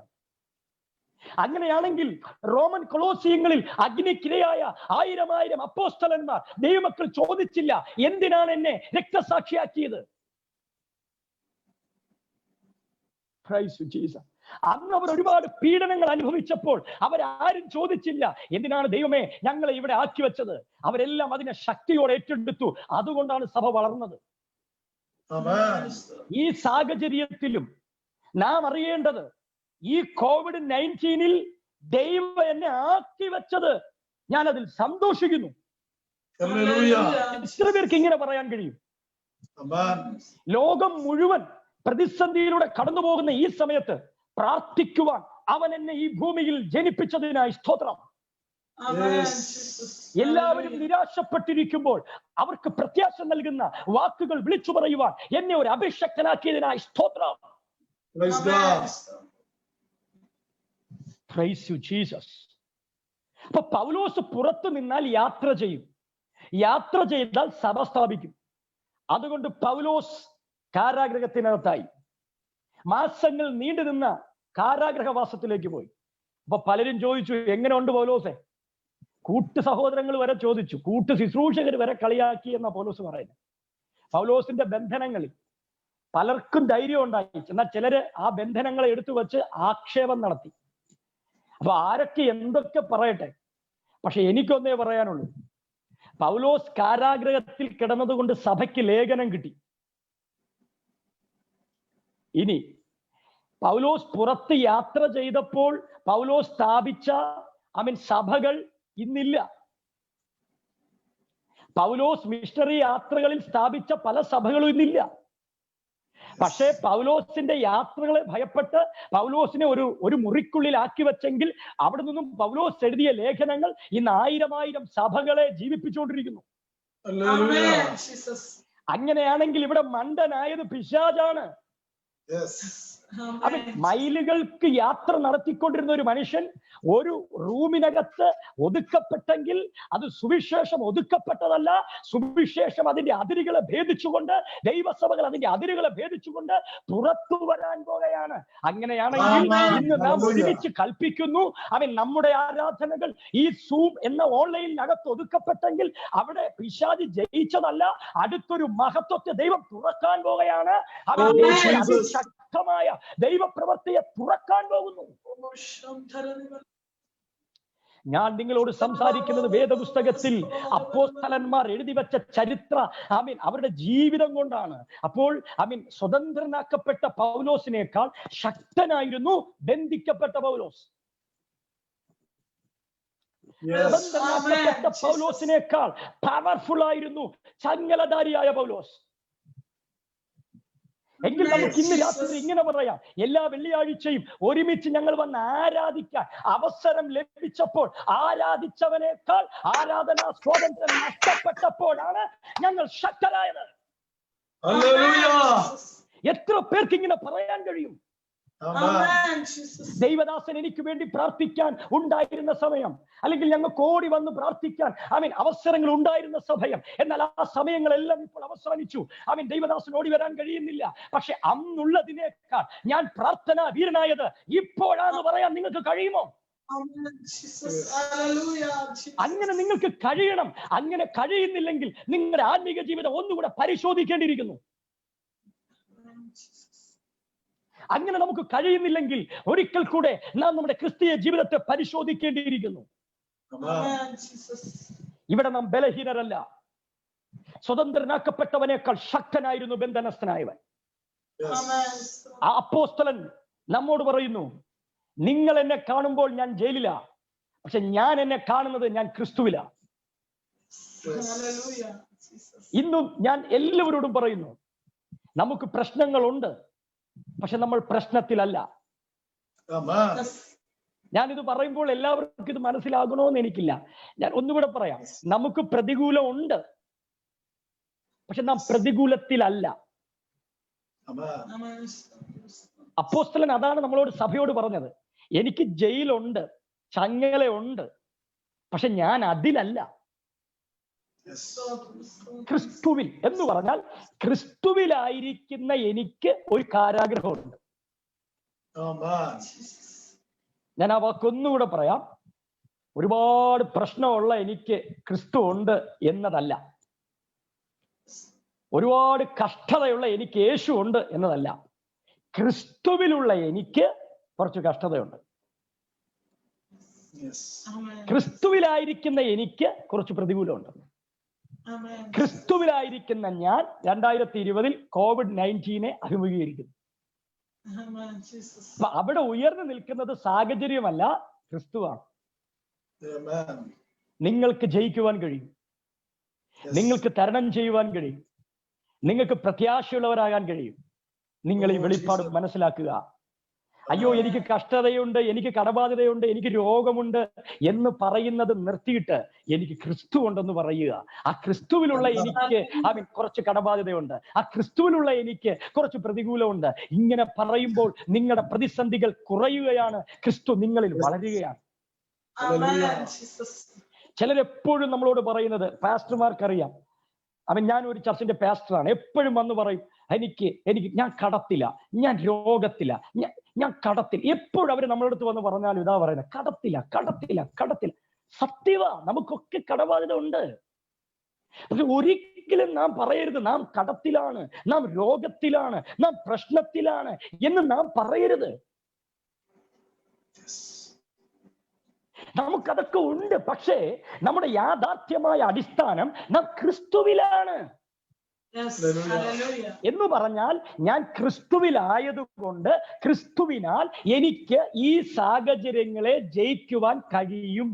അങ്ങനെയാണെങ്കിൽ റോമൻ കൊളോസിയങ്ങളിൽ അഗ്നിക്കിരയായ 1000 അപ്പോസ്തലന്മാർ ദൈവമക്കൾ ചോദിച്ചില്ല, എന്തിനാണ് എന്നെ രക്തസാക്ഷിയാക്കിയത്? അന്ന് അവർ ഒരുപാട് പീഡനങ്ങൾ അനുഭവിച്ചപ്പോൾ അവരാരും ചോദിച്ചില്ല, എന്തിനാണ് ദൈവമേ ഞങ്ങളെ ഇവിടെ ആക്കി വെച്ചത്? അവരെല്ലാം അതിനെ ശക്തിയോടെ ഏറ്റെടുത്തു. അതുകൊണ്ടാണ് സഭ വളർന്നത്. ഈ സാഹചര്യത്തിലും നാം അറിയേണ്ടത്, ഈ COVID-19 ദൈവം എന്നെ ആക്കി വെച്ചത് ഞാൻ അതിൽ സന്തോഷിക്കുന്നു. എത്ര പേർക്ക് ഇങ്ങനെ പറയാൻ കഴിയും? ലോകം മുഴുവൻ പ്രതിസന്ധിയിലൂടെ കടന്നു പോകുന്ന ഈ സമയത്ത് പ്രാർത്ഥിക്കുവാൻ അവൻ എന്നെ ഈ ഭൂമിയിൽ ജനിപ്പിച്ചതിനായി സ്തോത്രം. എല്ലാവരും നിരാശപ്പെട്ടിരിക്കുമ്പോൾ അവർക്ക് പ്രത്യാശ നൽകുന്ന വാക്കുകൾ വിളിച്ചു പറയുവാൻ എന്നെ ഒരു അഭിഷക്തനാക്കിയതിനായി സ്തോത്രം. Praise you, Jesus. അപ്പൊ പൗലോസ് പുറത്തു നിന്നാൽ യാത്ര ചെയ്യും. യാത്ര ചെയ്താൽ സഭ സ്ഥാപിക്കും. അതുകൊണ്ട് പൗലോസ് കാരാഗ്രഹത്തിനകത്തായി. മാസങ്ങൾ നീണ്ടു നിന്ന കാരാഗ്രഹവാസത്തിലേക്ക് പോയി. അപ്പൊ പലരും ചോദിച്ചു, എങ്ങനെ ഉണ്ട് പൗലോസെ? കൂട്ടു സഹോദരങ്ങൾ വരെ ചോദിച്ചു, കൂട്ടു ശുശ്രൂഷകർ വരെ കളിയാക്കി എന്ന പൗലോസ് പറയുന്നത്. പൗലോസിന്റെ ബന്ധനങ്ങളിൽ പലർക്കും ധൈര്യം ഉണ്ടായി. എന്നാൽ ചിലര് ആ ബന്ധനങ്ങളെ എടുത്തു വെച്ച് ആക്ഷേപം നടത്തി. അപ്പൊ ആരൊക്കെ എന്തൊക്കെ പറയട്ടെ, പക്ഷെ എനിക്കൊന്നേ പറയാനുള്ളൂ, പൗലോസ് കാരാഗ്രഹത്തിൽ കിടന്നതുകൊണ്ട് സഭയ്ക്ക് ലേഖനം കിട്ടി. ഇനി പൗലോസ് പുറത്ത് യാത്ര ചെയ്തപ്പോൾ പൗലോസ് സ്ഥാപിച്ച സഭകൾ ഇന്നില്ല. പൗലോസ് മിഷണറി യാത്രകളിൽ സ്ഥാപിച്ച പല സഭകളും ഇന്നില്ല. പക്ഷേ പൗലോസിന്റെ യാത്രകളെ ഭയപ്പെട്ട് പൗലോസിനെ ഒരു മുറിക്കുള്ളിൽ ആക്കി വെച്ചെങ്കിൽ അവിടെ നിന്നും പൗലോസ് എഴുതിയ ലേഖനങ്ങൾ ഇന്ന് 1000 സഭകളെ ജീവിപ്പിച്ചുകൊണ്ടിരിക്കുന്നു. അങ്ങനെയാണെങ്കിൽ ഇവിടെ മണ്ടനായത് പിശാചാണ്. അവൻ മൈലുകൾക്ക് യാത്ര നടത്തിക്കൊണ്ടിരുന്ന ഒരു മനുഷ്യൻ ഒരു റൂമിനകത്ത് ഒതുക്കപ്പെട്ടെങ്കിൽ അത് സുവിശേഷം ഒതുക്കപ്പെട്ടതല്ല. സുവിശേഷം അതിന്റെ അതിരുകളെ ഭേദിച്ചുകൊണ്ട്, ദൈവസഭകൾ അതിന്റെ അതിരുകളെ ഭേദിച്ചുകൊണ്ട് പുറത്തു വരാൻ പോകുകയാണ്. അങ്ങനെയാണെങ്കിൽ ഇന്ന് നാം ഒരുമിച്ച് കൽപ്പിക്കുന്നു, നമ്മുടെ ആരാധനകൾ ഈ സൂം എന്ന ഓൺലൈനിനകത്ത് ഒതുക്കപ്പെട്ടെങ്കിൽ അവിടെ പിശാച് ജയിച്ചതല്ല, അടുത്തൊരു മഹത്വത്തെ ദൈവം തുറക്കാൻ പോകുകയാണ്. ശക്തമായ ദൈവപ്രവൃത്തിയെ തുറക്കാൻ പോകുന്നു. ഞാൻ നിങ്ങളോട് സംസാരിക്കുന്നത് വേദപുസ്തകത്തിൽ അപ്പോസ്തലന്മാർ എഴുതി വെച്ച ചരിത്ര അവരുടെ ജീവിതം കൊണ്ടാണ്. അപ്പോൾ സ്വതന്ത്രനാക്കപ്പെട്ട പൗലോസിനേക്കാൾ ശക്തനായിരുന്നു ബന്ധിക്കപ്പെട്ട പൗലോസ്. സ്വതന്ത്രനാക്കപ്പെട്ട പൗലോസിനേക്കാൾ പവർഫുൾ ആയിരുന്നു ചങ്ങലധാരിയായ പൗലോസ്. എങ്കിൽ നമുക്ക് ഇന്ന് രാത്രി ഇങ്ങനെ പറയാം, എല്ലാ വെള്ളിയാഴ്ചയും ഒരുമിച്ച് ഞങ്ങൾ വന്ന് ആരാധിക്കാൻ അവസരം ലഭിച്ചപ്പോൾ ആരാധിച്ചവനേക്കാൾ ആരാധനാ സ്വാതന്ത്ര്യം നഷ്ടപ്പെട്ടപ്പോഴാണ് ഞങ്ങൾ ശക്തരായത്. എത്ര പേർക്ക് ഇങ്ങനെ പറയാൻ കഴിയും? ദൈവദാസൻ എനിക്ക് വേണ്ടി പ്രാർത്ഥിക്കാൻ ഉണ്ടായിരുന്ന സമയം, അല്ലെങ്കിൽ ഞങ്ങൾക്ക് ഓടി വന്ന് പ്രാർത്ഥിക്കാൻ അവസരങ്ങൾ ഉണ്ടായിരുന്ന സമയം, എന്നാൽ ആ സമയങ്ങളെല്ലാം ഇപ്പോൾ അവസാനിച്ചു. ദൈവദാസൻ ഓടി വരാൻ കഴിയുന്നില്ല. പക്ഷെ അന്നുള്ളതിനേക്കാൾ ഞാൻ പ്രാർത്ഥനാ വീരനായത് ഇപ്പോഴാന്ന് പറയാൻ നിങ്ങൾക്ക് കഴിയുമോ? അങ്ങനെ നിങ്ങൾക്ക് കഴിയണം. അങ്ങനെ കഴിയുന്നില്ലെങ്കിൽ നിങ്ങളുടെ ആത്മീക ജീവിതം ഒന്നുകൂടെ പരിശോധിക്കേണ്ടിയിരിക്കുന്നു. അങ്ങനെ നമുക്ക് കഴിയുന്നില്ലെങ്കിൽ ഒരിക്കൽ കൂടെ നാം നമ്മുടെ ക്രിസ്തീയ ജീവിതത്തെ പരിശോധിക്കേണ്ടിയിരിക്കുന്നു. Amen, Jesus. ഇവിടെ നാം ബലഹീനരല്ല. സ്വതന്ത്രനാക്കപ്പെട്ടവനേക്കാൾ ശക്തനായിരുന്നു ബന്ധനസ്ഥനായവൻ. Amen. ആ അപ്പോസ്തലൻ നമ്മോട് പറയുന്നു, നിങ്ങൾ എന്നെ കാണുമ്പോൾ ഞാൻ ജയിലിലാ, പക്ഷെ ഞാൻ എന്നെ കാണുന്നത് ഞാൻ ക്രിസ്തുവിലാ. Hallelujah, Jesus. ഇന്നും ഞാൻ എല്ലാവരോടും പറയുന്നു, നമുക്ക് പ്രശ്നങ്ങളുണ്ട്, പക്ഷെ നമ്മൾ പ്രശ്നത്തിലല്ല. Yes. ഞാനിത് പറയുമ്പോൾ എല്ലാവർക്കും ഇത് മനസ്സിലാകണമെന്ന് എനിക്കില്ല. ഞാൻ ഒന്നുകൂടെ പറയാം, നമുക്ക് പ്രതികൂലം ഉണ്ട്, പക്ഷെ നാം പ്രതികൂലത്തിലല്ല. Amen. അപ്പോസ്തലൻ അതാണ് നമ്മളോട് സഭയോട് പറഞ്ഞത്. എനിക്ക് ജയിലുണ്ട്, ചങ്ങലയുണ്ട്, പക്ഷെ ഞാൻ അതിലല്ല, ക്രിസ്തുവിൽ. എന്ന് പറഞ്ഞാൽ ക്രിസ്തുവിലായിരിക്കുന്ന എനിക്ക് ഒരു കാരാഗ്രഹമുണ്ട്. ഞാൻ ആ വാക്കൊന്നുകൂടെ പറയാം. ഒരുപാട് പ്രശ്നമുള്ള എനിക്ക് ക്രിസ്തു ഉണ്ട് എന്നതല്ല, ഒരുപാട് കഷ്ടതയുള്ള എനിക്ക് യേശു ഉണ്ട് എന്നതല്ല, ക്രിസ്തുവിലുള്ള എനിക്ക് കുറച്ച് കഷ്ടതയുണ്ട്. ക്രിസ്തുവിലായിരിക്കുന്ന എനിക്ക് കുറച്ച് പ്രതികൂലമുണ്ട്. ക്രിസ്തുവിലായിരിക്കുന്ന ഞാൻ 2020 COVID-19 അഭിമുഖീകരിക്കുന്നു. അപ്പൊ അവിടെ ഉയർന്നു നിൽക്കുന്നത് സാഹചര്യമല്ല, ക്രിസ്തുവാണ്. നിങ്ങൾക്ക് ജയിക്കുവാൻ കഴിയും, നിങ്ങൾക്ക് തരണം ചെയ്യുവാൻ കഴിയും, നിങ്ങൾക്ക് പ്രത്യാശയുള്ളവരാകാൻ കഴിയും. നിങ്ങൾ ഈ വെളിപ്പാട് മനസ്സിലാക്കുക. അയ്യോ എനിക്ക് കഷ്ടതയുണ്ട്, എനിക്ക് കടബാധ്യതയുണ്ട്, എനിക്ക് രോഗമുണ്ട് എന്ന് പറയുന്നത് നിർത്തിയിട്ട് എനിക്ക് ക്രിസ്തു ഉണ്ടെന്ന് പറയുക. ആ ക്രിസ്തുവിലുള്ള എനിക്ക് കുറച്ച് കടബാധ്യതയുണ്ട്, ആ ക്രിസ്തുവിലുള്ള എനിക്ക് കുറച്ച് പ്രതികൂലമുണ്ട്. ഇങ്ങനെ പറയുമ്പോൾ നിങ്ങളുടെ പ്രതിസന്ധികൾ കുറയുകയാണ്, ക്രിസ്തു നിങ്ങളിൽ വളരുകയാണ്. ചിലരെപ്പോഴും നമ്മളോട് പറയുന്നത്, പാസ്റ്റർമാർക്കറിയാം, ഞാൻ ഒരു ചർച്ചിന്റെ പാസ്റ്ററാണ്, എപ്പോഴും വന്ന് പറയും, എനിക്ക് ഞാൻ കടത്തില്ല, ഞാൻ രോഗത്തില്ല, ഞാൻ കടത്തിൽ. എപ്പോഴും അവര് നമ്മളടുത്ത് വന്ന് പറഞ്ഞാലും ഇതാ പറയുന്നത്, കടത്തില്ല കടത്തില്ല കടത്തില്ല. സത്യവാ, നമുക്കൊക്കെ കടബാധ്യത ഉണ്ട്. പക്ഷെ ഒരിക്കലും നാം പറയരുത് നാം കടത്തിലാണ്, നാം രോഗത്തിലാണ്, നാം പ്രശ്നത്തിലാണ് എന്ന് നാം പറയരുത്. നമുക്കതൊക്കെ ഉണ്ട്, പക്ഷേ നമ്മുടെ യാഥാർത്ഥ്യമായ അടിസ്ഥാനം നാം ക്രിസ്തുവിലാണ് എന്ന് പറഞ്ഞാൽ, ഞാൻ ക്രിസ്തുവിലായതുകൊണ്ട് ക്രിസ്തുവിനാൽ എനിക്ക് ഈ സാഹചര്യങ്ങളെ ജയിക്കുവാൻ കഴിയും.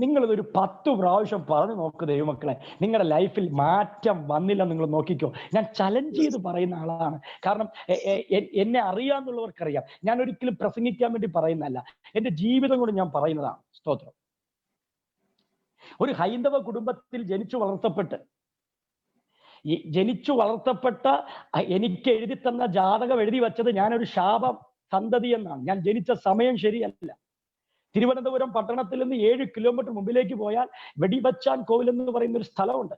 നിങ്ങളിതൊരു 10 പ്രാവശ്യം പറഞ്ഞു നോക്ക് ദൈവമക്കളെ, നിങ്ങളുടെ ലൈഫിൽ മാറ്റം വന്നില്ല നിങ്ങൾ നോക്കിക്കോ. ഞാൻ ചലഞ്ച് ചെയ്ത് പറയുന്ന ആളാണ്. കാരണം എന്നെ അറിയാന്നുള്ളവർക്കറിയാം. ഞാൻ ഒരിക്കലും പ്രസംഗിക്കാൻ വേണ്ടി പറയുന്നതല്ല, എന്റെ ജീവിതം കൊണ്ട് ഞാൻ പറയുന്നതാണ്. സ്തോത്രം. ഒരു ഹൈന്ദവ കുടുംബത്തിൽ ജനിച്ചു വളർത്തപ്പെട്ട എനിക്ക് എഴുതി തന്ന ജാതകം എഴുതി വെച്ചത് ഞാനൊരു ശാപം സന്തതി എന്നാണ്. ഞാൻ ജനിച്ച സമയം ശരിയല്ല. തിരുവനന്തപുരം പട്ടണത്തിൽ നിന്ന് 7 കിലോമീറ്റർ മുമ്പിലേക്ക് പോയാൽ വെടിവച്ചാൻ കോവിൽ എന്ന് പറയുന്ന ഒരു സ്ഥലമുണ്ട്.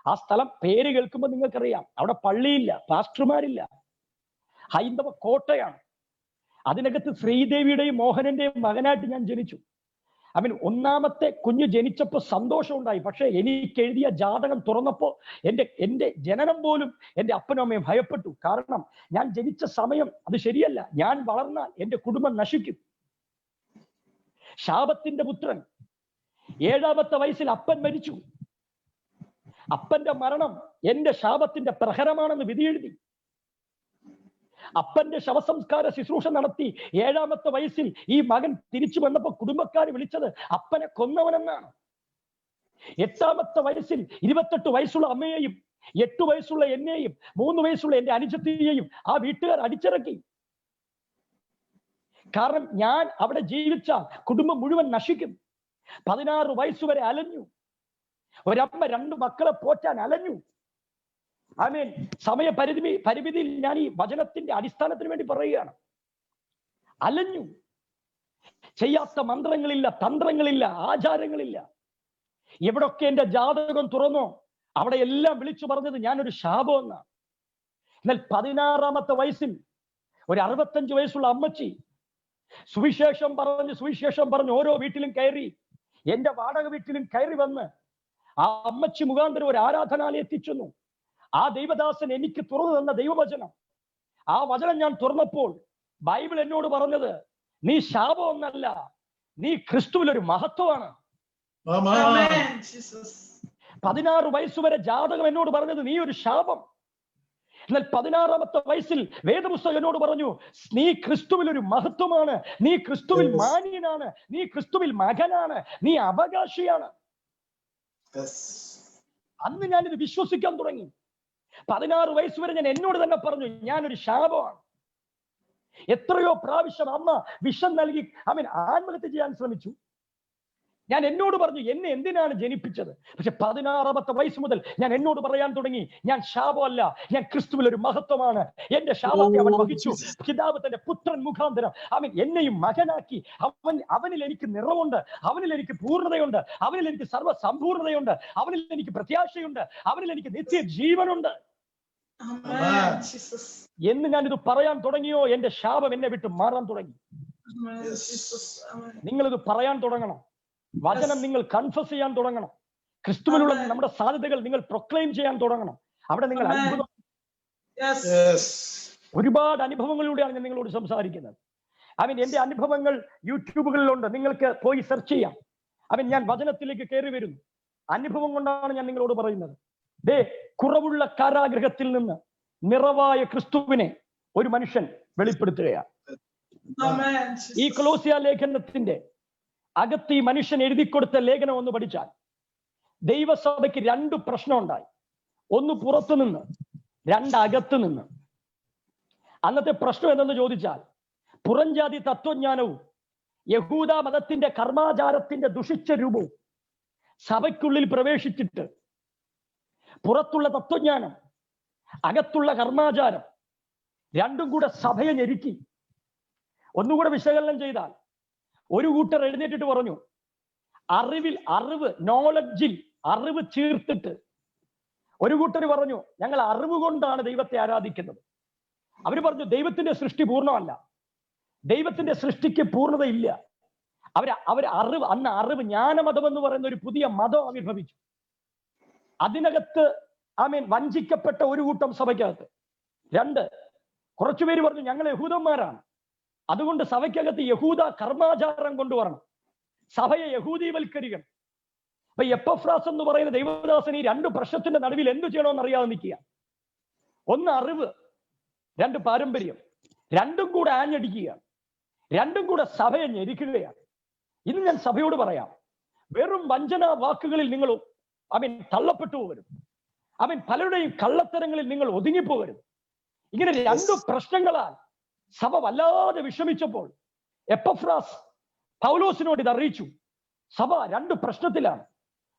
ആ സ്ഥലം പേര് കേൾക്കുമ്പോൾ നിങ്ങൾക്കറിയാം, അവിടെ പള്ളിയില്ല, പാസ്റ്റർമാരില്ല, ഹൈന്ദവ കോട്ടയാണ്. അതിനകത്ത് ശ്രീദേവിയുടെയും മോഹനന്റെയും മകനായിട്ട് ഞാൻ ജനിച്ചു. ഒന്നാമത്തെ കുഞ്ഞ് ജനിച്ചപ്പോൾ സന്തോഷം ഉണ്ടായി. പക്ഷെ എനിക്ക് എഴുതിയ ജാതകം തുറന്നപ്പോ എന്റെ ജനനം പോലും എന്റെ അപ്പനും അമ്മയും ഭയപ്പെട്ടു. കാരണം ഞാൻ ജനിച്ച സമയം അത് ശരിയല്ല. ഞാൻ വളർന്നാൽ എന്റെ കുടുംബം നശിക്കും. ശാപത്തിന്റെ പുത്രൻ. 7ാമത്തെ വയസ്സിൽ അപ്പൻ മരിച്ചു. അപ്പന്റെ മരണം എന്റെ ശാപത്തിന്റെ പ്രഹരമാണെന്ന് വിധി എഴുതി. അപ്പന്റെ ശവസംസ്കാര ശുശ്രൂഷ നടത്തി 7ാമത്തെ വയസ്സിൽ ഈ മകൻ തിരിച്ചു വന്നപ്പോ കുടുംബക്കാർ വിളിച്ചത് അപ്പനെ കൊന്നവനെന്നാണ്. 8ാമത്തെ വയസ്സിൽ 28 വയസ്സുള്ള അമ്മയെയും 8 വയസ്സുള്ള എന്നെയും 3 വയസ്സുള്ള എന്റെ അനുജത്തിയെയും ആ വീട്ടുകാർ അടിച്ചിറക്കി. കാരണം ഞാൻ അവിടെ ജീവിച്ച കുടുംബം മുഴുവൻ നശിക്കും. 16 വയസ്സുവരെ അലഞ്ഞു. ഒരമ്മ 2 മക്കളെ പോറ്റാൻ അലഞ്ഞു. പരിമിതിയിൽ ഞാൻ ഈ വചനത്തിന്റെ അടിസ്ഥാനത്തിന് വേണ്ടി പറയുകയാണ്. അലഞ്ഞു. ചെയ്യാത്ത മന്ത്രങ്ങളില്ല, തന്ത്രങ്ങളില്ല, ആചാരങ്ങളില്ല. എവിടൊക്കെ എന്റെ ജാതകം തുറന്നോ അവിടെ എല്ലാം വിളിച്ചു പറഞ്ഞത് ഞാനൊരു ശാപം എന്നാണ്. എന്നാൽ 16ാമത്തെ വയസ്സിൽ ഒരു 65 വയസ്സുള്ള അമ്മച്ചി സുവിശേഷം പറഞ്ഞ് ഓരോ വീട്ടിലും കയറി, എന്റെ വാടക വീട്ടിലും കയറി വന്ന് ആ അമ്മച്ചി മുഖാന്തരം ഒരു ആരാധനാലയം എത്തിച്ചെന്നു. ആ ദൈവദാസൻ എനിക്ക് തുറന്നു തന്ന ദൈവവചനം, ആ വചനം ഞാൻ തുറന്നപ്പോൾ ബൈബിൾ എന്നോട് പറഞ്ഞത്, നീ ശാപമൊന്നല്ല, നീ ക്രിസ്തുവിൽ ഒരു മഹത്വമാണ്. Amen. Amen. Jesus. 16 വയസ്സുവരെ ജാതകം എന്നോട് പറഞ്ഞത് നീ ഒരു ശാപം. എന്നാൽ 16ാമത്തെ വയസ്സിൽ വേദപുസ്തകം എന്നോട് പറഞ്ഞു നീ ക്രിസ്തുവിൽ ഒരു മഹത്വമാണ്, നീ ക്രിസ്തുവിൽ മാന്യനാണ്, നീ ക്രിസ്തുവിൽ മകനാണ്, നീ അവകാശിയാണ്. Yes. അന്ന് ഞാനിത് വിശ്വസിക്കാൻ തുടങ്ങി. 16 വയസ്സുവരെ ഞാൻ എന്നോട് തന്നെ പറഞ്ഞു ഞാനൊരു ശാപമാണ്. എത്രയോ പ്രാവശ്യം അമ്മ വിഷം നൽകി ആത്മഹത്യ ചെയ്യാൻ ശ്രമിച്ചു. ഞാൻ എന്നോട് പറഞ്ഞു എന്നെ എന്തിനാണ് ജനിപ്പിച്ചത്. പക്ഷെ 16ാമത്തെ വയസ്സ് മുതൽ ഞാൻ എന്നോട് പറയാൻ തുടങ്ങി ഞാൻ ശാപമല്ല, ഞാൻ ക്രിസ്തുവിൽ ഒരു മഹത്വമാണ്. എന്റെ ശാപത്തെ അവൻ വഹിച്ചു. പിതാവ് തന്റെ പുത്രൻ മുഖാന്തരം എന്നെയും മകനാക്കി. അവനിൽ എനിക്ക് നിറവുണ്ട്, അവനിൽ എനിക്ക് പൂർണ്ണതയുണ്ട്, അവനിൽ എനിക്ക് സർവ്വസമ്പൂർണതയുണ്ട്, അവനിൽ എനിക്ക് പ്രത്യാശയുണ്ട്, അവനിൽ എനിക്ക് നിത്യ ജീവനുണ്ട് Amen. Jesus. എന്ന് ഞാനിത് പറയാൻ തുടങ്ങിയോ എന്റെ ശാപം എന്നെ വിട്ട് മാറാൻ തുടങ്ങി. Amen. Jesus. Amen. നിങ്ങളിത് പറയാൻ തുടങ്ങണം. വചനം നിങ്ങൾ കൺഫസ് ചെയ്യാൻ തുടങ്ങണം. ക്രിസ്തുവിലുള്ള നമ്മുടെ സാധ്യതകൾ നിങ്ങൾ പ്രൊക്ലെയിം ചെയ്യാൻ തുടങ്ങണം. അവിടെ നിങ്ങൾ അത്ഭുതം. Yes. Yes. ഒരുപാട് അനുഭവങ്ങളിലൂടെയാണ് ഞാൻ നിങ്ങളോട് സംസാരിക്കുന്നത്. എന്റെ അനുഭവങ്ങൾ യൂട്യൂബുകളിലുണ്ട്, നിങ്ങൾക്ക് പോയി സെർച്ച് ചെയ്യാം. ഞാൻ വചനത്തിലേക്ക് കയറി വരുന്നു. അനുഭവം കൊണ്ടാണ് ഞാൻ നിങ്ങളോട് പറയുന്നത്. കുറവുള്ള കാരാഗൃഹത്തിൽ നിന്ന് നിറവായ ക്രിസ്തുവിനെ ഒരു മനുഷ്യൻ വെളിപ്പെടുത്തുകയാണ്. Amen. ഈ കൊലോസ്യ ലേഖനത്തിന്റെ അകത്ത് ഈ മനുഷ്യൻ എഴുതിക്കൊടുത്ത ലേഖനം ഒന്ന് പഠിച്ചാൽ ദൈവസഭയ്ക്ക് 2 പ്രശ്നം ഉണ്ടായി. ഒന്ന് പുറത്തു നിന്ന്, 2 അകത്ത് നിന്ന്. അന്നത്തെ പ്രശ്നം എന്തെന്ന് ചോദിച്ചാൽ പുറംജാതി തത്വജ്ഞാനവും യഹൂദ മതത്തിന്റെ കർമാചാരത്തിന്റെ ദുഷിച്ച രൂപവും സഭയ്ക്കുള്ളിൽ പ്രവേശിച്ചിട്ട് പുറത്തുള്ള തത്വജ്ഞാനം അകത്തുള്ള കർമാചാരം രണ്ടും കൂടെ സഭയെ ഞെരുക്കി. ഒന്നുകൂടെ വിശകലനം ചെയ്താൽ ഒരു കൂട്ടർ എഴുന്നേറ്റിട്ട് പറഞ്ഞു നോളജിൽ അറിവ് ചേർത്തിട്ട്. ഒരു കൂട്ടർ പറഞ്ഞു ഞങ്ങൾ അറിവ് കൊണ്ടാണ് ദൈവത്തെ ആരാധിക്കുന്നത്. അവര് പറഞ്ഞു ദൈവത്തിന്റെ സൃഷ്ടി പൂർണ്ണമല്ല, ദൈവത്തിന്റെ സൃഷ്ടിക്ക് പൂർണ്ണതയില്ല. അറിവ് ജ്ഞാനമതം എന്ന് പറയുന്ന ഒരു പുതിയ മതം ആവിർഭവിച്ചു. അതിനകത്ത് വഞ്ചിക്കപ്പെട്ട ഒരു കൂട്ടം സഭയ്ക്കകത്ത്. 2 കുറച്ചുപേര് പറഞ്ഞു ഞങ്ങൾ യഹൂദന്മാരാണ്, അതുകൊണ്ട് സഭയ്ക്കകത്ത് യഹൂദ കർമാചാരം കൊണ്ടുവരണം, സഭയെ യഹൂദീവൽക്കരിക്കണം. അപ്പൊ എപ്പഫ്രാസ് എന്ന് പറയുന്ന ദൈവദാസൻ ഈ 2 പ്രശ്നത്തിന്റെ നടുവിൽ എന്തു ചെയ്യണമെന്ന് അറിയാതെ നിൽക്കുക. ഒന്ന് അറിവ്, 2 പാരമ്പര്യം, രണ്ടും കൂടെ ആഞ്ഞടിക്കുകയാണ്, രണ്ടും കൂടെ സഭയെ ഞെരിക്കുകയാണ്. ഇന്ന് ഞാൻ സഭയോട് പറയാം, വെറും വഞ്ചന വാക്കുകളിൽ നിങ്ങൾ തള്ളപ്പെട്ടു പോകരുത്. പലരുടെയും കള്ളത്തരങ്ങളിൽ നിങ്ങൾ ഒതുങ്ങിപ്പോകരുത്. ഇങ്ങനെ 2 പ്രശ്നങ്ങളാൽ സഭ വല്ലാതെ വിഷമിച്ചപ്പോൾ എപ്പഫ്രാസ് പൗലോസിനോട് ഇത് അറിയിച്ചു. സഭ 2 പ്രശ്നത്തിലാണ്.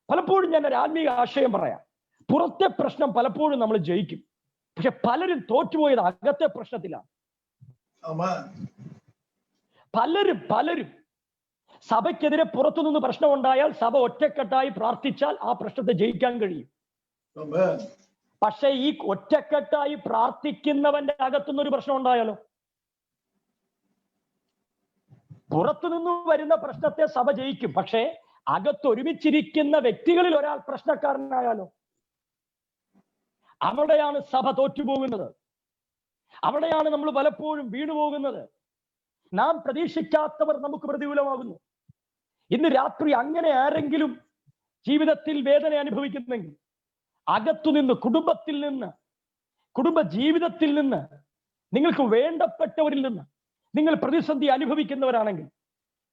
പലപ്പോഴും ഞാൻ ഒരു ആത്മീയ ആശയം പറയാം. പുറത്തെ പ്രശ്നം പലപ്പോഴും നമ്മൾ ജയിക്കും, പക്ഷെ പലരും തോറ്റുപോയത് അകത്തെ പ്രശ്നത്തിലാണ്. പലരും സഭയ്ക്കെതിരെ പുറത്തുനിന്ന് പ്രശ്നം ഉണ്ടായാൽ സഭ ഒറ്റക്കെട്ടായി പ്രാർത്ഥിച്ചാൽ ആ പ്രശ്നത്തെ ജയിക്കാൻ കഴിയും. പക്ഷെ ഈ ഒറ്റക്കെട്ടായി പ്രാർത്ഥിക്കുന്നവന്റെ അകത്തുനിന്നൊരു പ്രശ്നം ഉണ്ടായാലോ? പുറത്തുനിന്ന് വരുന്ന പ്രശ്നത്തെ സഭ ജയിക്കും, പക്ഷെ അകത്ത് ഒരുമിച്ചിരിക്കുന്ന വ്യക്തികളിൽ ഒരാൾ പ്രശ്നക്കാരനായാലോ? അവിടെയാണ് സഭ തോറ്റുപോകുന്നത്. അവിടെയാണ് നമ്മൾ പലപ്പോഴും വീണുപോകുന്നത്. നാം പ്രതീക്ഷിക്കാത്തവർ നമുക്ക് പ്രതികൂലമാകുന്നു. ഇന്ന് രാത്രി അങ്ങനെ ആരെങ്കിലും ജീവിതത്തിൽ വേദന അനുഭവിക്കുന്നെങ്കിൽ, അകത്തുനിന്ന്, കുടുംബത്തിൽ നിന്ന്, കുടുംബ ജീവിതത്തിൽ നിന്ന്, നിങ്ങൾക്ക് വേണ്ടപ്പെട്ടവരിൽ നിന്ന് നിങ്ങൾ പ്രതിസന്ധി അനുഭവിക്കുന്നവരാണെങ്കിൽ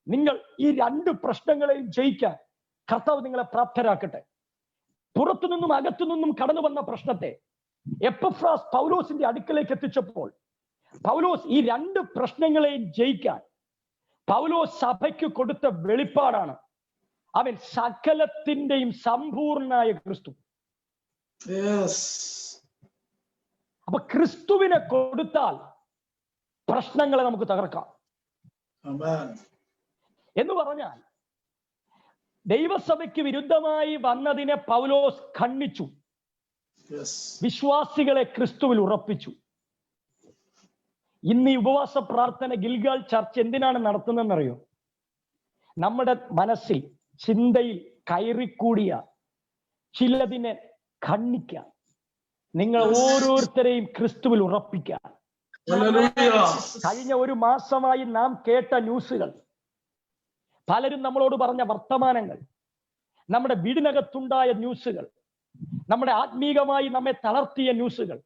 നിങ്ങൾ ഈ 2 പ്രശ്നങ്ങളെയും ജയിക്കാൻ കർത്താവ് നിങ്ങളെ പ്രാപ്തരാക്കട്ടെ. പുറത്തുനിന്നും അകത്തുനിന്നും കടന്നു വന്ന പ്രശ്നത്തെ എപ്പഫ്രാസ് പൗലോസിന്റെ അടുക്കലേക്ക് എത്തിച്ചപ്പോൾ പൗലോസ് ഈ 2 പ്രശ്നങ്ങളെയും ജയിക്കാൻ പൗലോസ് സഭയ്ക്ക് കൊടുത്ത വെളിപ്പാടാണ് അവൻ സകലത്തിന്റെയും സമ്പൂർണനായ ക്രിസ്തു. അപ്പൊ ക്രിസ്തുവിനെ കൊടുത്താൽ പ്രശ്നങ്ങളെ നമുക്ക് തകർക്കാം. എന്ന് പറഞ്ഞാൽ ദൈവസഭയ്ക്ക് വിരുദ്ധമായി വന്നതിനെ പൗലോസ് ഖണ്ഡിച്ചു, വിശ്വാസികളെ ക്രിസ്തുവിൽ ഉറപ്പിച്ചു. ഇന്ന് ഈ ഉപവാസ പ്രാർത്ഥന ഗിൽഗാൽ ചർച്ച് എന്തിനാണ് നടത്തുന്നതെന്നറിയോ? നമ്മുടെ മനസ്സിൽ, ചിന്തയിൽ കയറിക്കൂടിയ ചിലതിനെ ഖണ്ഡിക്കാൻ, നിങ്ങൾ ഓരോരുത്തരെയും ക്രിസ്തുവിൽ ഉറപ്പിക്കാൻ. കഴിഞ്ഞ 1 മാസമായി നാം കേട്ട ന്യൂസുകൾ പലരും നമ്മളോട് പറഞ്ഞ വർത്തമാനങ്ങൾ, നമ്മുടെ വീടിനകത്തുണ്ടായ ന്യൂസുകൾ, നമ്മുടെ ആത്മീകമായി നമ്മെ തളർത്തിയ ന്യൂസുകൾ,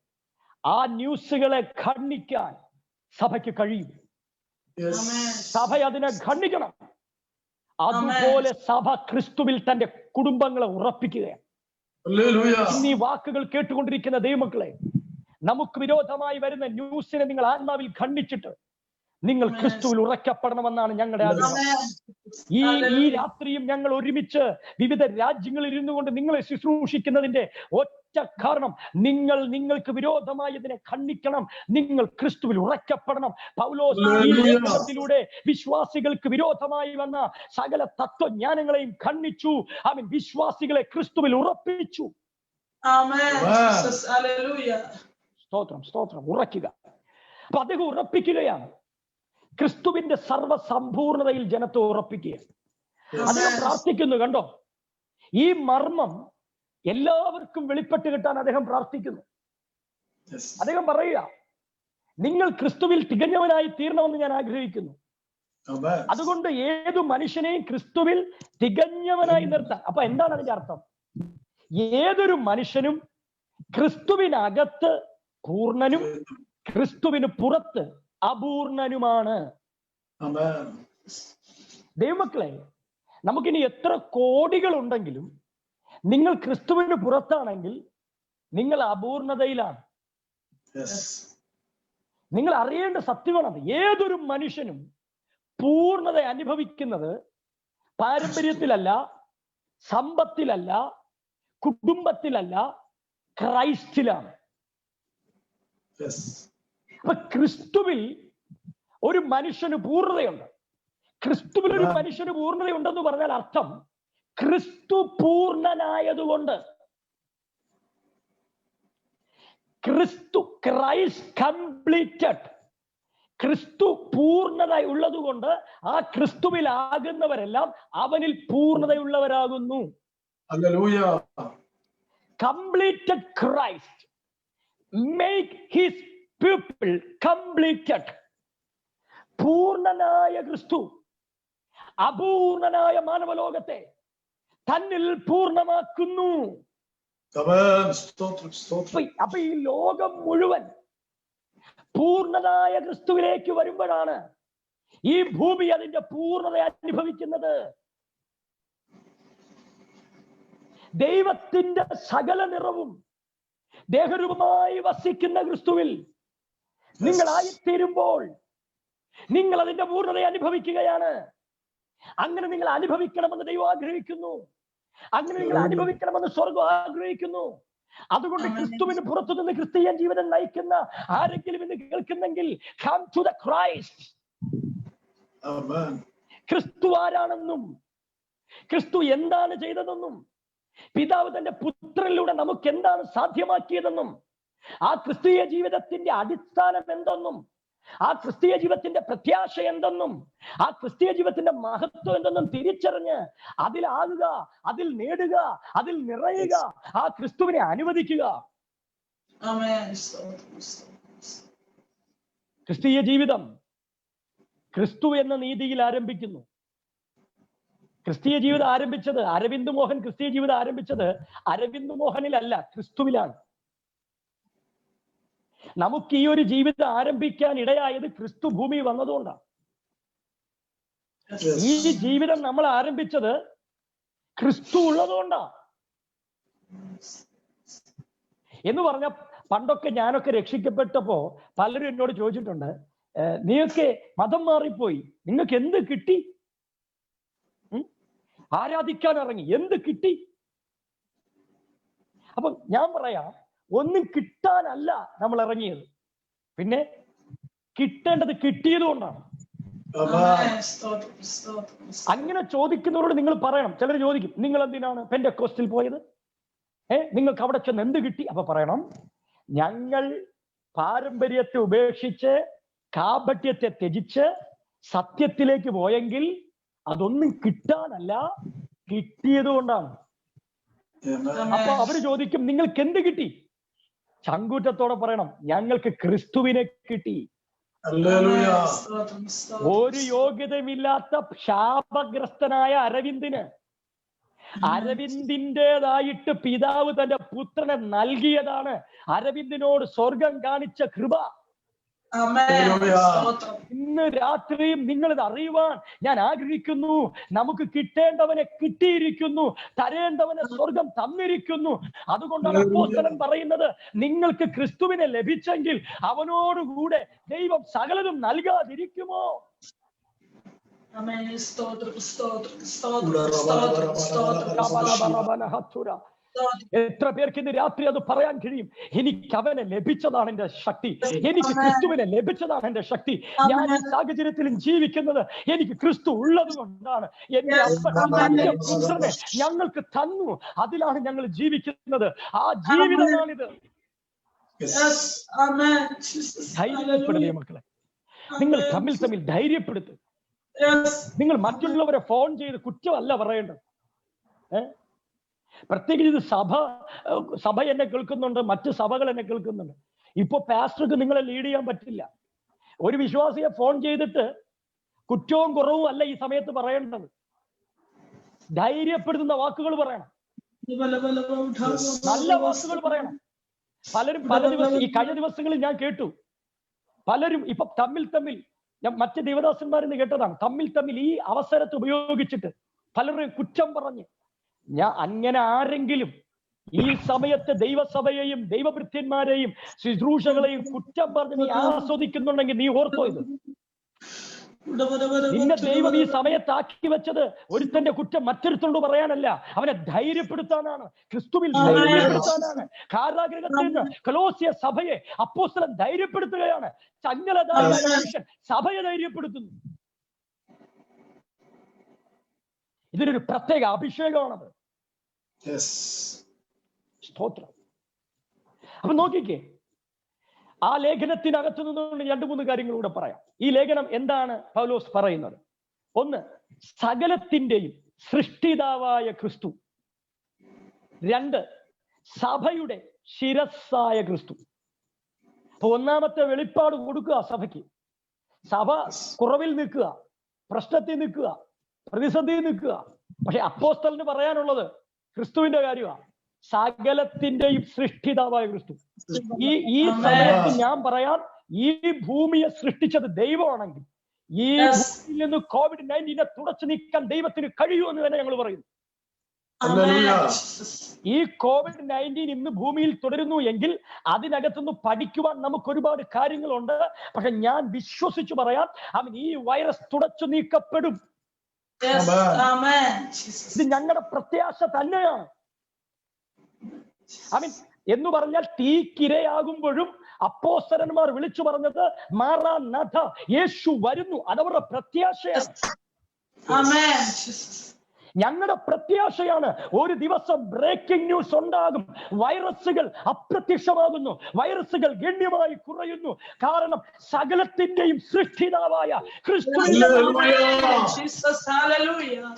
ആ ന്യൂസുകളെ ഖണ്ഡിക്കാൻ സഭയ്ക്ക് കഴിയും. സഭ അതിനെ ഖണ്ഡിക്കണം. അതുപോലെ സഭ ക്രിസ്തുവിൽ തന്റെ കുടുംബങ്ങളെ ഉറപ്പിക്കുകയാണ്. ഇന്ന് ഈ വാക്കുകൾ കേട്ടുകൊണ്ടിരിക്കുന്ന ദൈവമക്കളെ, നമുക്ക് വിരോധമായി വരുന്ന ന്യൂസിനെ നിങ്ങൾ ആത്മാവിൽ ഖണ്ഡിച്ചിട്ട് നിങ്ങൾ ക്രിസ്തുവിൽ ഉറക്കപ്പെടണമെന്നാണ് ഞങ്ങളുടെ ആഗ്രഹം. ഈ രാത്രിയും ഞങ്ങൾ ഒരുമിച്ച് വിവിധ രാജ്യങ്ങളിൽ ഇരുന്നു കൊണ്ട് നിങ്ങളെ ശുശ്രൂഷിക്കുന്നതിന്റെ ഒറ്റ കാരണം, നിങ്ങൾക്ക് വിരോധമായി ഇതിനെ ഖണ്ഡിക്കണം. നിങ്ങൾ ക്രിസ്തുവിൽ ഉറക്കപ്പെടണം. പൗലോസ് ഈ ലേഖനത്തിലൂടെ വിശ്വാസികൾക്ക് വിരോധമായി വന്ന സകല തത്വജ്ഞാനങ്ങളെയും ഖണ്ഡിച്ചു. അവൻ വിശ്വാസികളെ ക്രിസ്തുവിൽ ഉറപ്പിച്ചു. സ്തോത്രം, സ്തോത്രം. ഉറക്കുക. അപ്പൊ അദ്ദേഹം ഉറപ്പിക്കുകയാണ്. ക്രിസ്തുവിന്റെ സർവസമ്പൂർണതയിൽ ജനത്തെ ഉറപ്പിക്കുക. അദ്ദേഹം പ്രാർത്ഥിക്കുന്നു. കണ്ടോ, ഈ മർമ്മം എല്ലാവർക്കും വെളിപ്പെട്ട് കിട്ടാൻ അദ്ദേഹം പ്രാർത്ഥിക്കുന്നു. അദ്ദേഹം പറയുക, നിങ്ങൾ ക്രിസ്തുവിൽ തികഞ്ഞവനായി തീരണമെന്ന് ഞാൻ ആഗ്രഹിക്കുന്നു. അതുകൊണ്ട് ഏതു മനുഷ്യനെയും ക്രിസ്തുവിൽ തികഞ്ഞവനായി നിർത്താൻ. അപ്പൊ എന്താണ് അതിന്റെ അർത്ഥം? ഏതൊരു മനുഷ്യനും ക്രിസ്തുവിനകത്ത് പൂർണ്ണനും ക്രിസ്തുവിന് പുറത്ത് അപൂർണനുമാണ്. ദൈവമക്കളെ, നമുക്കിനി എത്ര കോടികൾ ഉണ്ടെങ്കിലും നിങ്ങൾ ക്രിസ്തുവിന് പുറത്താണെങ്കിൽ നിങ്ങൾ അപൂർണതയിലാണ്. നിങ്ങൾ അറിയേണ്ട സത്യമാണത്. ഏതൊരു മനുഷ്യനും പൂർണ്ണത അനുഭവിക്കുന്നത് പാരമ്പര്യത്തിലല്ല, സമ്പത്തിലല്ല, കുടുംബത്തിലല്ല, ക്രൈസ്റ്റിലാണ്. അപ്പൊ ക്രിസ്തുവിൽ ഒരു മനുഷ്യന് പൂർണ്ണതയുണ്ട്. ക്രിസ്തുവിൽ ഒരു മനുഷ്യന് പൂർണ്ണതയുണ്ടെന്ന് പറഞ്ഞാൽ അർത്ഥം ക്രിസ്തു പൂർണ്ണനായതുകൊണ്ട്, ക്രൈസ്റ്റ് കംപ്ലീറ്റഡ്, ക്രിസ്തു പൂർണ്ണത ഉള്ളതുകൊണ്ട് ആ ക്രിസ്തുവിലാകുന്നവരെല്ലാം അവനിൽ പൂർണ്ണതയുള്ളവരാകുന്നു. Completed Christ make his people completed. പൂർണ്ണനായ ക്രിസ്തു അപൂർണനായ മാനവലോകത്തെ തന്നിൽ പൂർണ്ണമാക്കുന്നു. അപ്പൊ ഈ ലോകം മുഴുവൻ പൂർണ്ണനായ ക്രിസ്തുവിലേക്ക് വരുമ്പോഴാണ് ഈ ഭൂമി അതിന്റെ പൂർണ്ണത അനുഭവിക്കുന്നത്. ദൈവത്തിന്റെ സകല നിറവും ദേഹരൂപമായി വസിക്കുന്ന ക്രിസ്തുവിൽ നിങ്ങളായിത്തീരുമ്പോൾ നിങ്ങൾ അതിന്റെ പൂർണ്ണത അനുഭവിക്കുകയാണ്. അങ്ങനെ നിങ്ങൾ അനുഭവിക്കണമെന്ന് ദൈവം ആഗ്രഹിക്കുന്നു. അങ്ങനെ നിങ്ങൾ അനുഭവിക്കണമെന്ന് സ്വർഗം ആഗ്രഹിക്കുന്നു. അതുകൊണ്ട് ക്രിസ്തുവിന് പുറത്തുനിന്ന് ക്രിസ്തീയ ജീവിതം നയിക്കുന്ന ആരെങ്കിലും ഇന്ന് കേൾക്കുന്നെങ്കിൽ, കം ടു ദ ക്രൈസ്റ്റ്. ക്രിസ്തു ആരാണെന്നും ക്രിസ്തു എന്താണ് ചെയ്തതെന്നും പിതാവ് തന്റെ പുത്രനിലൂടെ നമുക്ക് എന്താണ് സാധ്യമാക്കിയതെന്നും ആ ക്രിസ്തീയ ജീവിതത്തിന്റെ അടിസ്ഥാനം എന്തെന്നും ആ ക്രിസ്തീയ ജീവിതത്തിന്റെ പ്രത്യാശ എന്തെന്നും ആ ക്രിസ്തീയ ജീവിതത്തിന്റെ മഹത്വം എന്തെന്നും തിരിച്ചറിഞ്ഞ് അതിലാകുക, അതിൽ നേടുക, അതിൽ നിറയുക, ആ ക്രിസ്തുവിനെ അനുവദിക്കുക. ക്രിസ്തീയ ജീവിതം ക്രിസ്തു എന്ന നീതിയിൽ ആരംഭിക്കുന്നു. ക്രിസ്തീയ ജീവിതം ആരംഭിച്ചത് അരവിന്ദ് മോഹൻ ക്രിസ്തീയ ജീവിതം ആരംഭിച്ചത് അരവിന്ദ് മോഹനിലല്ല, ക്രിസ്തുവിലാണ്. നമുക്ക് ഈ ഒരു ജീവിതം ആരംഭിക്കാൻ ഇടയായത് ക്രിസ്തു ഭൂമി വന്നതുകൊണ്ടാണ്. ഈ ജീവിതം നമ്മൾ ആരംഭിച്ചത് ക്രിസ്തു ഉള്ളതുകൊണ്ടാണ്. എന്ന് പറഞ്ഞ പണ്ടൊക്കെ ഞാനൊക്കെ രക്ഷിക്കപ്പെട്ടപ്പോ പലരും എന്നോട് ചോദിച്ചിട്ടുണ്ട്, നീയൊക്കെ മതം മാറിപ്പോയി, നിങ്ങൾക്ക് എന്ത് കിട്ടി? ആരാധിക്കാൻ ഇറങ്ങി, എന്ത് കിട്ടി? അപ്പൊ ഞാൻ പറയാം, ഒന്നും കിട്ടാനല്ല നമ്മൾ ഇറങ്ങിയത്, പിന്നെ കിട്ടേണ്ടത് കിട്ടിയത് കൊണ്ടാണ്. അങ്ങനെ ചോദിക്കുന്നവരോട് നിങ്ങൾ പറയണം. ചിലർ ചോദിക്കും, നിങ്ങൾ എന്തിനാണ് പെന്റക്കോസ്റ്റിൽ പോയത്? നിങ്ങൾക്ക് അവിടെ ചെന്ന് എന്ത് കിട്ടി? അപ്പൊ പറയണം, ഞങ്ങൾ പാരമ്പര്യത്തെ ഉപേക്ഷിച്ച് കാപട്യത്തെ ത്യജിച്ച് സത്യത്തിലേക്ക് പോയെങ്കിൽ അതൊന്നും കിട്ടാനല്ല, കിട്ടിയത് കൊണ്ടാണ്. അപ്പൊ അവര് ചോദിക്കും, നിങ്ങൾക്ക് എന്ത് കിട്ടി? ചങ്കൂറ്റത്തോടെ പറയണം, ഞങ്ങൾക്ക് ക്രിസ്തുവിനെ കിട്ടി. ഒരു യോഗ്യതയുമില്ലാത്ത ശാപഗ്രസ്തനായ അരവിന്ദിന്റേതായിട്ട് പിതാവ് തന്റെ പുത്രനെ നൽകിയതാണ്. അരവിന്ദിനോട് സ്വർഗം കാണിച്ച കൃപ. ഇന്ന് രാത്രിയും നിങ്ങൾ ഇത് അറിയുവാൻ ഞാൻ ആഗ്രഹിക്കുന്നു. നമുക്ക് കിട്ടേണ്ടവനെ കിട്ടിയിരിക്കുന്നു, തരേണ്ടവനെ സ്വർഗം തന്നിരിക്കുന്നു. അതുകൊണ്ടാണ് അപ്പോസ്തലൻ പറയുന്നത്, നിങ്ങൾക്ക് ക്രിസ്തുവിനെ ലഭിച്ചെങ്കിൽ അവനോടുകൂടെ ദൈവം സകലതും നൽകാതിരിക്കുമോ? എത്ര പേർക്ക് ഇന്ന് രാത്രി അത് പറയാൻ കഴിയും? എനിക്ക് അവനെ ലഭിച്ചതാണ് എന്റെ ശക്തി, എനിക്ക് ക്രിസ്തുവിനെ ലഭിച്ചതാണ് എന്റെ ശക്തി. ഞാൻ ഈ സാഹചര്യത്തിലും ജീവിക്കുന്നത് എനിക്ക് ക്രിസ്തു ഉള്ളത് കൊണ്ടാണ്. എന്റെ അപ്പനെ പുത്രനെ ഞങ്ങൾക്ക് തന്നു, അതിലാണ് ഞങ്ങൾ ജീവിക്കുന്നത്. ആ ജീവിതമാണിത്. ധൈര്യപ്പെടുത്തേ മക്കളെ, നിങ്ങൾ തമ്മിൽ ധൈര്യപ്പെടുത്തും. നിങ്ങൾ മറ്റുള്ളവരെ ഫോൺ ചെയ്ത് കുറ്റമല്ല പറയേണ്ടത്. പ്രത്യേകിച്ച് ഇത് സഭ എന്നെ കേൾക്കുന്നുണ്ട്, മറ്റ് സഭകൾ എന്നെ കേൾക്കുന്നുണ്ട്. ഇപ്പൊ പാസ്റ്റർക്ക് നിങ്ങളെ ലീഡ് ചെയ്യാൻ പറ്റില്ല. ഒരു വിശ്വാസിയെ ഫോൺ ചെയ്തിട്ട് കുറ്റവും കുറവും അല്ല ഈ സമയത്ത് പറയേണ്ടത്. ധൈര്യപ്പെടുത്തുന്ന വാക്കുകൾ പറയണം, നല്ല വാക്കുകൾ പറയണം. പലരും പല ദിവസം ഈ കഴിഞ്ഞ ദിവസങ്ങളിൽ ഞാൻ കേട്ടു, പലരും ഇപ്പൊ തമ്മിൽ ഞാൻ മറ്റ് ദേവദാസന്മാരെന്ന് കേട്ടതാണ്, തമ്മിൽ ഈ അവസരത്തെ ഉപയോഗിച്ചിട്ട് പലരും കുറ്റം പറഞ്ഞ്. ഞാൻ അങ്ങനെ ആരെങ്കിലും ഈ സമയത്ത് ദൈവസഭയെയും ദൈവഭൃത്യന്മാരെയും ശുശ്രൂഷകളെയും കുറ്റം പറഞ്ഞ് നീ ആസ്വദിക്കുന്നുണ്ടെങ്കിൽ നീ ഓർത്തോ, ഇത് നിന്നെ ദൈവം ഈ സമയത്താക്കി വെച്ചത് ഒരുത്തന്റെ കുറ്റം മറ്റൊരുത്തോട് പറയാനല്ല, അവനെ ധൈര്യപ്പെടുത്താനാണ്, ക്രിസ്തുവിൽ ധൈര്യപ്പെടുത്താനാണ്. കാരാഗ്രഹത്തിൽ നിന്ന് കൊലോസ്യ സഭയെ അപ്പോസ്തലൻ ധൈര്യപ്പെടുത്തുകയാണ്. ചങ്ങലതായ മനുഷ്യൻ സഭയെ ധൈര്യപ്പെടുത്തുന്നു. ഇതിനൊരു പ്രത്യേക അഭിഷേകമാണത്. സ്തോത്രം. അപ്പൊ നോക്കിക്കേ, ആ ലേഖനത്തിനകത്തു നിന്നുകൊണ്ട് 2-3 കാര്യങ്ങൾ കൂടെ പറയാം. ഈ ലേഖനം എന്താണ് പൗലോസ് പറയുന്നത്? ഒന്ന്, സകലത്തിന്റെയും സൃഷ്ടിതാവായ ക്രിസ്തു. 2, സഭയുടെ ശിരസ്സായ ക്രിസ്തു. അപ്പൊ ഒന്നാമത്തെ വെളിപ്പാട് കൊടുക്കുക സഭയ്ക്ക്. സഭ കുറവിൽ നിൽക്കുക, പ്രശ്നത്തിൽ നിൽക്കുക, പ്രതിസന്ധിയിൽ നിൽക്കുക. പക്ഷെ അപ്പോസ്തലന് പറയാനുള്ളത് ക്രിസ്തുവിന്റെ കാര്യമാണ്. സകലത്തിന്റെയും സൃഷ്ടിതാവായ ക്രിസ്തു. ഈ സമയത്ത് ഞാൻ പറയാം, ഈ ഭൂമിയെ സൃഷ്ടിച്ചത് ദൈവമാണെങ്കിൽ ഈ ഭൂമിയിൽ നിന്ന് COVID-19 തുടച്ചു നീക്കാൻ ദൈവത്തിന് കഴിയുമെന്ന് തന്നെ ഞങ്ങൾ പറയുന്നു. ഈ COVID-19 ഇന്ന് ഭൂമിയിൽ തുടരുന്നു എങ്കിൽ അതിനകത്തുനിന്ന് പഠിക്കുവാൻ നമുക്ക് ഒരുപാട് കാര്യങ്ങളുണ്ട്. പക്ഷെ ഞാൻ വിശ്വസിച്ചു പറയാം, അവൻ ഈ വൈറസ് തുടച്ചു നീക്കപ്പെടും. ഇത് ഞങ്ങളുടെ പ്രത്യാശ തന്നെയാണ്. എന്ന് പറഞ്ഞാൽ തീക്കിരയാകുമ്പോഴും അപ്പോസ്തലന്മാർ വിളിച്ചു പറഞ്ഞത് മാറാനാഥ, യേശു വരുന്നു. അതവരുടെ പ്രത്യാശയാണ്. ഞങ്ങളുടെ പ്രത്യാശയാണ്. ഒരു ദിവസം ബ്രേക്കിംഗ് ന്യൂസ് ഉണ്ടാകും, വൈറസുകൾ അപ്രത്യക്ഷമാകുന്നു, വൈറസുകൾ ഗണ്യമായി കുറയുന്നു. കാരണം സകലത്തിന്റെയും സൃഷ്ടിതാവായ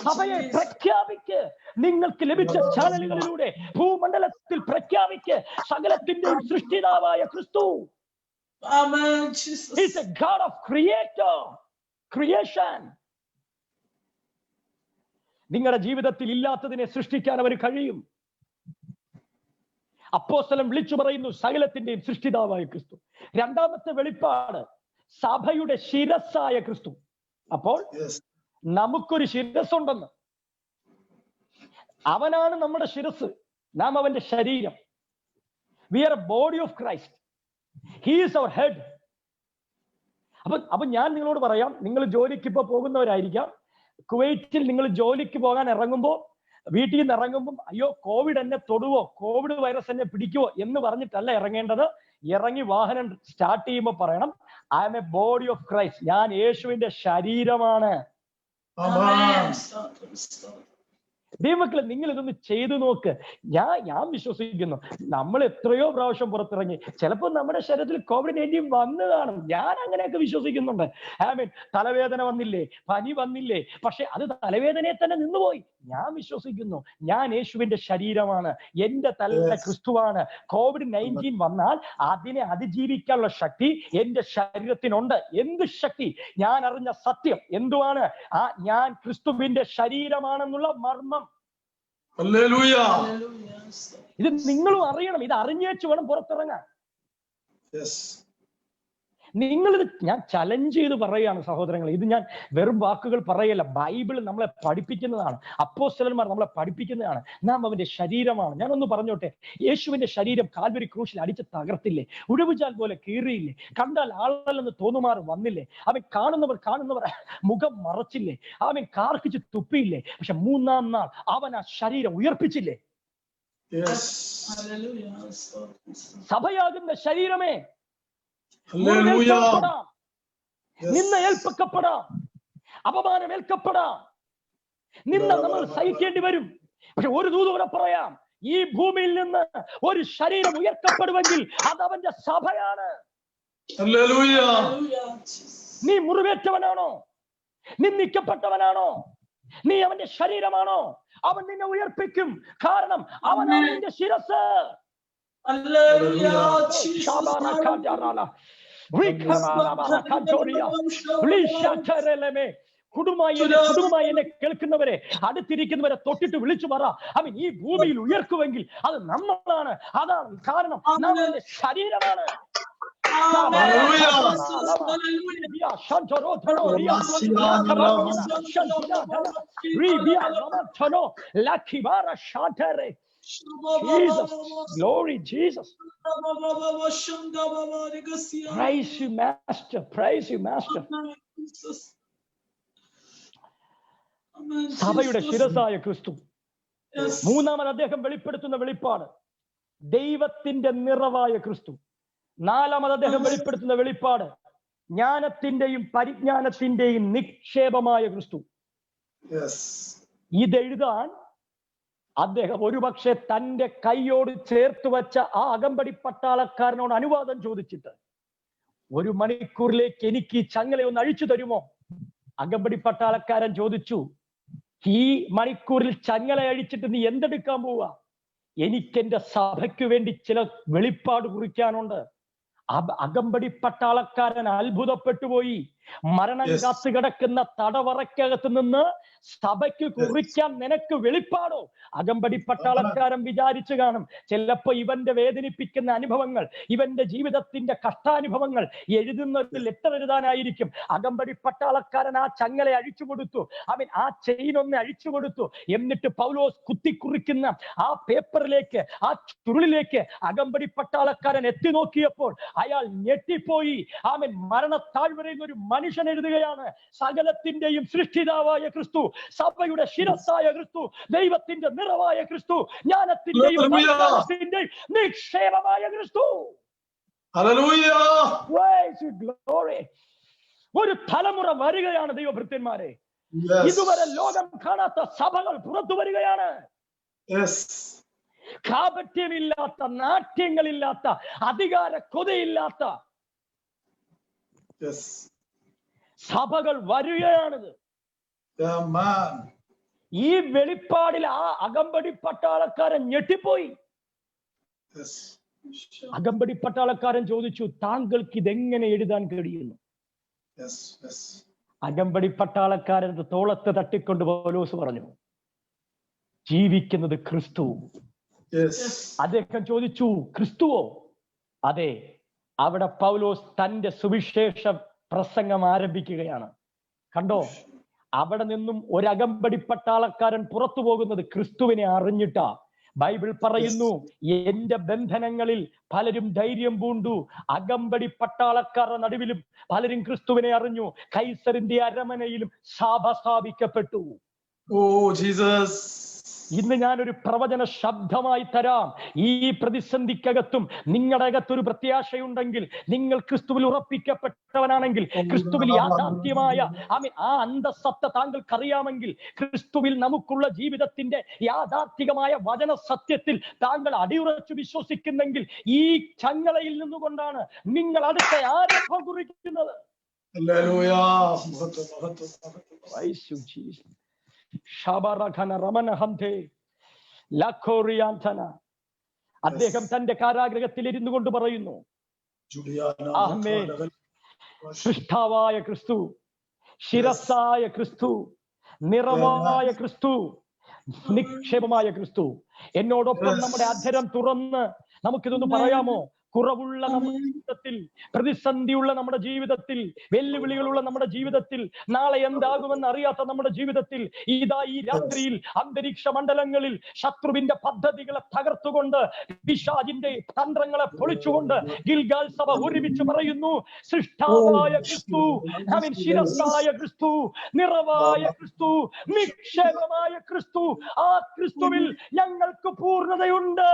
സഭയെ പ്രഖ്യാപിക്ക്. നിങ്ങൾക്ക് ലഭിച്ച ചാനലുകളിലൂടെ ഭൂമണ്ഡലത്തിൽ പ്രഖ്യാപിക്ക്, സകലത്തിന്റെയും സൃഷ്ടിതാവായ ക്രിസ്തു. He is a God of creation. നിങ്ങളുടെ ജീവിതത്തിൽ ഇല്ലാത്തതിനെ സൃഷ്ടിക്കാൻ അവന് കഴിയും. അപ്പോസ്തലൻ വിളിച്ചു പറയുന്നു സകലത്തിന്റെയും സൃഷ്ടിതാവായ ക്രിസ്തു. രണ്ടാമത്തെ വെളിപ്പാട് സഭയുടെ ശിരസ്സായ ക്രിസ്തു. അപ്പോൾ നമുക്കൊരു ശിരസ്സുണ്ടെന്ന്. അവനാണ് നമ്മുടെ ശിരസ്, നാം അവന്റെ ശരീരം. We are a body of Christ. He is our head. അപ്പൊ ഞാൻ നിങ്ങളോട് പറയാം, നിങ്ങൾ ജോലിക്ക് ഇപ്പൊ പോകുന്നവരായിരിക്കാം. കുവൈറ്റിൽ നിങ്ങൾ ജോലിക്ക് പോകാൻ ഇറങ്ങുമ്പോൾ, വീട്ടിൽ നിന്ന് ഇറങ്ങുമ്പോൾ അയ്യോ കോവിഡ് എന്നെ തൊടുവോ, കോവിഡ് വൈറസ് എന്നെ പിടിക്കുവോ എന്ന് പറഞ്ഞിട്ടല്ല ഇറങ്ങേണ്ടത്. ഇറങ്ങി വാഹനം സ്റ്റാർട്ട് ചെയ്യുമ്പോൾ പറയണം, I am a body of Christ. ഞാൻ യേശുവിന്റെ ശരീരമാണ്. ദൈവമക്കളെ, നിങ്ങൾ ഇതൊന്ന് ചെയ്തു നോക്ക്. ഞാൻ വിശ്വസിക്കുന്നു, നമ്മൾ എത്രയോ പ്രാവശ്യം പുറത്തിറങ്ങി, ചിലപ്പോൾ നമ്മുടെ ശരീരത്തിൽ COVID-19 വന്നു കാണും. ഞാൻ അങ്ങനെയൊക്കെ വിശ്വസിക്കുന്നുണ്ട്. തലവേദന വന്നില്ലേ, പനി വന്നില്ലേ, പക്ഷെ അത് തലവേദനയെ തന്നെ നിന്നുപോയി. ഞാൻ വിശ്വസിക്കുന്നു, ഞാൻ യേശുവിന്റെ ശരീരമാണ്, എന്റെ തല ക്രിസ്തുവാണ്. COVID-19 വന്നാൽ അതിനെ അതിജീവിക്കാനുള്ള ശക്തി എന്റെ ശരീരത്തിനുണ്ട്. എന്ത് ശക്തി? ഞാൻ അറിഞ്ഞ സത്യം എന്തുവാണ്? ഞാൻ ക്രിസ്തുവിന്റെ ശരീരമാണെന്നുള്ള മർമ്മം. ഇത് നിങ്ങളും അറിയണം. ഇത് അറിഞ്ഞേച്ച് വേണം പുറത്തിറങ്ങാൻ. നിങ്ങളിത്, ഞാൻ ചലഞ്ച് ചെയ്ത് പറയുകയാണ് സഹോദരങ്ങൾ. ഇത് ഞാൻ വെറും വാക്കുകൾ പറയല്ല. ബൈബിൾ നമ്മളെ പഠിപ്പിക്കുന്നതാണ്, അപ്പോസ്തലന്മാർ നമ്മളെ പഠിപ്പിക്കുന്നതാണ്. നാം അവന്റെ ശരീരമാണ്. ഞാനൊന്ന് പറഞ്ഞോട്ടെ, യേശുവിന്റെ ശരീരം കാൽവരി ക്രൂശിൽ അടിച്ച് തകർത്തില്ലേ? ഉഴവുചാൽ പോലെ കീറിയില്ലേ? കണ്ടാൽ ആളല്ലെന്ന് തോന്നുമാർ വന്നില്ലേ? അവൻ കാണുന്നവർ മുഖം മറച്ചില്ലേ? അവൻ കാർക്കിച്ച് തുപ്പിയില്ലേ? പക്ഷെ മൂന്നാം നാൾ അവൻ ആ ശരീരം ഉയർപ്പിച്ചില്ലേ? സഭയാകുന്ന ശരീരമേ, നിന്ന ഏൽപ്പിക്കപ്പെടാം, അപമാനം ഏൽക്കപ്പെടാം, നിന്ന നമ്മൾ സഹിക്കേണ്ടി വരും. പക്ഷെ ഒരു ദൂതൂടെ പറയാം, ഈ ഭൂമിയിൽ നിന്ന് ഒരു ശരീരം ഉയർത്തപ്പെടുമെങ്കിൽ അത് അവന്റെ സഭയാണ്. നീ മുറിവേറ്റവനാണോ? നിന്ദിക്കപ്പെട്ടവനാണോ? നീ അവന്റെ ശരീരമാണോ? അവൻ നിന്നെ ഉയർപ്പിക്കും. കാരണം അവനാണ് നിന്റെ ശിരസ്. കുടുംബമായി എന്നെ കേൾക്കുന്നവരെ, അടുത്തിരിക്കുന്നവരെ തൊട്ടിട്ട് വിളിച്ചു പറ, അവൻ ഈ ഭൂമിയിൽ ഉയർക്കുമെങ്കിൽ അത് നമ്മളാണ്. അതാണ് കാരണം, നമ്മുടെ ശരീരമാണ്. Jesus, glory Jesus. Praise you, Master. Praise you, Master. സഭയുടെ ശിരസായ ക്രിസ്തു. മൂന്നാമത് അദ്ദേഹം വെളിപ്പെടുത്തുന്ന വെളിപ്പാട് ദൈവത്തിന്റെ നിറവായ ക്രിസ്തു. നാലാമത് അദ്ദേഹം വെളിപ്പെടുത്തുന്ന വെളിപ്പാട് ജ്ഞാനത്തിന്റെയും പരിജ്ഞാനത്തിന്റെയും നിക്ഷേപമായ ക്രിസ്തു. ഇതെഴുതാൻ അദ്ദേഹം ഒരുപക്ഷെ തന്റെ കൈയോട് ചേർത്ത് വെച്ച ആ അകമ്പടി പട്ടാളക്കാരനോട് അനുവാദം ചോദിച്ചിട്ട്, 1 മണിക്കൂറിലേക്ക് എനിക്ക് ഈ ചങ്ങല ഒന്ന് അഴിച്ചു തരുമോ? അകമ്പടി പട്ടാളക്കാരൻ ചോദിച്ചു, ഈ മണിക്കൂറിൽ ചങ്ങല അഴിച്ചിട്ട് നീ എന്തെടുക്കാൻ പോവാ? എനിക്കെന്റെ സഭയ്ക്ക് വേണ്ടി ചില വെളിപ്പാട് കുറിക്കാനുണ്ട്. അകമ്പടി പട്ടാളക്കാരൻ അത്ഭുതപ്പെട്ടുപോയി. മരണം കാത്തു കിടക്കുന്ന തടവറയ്ക്കകത്ത് നിന്ന് സഭയ്ക്ക് കുറിക്കാൻ നിനക്ക് വെളിപ്പാടോ? അകമ്പടി പട്ടാളക്കാരൻ വിചാരിച്ചു കാണും, ചിലപ്പോ ഇവന്റെ വേദനിപ്പിക്കുന്ന അനുഭവങ്ങൾ, ഇവന്റെ ജീവിതത്തിന്റെ കഷ്ടാനുഭവങ്ങൾ എഴുതുന്ന ഒരു ലെറ്റർ എഴുതാനായിരിക്കും. അകമ്പടി പട്ടാളക്കാരൻ ആ ചങ്ങല അഴിച്ചു കൊടുത്തു, അവൻ ആ ചെയിൻ ഒന്ന് അഴിച്ചു കൊടുത്തു. എന്നിട്ട് പൗലോസ് കുത്തിക്കുറിക്കുന്ന ആ പേപ്പറിലേക്ക്, ആ ചുരുളിലേക്ക് അകമ്പടി പട്ടാളക്കാരൻ എത്തി നോക്കിയപ്പോൾ അയാൾ ഞെട്ടിപ്പോയി. അവൻ മരണത്താഴ്വരയിൽ ഒരു മനുഷ്യൻ എഴുതുകയാണ്, സകലത്തിന്റെയും സൃഷ്ടിതാവായ ക്രിസ്തു, സഭയുടെ ശിരസ്സായ ക്രിസ്തു, ദൈവത്തിന്റെ നിറവായ ക്രിസ്തു, ജ്ഞാനത്തിന്റെയും നിക്ഷേപമായ ക്രിസ്തു. ഒരു തലമുറ വരികയാണ് ദൈവഭൃത്യന്മാരെ. ഇതുവരെ ലോകം കാണാത്ത സഭകൾ പുറത്തു വരികയാണ്. കാപട്യമില്ലാത്ത, നാട്യങ്ങളില്ലാത്ത, അധികാര കൊതയില്ലാത്ത സഭകൾ വരികയാണിത്. ഈ വെളിപ്പാടിൽ ആ അകമ്പടി പട്ടാളക്കാരൻ ഞെട്ടിപ്പോയി. അകമ്പടി പട്ടാളക്കാരൻ ചോദിച്ചു, താങ്കൾക്ക് ഇതെങ്ങനെ എഴുതാൻ കഴിയുന്നു? അകമ്പടി പട്ടാളക്കാരൻ തോളത്ത് തട്ടിക്കൊണ്ട് പൗലോസ് പറഞ്ഞു, ജീവിക്കുന്നത് ക്രിസ്തു. അദ്ദേഹം ചോദിച്ചു, ക്രിസ്തുവോ? അതെ. അവിടെ പൗലോസ് തന്റെ സുവിശേഷ പ്രസംഗം ആരംഭിക്കുകയാണ്. കണ്ടോ, അവിടെ നിന്നും ഒരു അകമ്പടി പട്ടാളക്കാരൻ പുറത്തു പോകുന്നത് ക്രിസ്തുവിനെ അറിഞ്ഞിട്ടാ. ബൈബിൾ പറയുന്നു, എന്റെ ബന്ധനങ്ങളിൽ പലരും ധൈര്യം പൂണ്ടു, അകമ്പടി പട്ടാളക്കാരുടെ നടുവിലും പലരും ക്രിസ്തുവിനെ അറിഞ്ഞു. കൈസറിന്റെ അരമനയിലും സഭ സ്ഥാപിക്കപ്പെട്ടു. Oh Jesus. ഇന്ന് ഞാനൊരു പ്രവചന ശബ്ദമായി തരാം. ഈ പ്രതിസന്ധിക്കകത്തും നിങ്ങളുടെ അകത്തൊരു പ്രത്യാശയുണ്ടെങ്കിൽ, നിങ്ങൾ ക്രിസ്തുവിൽ ഉറപ്പിക്കപ്പെട്ടവനാണെങ്കിൽ, ക്രിസ്തുവിൽ യാഥാർത്ഥ്യമായ ആ അന്തസത്ത താങ്കൾക്കറിയാമെങ്കിൽ, ക്രിസ്തുവിൽ നമുക്കുള്ള ജീവിതത്തിന്റെ യാഥാർത്ഥികമായ വചന സത്യത്തിൽ താങ്കൾ അടിയുറച്ചു വിശ്വസിക്കുന്നെങ്കിൽ, ഈ ചങ്ങലയിൽ നിന്നുകൊണ്ടാണ് നിങ്ങൾ അടുത്ത ആരംഭം കുറിക്കുന്നത്. അദ്ദേഹം തന്റെ കാരാഗ്രഹത്തിൽ ഇരുന്നു കൊണ്ട് പറയുന്നു, സൃഷ്ടാവായ ക്രിസ്തു, ശിരസ്സായ ക്രിസ്തു, നിറവായ ക്രിസ്തു, നിക്ഷേപമായ ക്രിസ്തു, എന്നോടൊപ്പം നമ്മുടെ അധരം തുറന്ന് നമുക്കിതൊന്ന് പറയാമോ? കുറവുള്ള നമ്മുടെ ജീവിതത്തിൽ, പ്രതിസന്ധിയുള്ള നമ്മുടെ ജീവിതത്തിൽ, വെല്ലുവിളികളുള്ള നമ്മുടെ ജീവിതത്തിൽ, നാളെ എന്താകുമെന്ന് അറിയാത്ത നമ്മുടെ ജീവിതത്തിൽ, ഇതാ ഈ രാത്രിയിൽ അന്തരീക്ഷ മണ്ഡലങ്ങളിൽ ശത്രുവിന്റെ പദ്ധതികളെ തകർത്തുകൊണ്ട്, പിശാചിന്റെ തന്ത്രങ്ങളെ പൊളിച്ചുകൊണ്ട് ഗിൽഗാൽ സഭ ഒരുമിച്ച് പറയുന്നു, സൃഷ്ടാവായ ക്രിസ്തു, ശിരസ്സായ ക്രിസ്തു, നിറവായ ക്രിസ്തു, നിക്ഷേപമായ ക്രിസ്തു, ആ ക്രിസ്തുവിൽ ഞങ്ങൾക്ക് പൂർണ്ണതയുണ്ട്.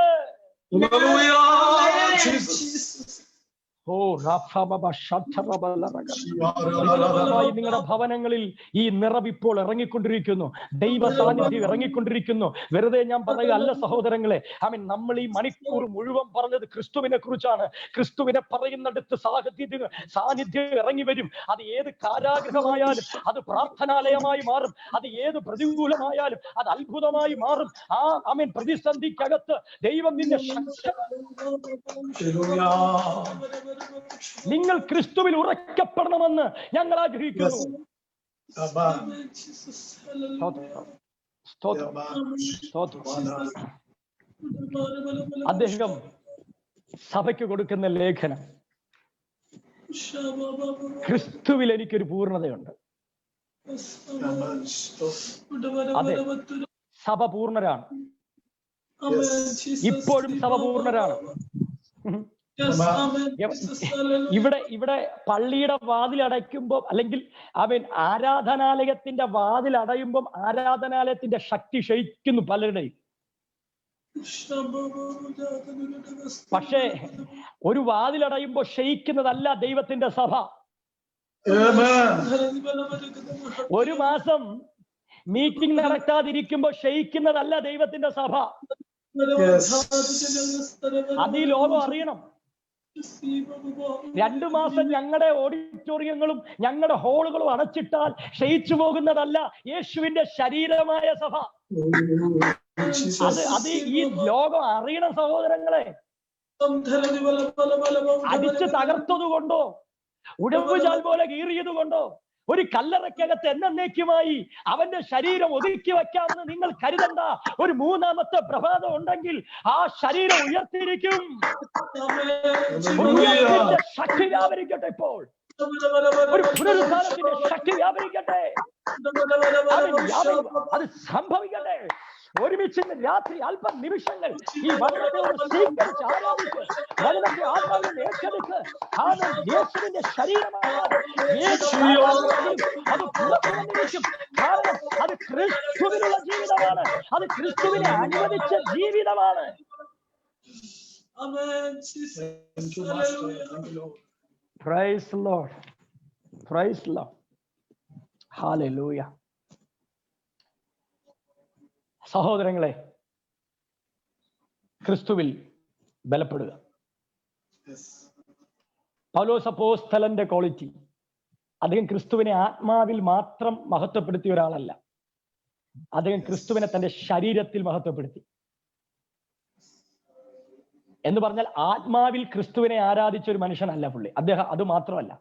നിങ്ങളുടെ ഭവനങ്ങളിൽ ഈ നിറവ് ഇപ്പോൾ ഇറങ്ങിക്കൊണ്ടിരിക്കുന്നു, ദൈവ സാന്നിധ്യം ഇറങ്ങിക്കൊണ്ടിരിക്കുന്നു. വെറുതെ ഞാൻ പറയുക അല്ല സഹോദരങ്ങളെ. നമ്മൾ ഈ മണിക്കൂർ മുഴുവൻ പറഞ്ഞത് ക്രിസ്തുവിനെ കുറിച്ചാണ്. ക്രിസ്തുവിനെ പറയുന്നിടത്ത് സാന്നിധ്യം ഇറങ്ങി വരും. അത് ഏത് കാരാഗ്രഹമായാലും അത് പ്രാർത്ഥനാലയമായി മാറും. അത് ഏത് പ്രതികൂലമായാലും അത് അത്ഭുതമായി മാറും. പ്രതിസന്ധിക്കകത്ത് ദൈവം നിന്നെ നിങ്ങൾ ക്രിസ്തുവിൽ ഉറക്കപ്പെടണമെന്ന് ഞങ്ങൾ ആഗ്രഹിക്കുന്നു. അദ്ദേഹം സഭയ്ക്ക് കൊടുക്കുന്ന ലേഖനം, ക്രിസ്തുവിൽ എനിക്കൊരു പൂർണ്ണതയുണ്ട്. അതെ, സഭ പൂർണ്ണരാണ്. ഇപ്പോഴും സഭ പൂർണ്ണരാണ്. ഇവിടെ പള്ളിയുടെ വാതിലടയ്ക്കുമ്പോൾ, അല്ലെങ്കിൽ ആരാധനാലയത്തിന്റെ വാതിലടയുമ്പം ആരാധനാലയത്തിന്റെ ശക്തി ക്ഷയിക്കുന്നു പലരുടെയും. പക്ഷേ ഒരു വാതിലടയുമ്പോൾ ക്ഷയിക്കുന്നതല്ല ദൈവത്തിന്റെ സഭ. ഒരു മാസം മീറ്റിംഗ് നടക്കാതിരിക്കുമ്പോൾ ക്ഷയിക്കുന്നതല്ല ദൈവത്തിന്റെ സഭ. അത് ഈ ലോകം അറിയണം. 2 മാസം ഞങ്ങളുടെ ഓഡിറ്റോറിയങ്ങളും ഞങ്ങളുടെ ഹാളുകളും അടച്ചിട്ടാൽ ക്ഷയിച്ചു പോകുന്നതല്ല യേശുവിന്റെ ശരീരമായ സഭ. അത് ഈ ലോകം അറിയണം സഹോദരങ്ങളെ. അടിച്ചു തകർത്തതുകൊണ്ടോ, ഉടവുചാൽ പോലെ കീറിയത് കൊണ്ടോ, ഒരു കല്ലറയ്ക്കകത്ത് എന്നേക്കുമായി അവന്റെ ശരീരം ഒതുക്കി വെക്കാമെന്ന് നിങ്ങൾ കരുതണ്ട. ഒരു 3ാമത്തെ പ്രഭാതം ഉണ്ടെങ്കിൽ ആ ശരീരം ഉയർത്തിരിക്കും. ശക്തി വ്യാപരിക്കട്ടെ. ഇപ്പോൾ ഒരു പുനരുദ്ധാനത്തിന്റെ ശക്തി വ്യാപരിക്കട്ടെ. അത് സംഭവിക്കട്ടെ. ഒരുമിച്ച് രാത്രി അല്പ നിമിഷങ്ങൾ ഈ വചനത്തോട് സ്വീകരിച്ച് ആരാധിച്ച് വചനത്തെ ആത്മാവിനെ ഏറ്റെടുത്ത് യേശുവിന്റെ ശരീരമാണ്. അത് പുറത്തുവന്നിരിക്കും. കാരണം അത് ക്രിസ്തുവിനുള്ള ജീവിതമാണ്. അത് ക്രിസ്തുവിനെ അനുവദിച്ച ജീവിതമാണ്. Praise the Lord. Praise the Lord. Hallelujah. സഹോദരങ്ങളെ, ക്രിസ്തുവിൽ ബലപ്പെടുക. പൗലോസ് അപ്പോസ്തലന്റെ ക്വാളിറ്റി, അദ്ദേഹം ക്രിസ്തുവിനെ ആത്മാവിൽ മാത്രം മഹത്വപ്പെടുത്തിയ ഒരാളല്ല. അദ്ദേഹം ക്രിസ്തുവിനെ തന്റെ ശരീരത്തിൽ മഹത്വപ്പെടുത്തി. എന്ന് പറഞ്ഞാൽ ആത്മാവിൽ ക്രിസ്തുവിനെ ആരാധിച്ച ഒരു മനുഷ്യനല്ല പുള്ളി. അദ്ദേഹം അത് മാത്രമല്ല,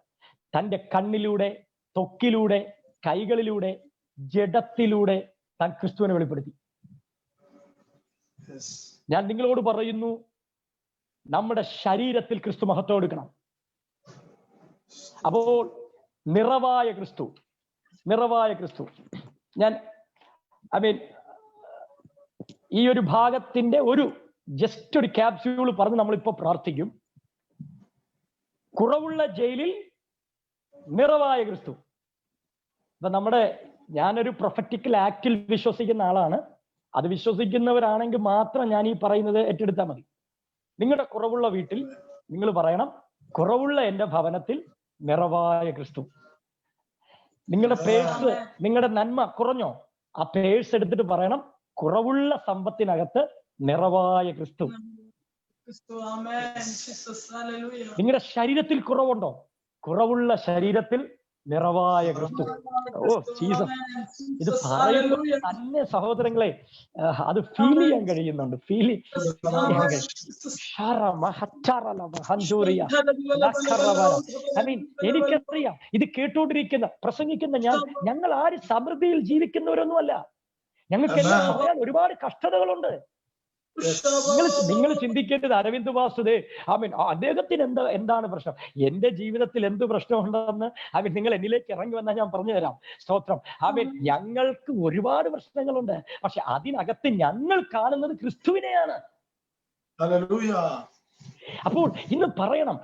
തന്റെ കണ്ണിലൂടെ, ത്വക്കിലൂടെ, കൈകളിലൂടെ, ജഡത്തിലൂടെ താൻ ക്രിസ്തുവിനെ വെളിപ്പെടുത്തി. ഞാൻ നിങ്ങളോട് പറയുന്നു, നമ്മുടെ ശരീരത്തിൽ ക്രിസ്തു മഹത്വം എടുക്കണം. അപ്പോൾ നിറവായ ക്രിസ്തു, നിറവായ ക്രിസ്തു. ഞാൻ ഈ ഒരു ഭാഗത്തിന്റെ ജസ്റ്റ് ഒരു ക്യാപ്സ്യൂൾ പറഞ്ഞ് നമ്മളിപ്പോ പ്രാർത്ഥിക്കും. കുറവുള്ള ജയിലിൽ നിറവായ ക്രിസ്തു. അപ്പൊ ഞാനൊരു പ്രൊഫറ്റിക്കൽ ആക്റ്റിൽ വിശ്വസിക്കുന്ന ആളാണ്. അത് വിശ്വസിക്കുന്നവരാണെങ്കിൽ മാത്രം ഞാൻ ഈ പറയുന്നത് ഏറ്റെടുത്താൽ മതി. നിങ്ങളുടെ കുറവുള്ള വീട്ടിൽ നിങ്ങൾ പറയണം, കുറവുള്ള എൻ്റെ ഭവനത്തിൽ നിറവായ ക്രിസ്തു. നിങ്ങളുടെ പേഴ്സ്, നിങ്ങളുടെ നന്മ കുറഞ്ഞോ, ആ പേഴ്സ് എടുത്തിട്ട് പറയണം, കുറവുള്ള സമ്പത്തിനകത്ത് നിറവായ ക്രിസ്തു. നിങ്ങളുടെ ശരീരത്തിൽ കുറവുണ്ടോ, കുറവുള്ള ശരീരത്തിൽ നിറവായ ക്രിസ്തു. ഓ ജീസസ്, ഇത് പറയുമ്പോൾ തന്നെ സഹോദരങ്ങളെ അത് ഫീൽ ചെയ്യാൻ കഴിയുന്നുണ്ട്. എനിക്കറിയാം ഇത് കേട്ടോണ്ടിരിക്കുന്ന പ്രസംഗിക്കുന്ന ഞങ്ങൾ ആര് സമൃദ്ധിയിൽ ജീവിക്കുന്നവരൊന്നുമല്ല. ഞങ്ങൾക്ക് എല്ലാം പറയാൻ ഒരുപാട് കഷ്ടതകളുണ്ട്. നിങ്ങൾ ചിന്തിക്കേണ്ടത് അരവിന്ദ് വാസുദേ അദ്ദേഹത്തിന് എന്താണ് പ്രശ്നം, എന്റെ ജീവിതത്തിൽ എന്ത് പ്രശ്നമുണ്ടെന്ന് നിങ്ങൾ എന്നിലേക്ക് ഇറങ്ങി വന്നാൽ ഞാൻ പറഞ്ഞു തരാം. സ്തോത്രം. ഞങ്ങൾക്ക് ഒരുപാട് പ്രശ്നങ്ങളുണ്ട്, പക്ഷെ അതിനകത്ത് ഞങ്ങൾ കാണുന്നത് ക്രിസ്തുവിനെയാണ്. അപ്പോൾ ഇന്ന് പറയണം,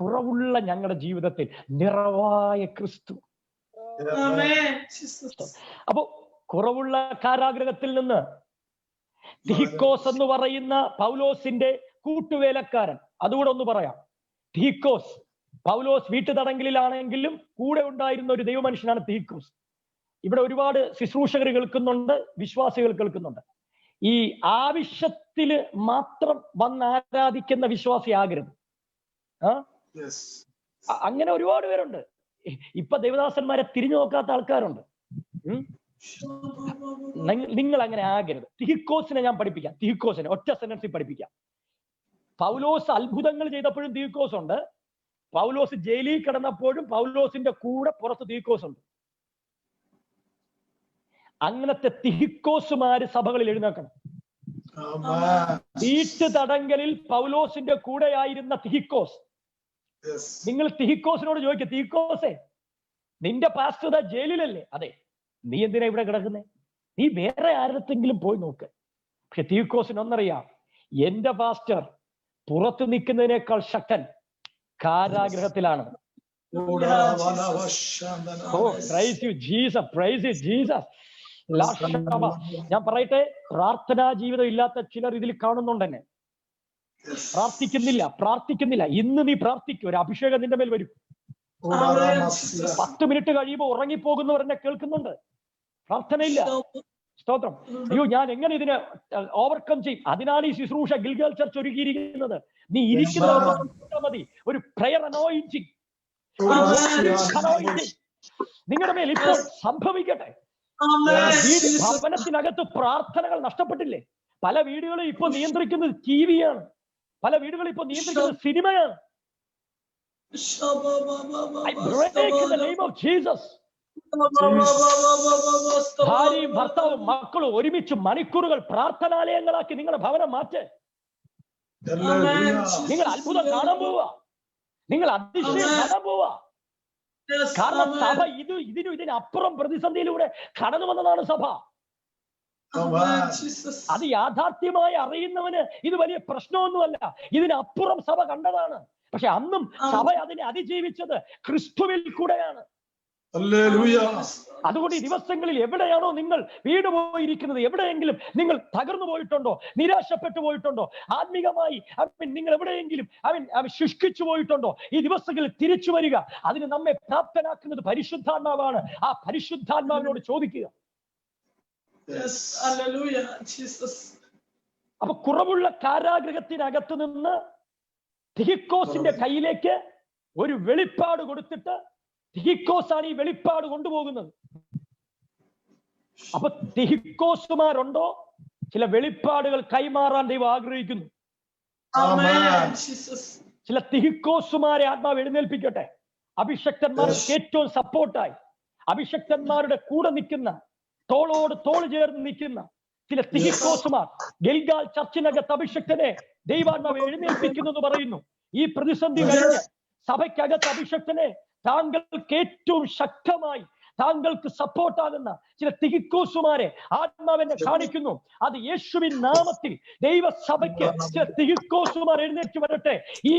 കുറവുള്ള ഞങ്ങളുടെ ജീവിതത്തിൽ നിറവായ ക്രിസ്തു. അപ്പോ കുറവുള്ള കാരാഗ്രഹത്തിൽ നിന്ന് തിഹിക്കോസ് എന്ന് പറയുന്ന പൗലോസിന്റെ കൂട്ടുവേലക്കാരൻ, അതുകൂടെ ഒന്ന് പറയാം. തിഹിക്കോസ്, പൗലോസ് വീട്ടുതടങ്കലിലാണെങ്കിലും കൂടെ ഉണ്ടായിരുന്ന ഒരു ദൈവമനുഷ്യനാണ് തിഹിക്കോസ്. ഇവിടെ ഒരുപാട് ശുശ്രൂഷകർ കേൾക്കുന്നുണ്ട്, വിശ്വാസികൾ കേൾക്കുന്നുണ്ട്. ഈ ആവശ്യത്തില് മാത്രം വന്ന് ആരാധിക്കുന്ന വിശ്വാസിയാകരുത്. അങ്ങനെ ഒരുപാട് പേരുണ്ട്. ഇപ്പൊ ദേവദാസന്മാരെ തിരിഞ്ഞു നോക്കാത്ത ആൾക്കാരുണ്ട്. നിങ്ങൾ അങ്ങനെ ആകരുത്. തിഹിക്കോസിനെ ഞാൻ പഠിപ്പിക്കാം. തിഹിക്കോസിനെ ഒറ്റ സെന്റൻസിൽ പഠിപ്പിക്കാം. പൗലോസ് അത്ഭുതങ്ങൾ ചെയ്തപ്പോഴും തിഹിക്കോസ് ഉണ്ട്. പൗലോസ് ജയിലിൽ കിടന്നപ്പോഴും പൗലോസിന്റെ കൂടെ പുറത്ത് തിഹിക്കോസ് ഉണ്ട്. അങ്ങനത്തെ തിഹിക്കോസുമാര് സഭകളിൽ എഴുന്നേക്കണം. വീട്ടു തടങ്കലിൽ പൗലോസിന്റെ കൂടെയായിരുന്ന തിഹിക്കോസ്. നിങ്ങൾ തിഹിക്കോസിനോട് ചോദിക്കുക, തിഹിക്കോസേ നിന്റെ പാസ്റ്റർ ജയിലിലല്ലേ? അതെ. നീ എന്തിനാ ഇവിടെ കിടക്കുന്നേ? നീ വേറെ ആരത്തെങ്കിലും പോയി നോക്ക്. പക്ഷെ തിഹിക്കോസിന് ഒന്നറിയാം, എന്റെ പാസ്റ്റർ പുറത്തു നിൽക്കുന്നതിനേക്കാൾ ശക്തൻ കാരാഗ്രഹത്തിലാണ്. ഞാൻ പറയട്ടെ, പ്രാർത്ഥനാ ജീവിതം ഇല്ലാത്ത ചിലർ ഇതിൽ കാണുന്നുണ്ടെന്നെ. പ്രാർത്ഥിക്കുന്നില്ല. ഇന്ന് നീ പ്രാർത്ഥിക്കും, ഒരു അഭിഷേകം നിന്റെ മേൽ വരും. 10 മിനിറ്റ് കഴിയുമ്പോൾ ഉറങ്ങിപ്പോകുന്നവർ എന്നെ കേൾക്കുന്നുണ്ട്. പ്രാർത്ഥനയില്ല. സ്തോത്രം. അയ്യോ, ഞാൻ എങ്ങനെ ഇതിനെ ഓവർകം ചെയ്യും? അതിനാണ് ഈ ശുശ്രൂഷ ഗിൽഗാൽ ചർച്ച് ഒരുക്കിയിരിക്കുന്നത്. നീ ഇരിക്കുന്ന മതി, ഒരു പ്രയർ അനോയിന്റിംഗ് നിങ്ങളുടെ മേൽ ഇപ്പോൾ സംഭവിക്കട്ടെ. ഭവനത്തിനകത്ത് പ്രാർത്ഥനകൾ നഷ്ടപ്പെട്ടില്ലേ? പല വീടുകളും ഇപ്പൊ നിയന്ത്രിക്കുന്നത് ടിവിയാണ്, പല വീടുകളും ഇപ്പൊ നിയന്ത്രിക്കുന്നത് സിനിമയാണ്. I break in the name of Jesus. ഭാര്യയും ഭർത്താവും മക്കളും ഒരുമിച്ച് മണിക്കൂറുകൾ പ്രാർത്ഥനാലയങ്ങളാക്കി നിങ്ങളുടെ ഭവനം മാറ്റ്. നിങ്ങൾ അത്ഭുതം കാണാൻ പോവുക, നിങ്ങൾ അതിശയം കാണാൻ പോവുക. കാരണം സഭ ഇതിനപ്പുറം പ്രതിസന്ധിയിലൂടെ കടന്നു വന്നതാണ് സഭ. അത് യാഥാർത്ഥ്യമായി അറിയുന്നവന് ഇത് വലിയ പ്രശ്നമൊന്നുമല്ല. ഇതിനപ്പുറം സഭ കണ്ടതാണ്. പക്ഷെ അന്നും സഭ അതിനെ അതിജീവിച്ചത് ക്രിസ്തുവിൽ കൂടെയാണ്. അതുകൊണ്ട് ഈ ദിവസങ്ങളിൽ എവിടെയാണോ നിങ്ങൾ വീട് പോയിരിക്കുന്നത്, എവിടെയെങ്കിലും നിങ്ങൾ തകർന്നു പോയിട്ടുണ്ടോ, നിരാശപ്പെട്ടു പോയിട്ടുണ്ടോ, ആത്മീകമായി നിങ്ങൾ എവിടെയെങ്കിലും ശുഷ്കിച്ചു പോയിട്ടുണ്ടോ, ഈ ദിവസങ്ങളിൽ തിരിച്ചു വരിക. അതിന് നമ്മെ പ്രാപ്തനാക്കുന്നത് പരിശുദ്ധാത്മാവാണ്. ആ പരിശുദ്ധാത്മാവിനോട് ചോദിക്കുക. അപ്പൊ കുറവുള്ള കാരാഗ്രഹത്തിനകത്ത് നിന്ന് തിഹിക്കോസിന്റെ കയ്യിലേക്ക് ഒരു വെളിപ്പാട് കൊടുത്തിട്ട് തിഹിക്കോസാണ് ഈ വെളിപ്പാട് കൊണ്ടുപോകുന്നത്. അപ്പൊ തിഹിക്കോസുമാരുണ്ടോ? ചില വെളിപ്പാടുകൾ കൈമാറാൻ ദൈവം ആഗ്രഹിക്കുന്നു. ചില തിഹിക്കോസുമാരെ ആത്മാവ് എഴുന്നേൽപ്പിക്കട്ടെ. അഭിഷക്തന്മാർക്ക് ഏറ്റവും സപ്പോർട്ടായി, അഭിഷക്തന്മാരുടെ കൂടെ നിൽക്കുന്ന, തോളോട് തോൾ ചേർന്ന് നിൽക്കുന്ന ചില തിഹിക്കോസുമാർ ഗിൽഗാൽ ചർച്ചിനകത്ത് അഭിഷക്തനെ ദൈവാത്മാവ് എഴുന്നേൽപ്പിക്കുന്നു എന്ന് പറയുന്നു. ഈ പ്രതിസന്ധി കഴിഞ്ഞ് സഭയ്ക്കകത്ത് അഭിഷക്തനെ താങ്കൾക്ക് ഏറ്റവും ശക്തമായി താങ്കൾക്ക് സപ്പോർട്ടാകുന്ന ചില തികിക്കോസുമാരെ ആത്മാവെന്നെ കാണിക്കുന്നു. അത് യേശുവിൻ നാമത്തിൽ ദൈവസഭയ്ക്ക് ചില തികിക്കോസുമാർ എഴുന്നേറ്റ് വരട്ടെ. ഈ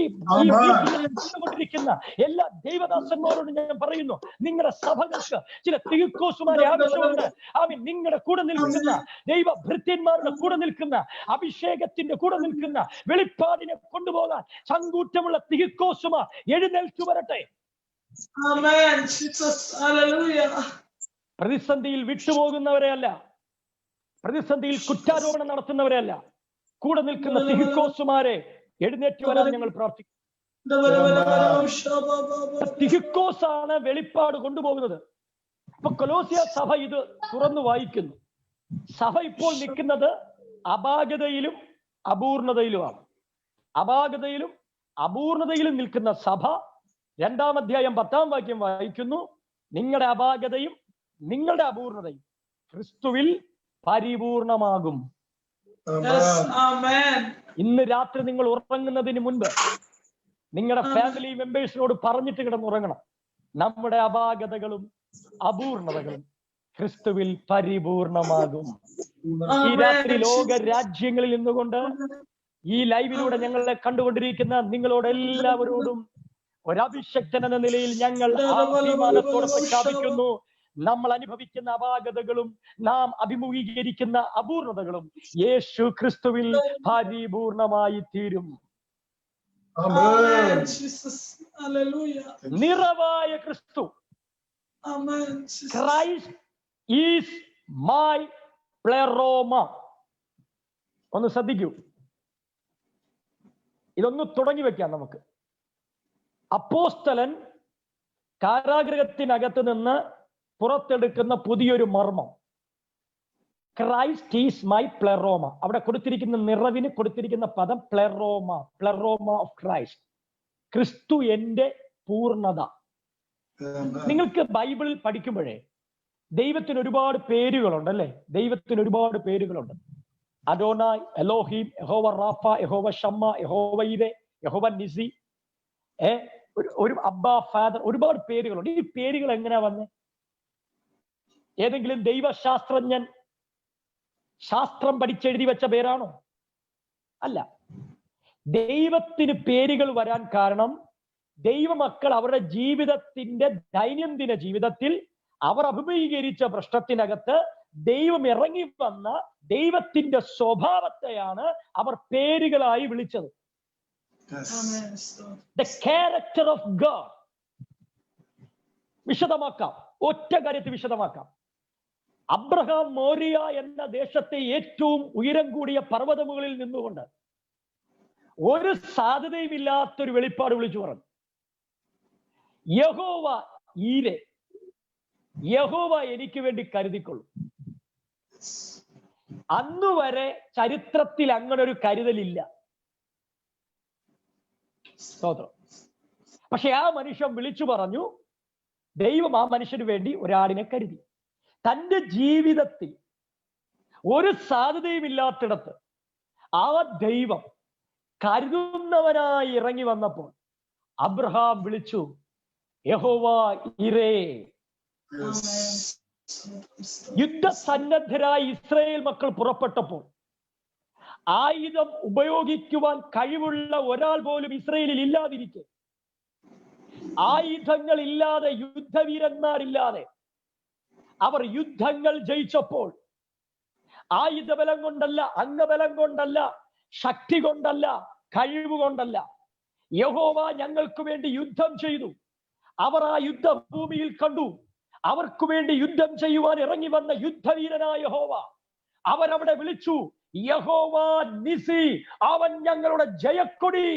കൊണ്ടിരിക്കുന്ന എല്ലാ ദൈവദാസന്മാരോട് ഞാൻ പറയുന്നു, നിങ്ങളുടെ സഭകൾക്ക് ചില തികിക്കോസുമാരെ ആവശ്യമുണ്ട്. ആമീൻ. നിങ്ങളുടെ കൂടെ നിൽക്കുന്ന ദൈവഭൃത്യന്മാരുടെ കൂടെ നിൽക്കുന്ന അഭിഷേകത്തിന്റെ കൂടെ നിൽക്കുന്ന വെളിപ്പാടിനെ കൊണ്ടുപോകാൻ ചങ്കൂറ്റമുള്ള തികിക്കോസുമാർ എഴുന്നേൽച്ചു വരട്ടെ. പ്രതിസന്ധിയിൽ വിട്ടുപോകുന്നവരെയല്ല, പ്രതിസന്ധിയിൽ കുറ്റാരോപണം നടത്തുന്നവരെയല്ല, കൂടെ നിൽക്കുന്ന തിഹിക്കോസുമാരെ എഴുന്നേറ്റ് വരാൻ ഞങ്ങൾ പ്രാർത്ഥിക്കും. തിഹിക്കോസാണ് വെളിപ്പാട് കൊണ്ടുപോകുന്നത്. ഇപ്പൊ കൊലോസ്യ സഭ ഇത് തുറന്നു വായിക്കുന്നു. സഭ ഇപ്പോൾ നിൽക്കുന്നത് അപാകതയിലും അപൂർണതയിലുമാണ്. അപാകതയിലും അപൂർണതയിലും നിൽക്കുന്ന സഭ 2-ാം അധ്യായം 10-ാം വാക്യം വായിക്കുന്നു. നിങ്ങളുടെ അപാകതയും നിങ്ങളുടെ അപൂർണതയും ക്രിസ്തുവിൽ പരിപൂർണമാകും. ഇന്ന് രാത്രി നിങ്ങൾ ഉറങ്ങുന്നതിന് മുൻപ് നിങ്ങളുടെ ഫാമിലി മെമ്പേഴ്സിനോട് പറഞ്ഞിട്ട് കിടന്നുറങ്ങണം, നമ്മുടെ അപാകതകളും അപൂർണതകളും ക്രിസ്തുവിൽ പരിപൂർണമാകും. ഈ രാത്രി ലോക രാജ്യങ്ങളിൽ നിന്നുകൊണ്ട് ഈ ലൈവിലൂടെ ഞങ്ങളെ കണ്ടുകൊണ്ടിരിക്കുന്ന നിങ്ങളോട് എല്ലാവരോടും ഒരഭിഷക്തൻ എന്ന നിലയിൽ ഞങ്ങൾ അഭിമാനത്തോടെ പ്രഖ്യാപിക്കുന്നു, നമ്മൾ അനുഭവിക്കുന്ന അപാകതകളും നാം അഭിമുഖീകരിക്കുന്ന അപൂർണതകളും യേശു ക്രിസ്തുവിൽ പരിപൂർണമായി തീരും. നിറവായ ക്രിസ്തു, ക്രൈസ്റ്റ് ഈസ് മൈ പ്ലെറോമ. ഒന്ന് ശ്രദ്ധിക്കൂ, ഇതൊന്ന് തുടങ്ങി വെക്കാം നമുക്ക്. അപ്പോസ്തലൻ കാരാഗൃഹത്തിനകത്ത് നിന്ന് പുറത്തെടുക്കുന്ന പുതിയൊരു മർമ്മം, ക്രൈസ്റ്റ് ഈസ് മൈ പ്ലെറോമ. അവിടെ കൊടുത്തിരിക്കുന്ന നിറവിന് കൊടുത്തിരിക്കുന്ന പദം പ്ലെറോമ, പ്ലെറോമ ഓഫ് ക്രൈസ്റ്റ്. ക്രിസ്തു എന്റെ പൂർണ്ണത. നിങ്ങൾക്ക് ബൈബിളിൽ പഠിക്കുമ്പോഴേ ദൈവത്തിന് ഒരുപാട് പേരുകളുണ്ട് അല്ലെ? ദൈവത്തിന് ഒരുപാട് പേരുകളുണ്ട്. അഡോനായ്, എലോഹീം, യഹോവ റാഫ, യഹോവ ഷമ്മ, യഹോവ ഈരെ, യഹോവ നിസി, ഒരു അബ്ബ, ഫാദർ, ഒരുപാട് പേരുകളുണ്ട്. ഈ പേരുകൾ എങ്ങനെയാ വന്നേ? ഏതെങ്കിലും ദൈവശാസ്ത്രജ്ഞൻ ശാസ്ത്രം പഠിച്ചെഴുതി വെച്ച പേരാണോ? അല്ല. ദൈവത്തിന് പേരുകൾ വരാൻ കാരണം ദൈവമക്കൾ അവരുടെ ജീവിതത്തിന്റെ ദൈനംദിന ജീവിതത്തിൽ അവർ അഭിമുഖീകരിച്ച പ്രശ്നത്തിനകത്ത് ദൈവം ഇറങ്ങി വന്ന ദൈവത്തിന്റെ സ്വഭാവത്തെയാണ് അവർ പേരുകളായി വിളിച്ചത്. The character of God. വിശദമാക്കാം, ഒറ്റ കാര്യത്തിൽ വിശദമാക്കാം. അബ്രഹാം മോരിയ എന്ന ദേശത്തെ ഏറ്റവും ഉയരം കൂടിയ പർവ്വതമുകളിൽ നിന്നുകൊണ്ട് ഒരു സാധ്യതയും ഇല്ലാത്തൊരു വെളിപ്പാട് വിളിച്ചു പറഞ്ഞു, യഹോവ ഈരെ, യഹോവ എനിക്ക് വേണ്ടി കരുതിക്കൊള്ളും. അന്നുവരെ ചരിത്രത്തിൽ അങ്ങനെ ഒരു കരുതലില്ല. സ്തോത്രം. പക്ഷെ ആ മനുഷ്യൻ വിളിച്ചു പറഞ്ഞു, ദൈവം ആ മനുഷ്യന് വേണ്ടി ഒരാളിനെ കരുതി. തന്റെ ജീവിതത്തിൽ ഒരു സാധ്യതയും ഇല്ലാത്തിടത്ത് ആ ദൈവം കരുതുന്നവനായി ഇറങ്ങി വന്നപ്പോൾ അബ്രഹാം വിളിച്ചു, യഹോവ ഇരേ. യുദ്ധസന്നദ്ധരായി ഇസ്രായേൽ മക്കൾ പുറപ്പെട്ടപ്പോൾ ആയുധം ഉപയോഗിക്കുവാൻ കഴിവുള്ള ഒരാൾ പോലും ഇസ്രായേലിൽ ഇല്ലാതിരിക്കെ, ആയുധങ്ങൾ ഇല്ലാതെ, യുദ്ധവീരന്മാരില്ലാതെ അവർ യുദ്ധങ്ങൾ ജയിച്ചപ്പോൾ ആയുധബലം കൊണ്ടല്ല, അംഗബലം കൊണ്ടല്ല, ശക്തി കൊണ്ടല്ല, കഴിവ് കൊണ്ടല്ല, യഹോവ ഞങ്ങൾക്ക് വേണ്ടി യുദ്ധം ചെയ്തു. അവർ ആ യുദ്ധഭൂമിയിൽ കണ്ടു, അവർക്ക് വേണ്ടി യുദ്ധം ചെയ്യുവാൻ ഇറങ്ങി വന്ന യുദ്ധവീരനായ യഹോവ. അവരവിടെ വിളിച്ചു, യഹോവ നിസി, അവൻ ഞങ്ങളുടെ ജയക്കൊടി.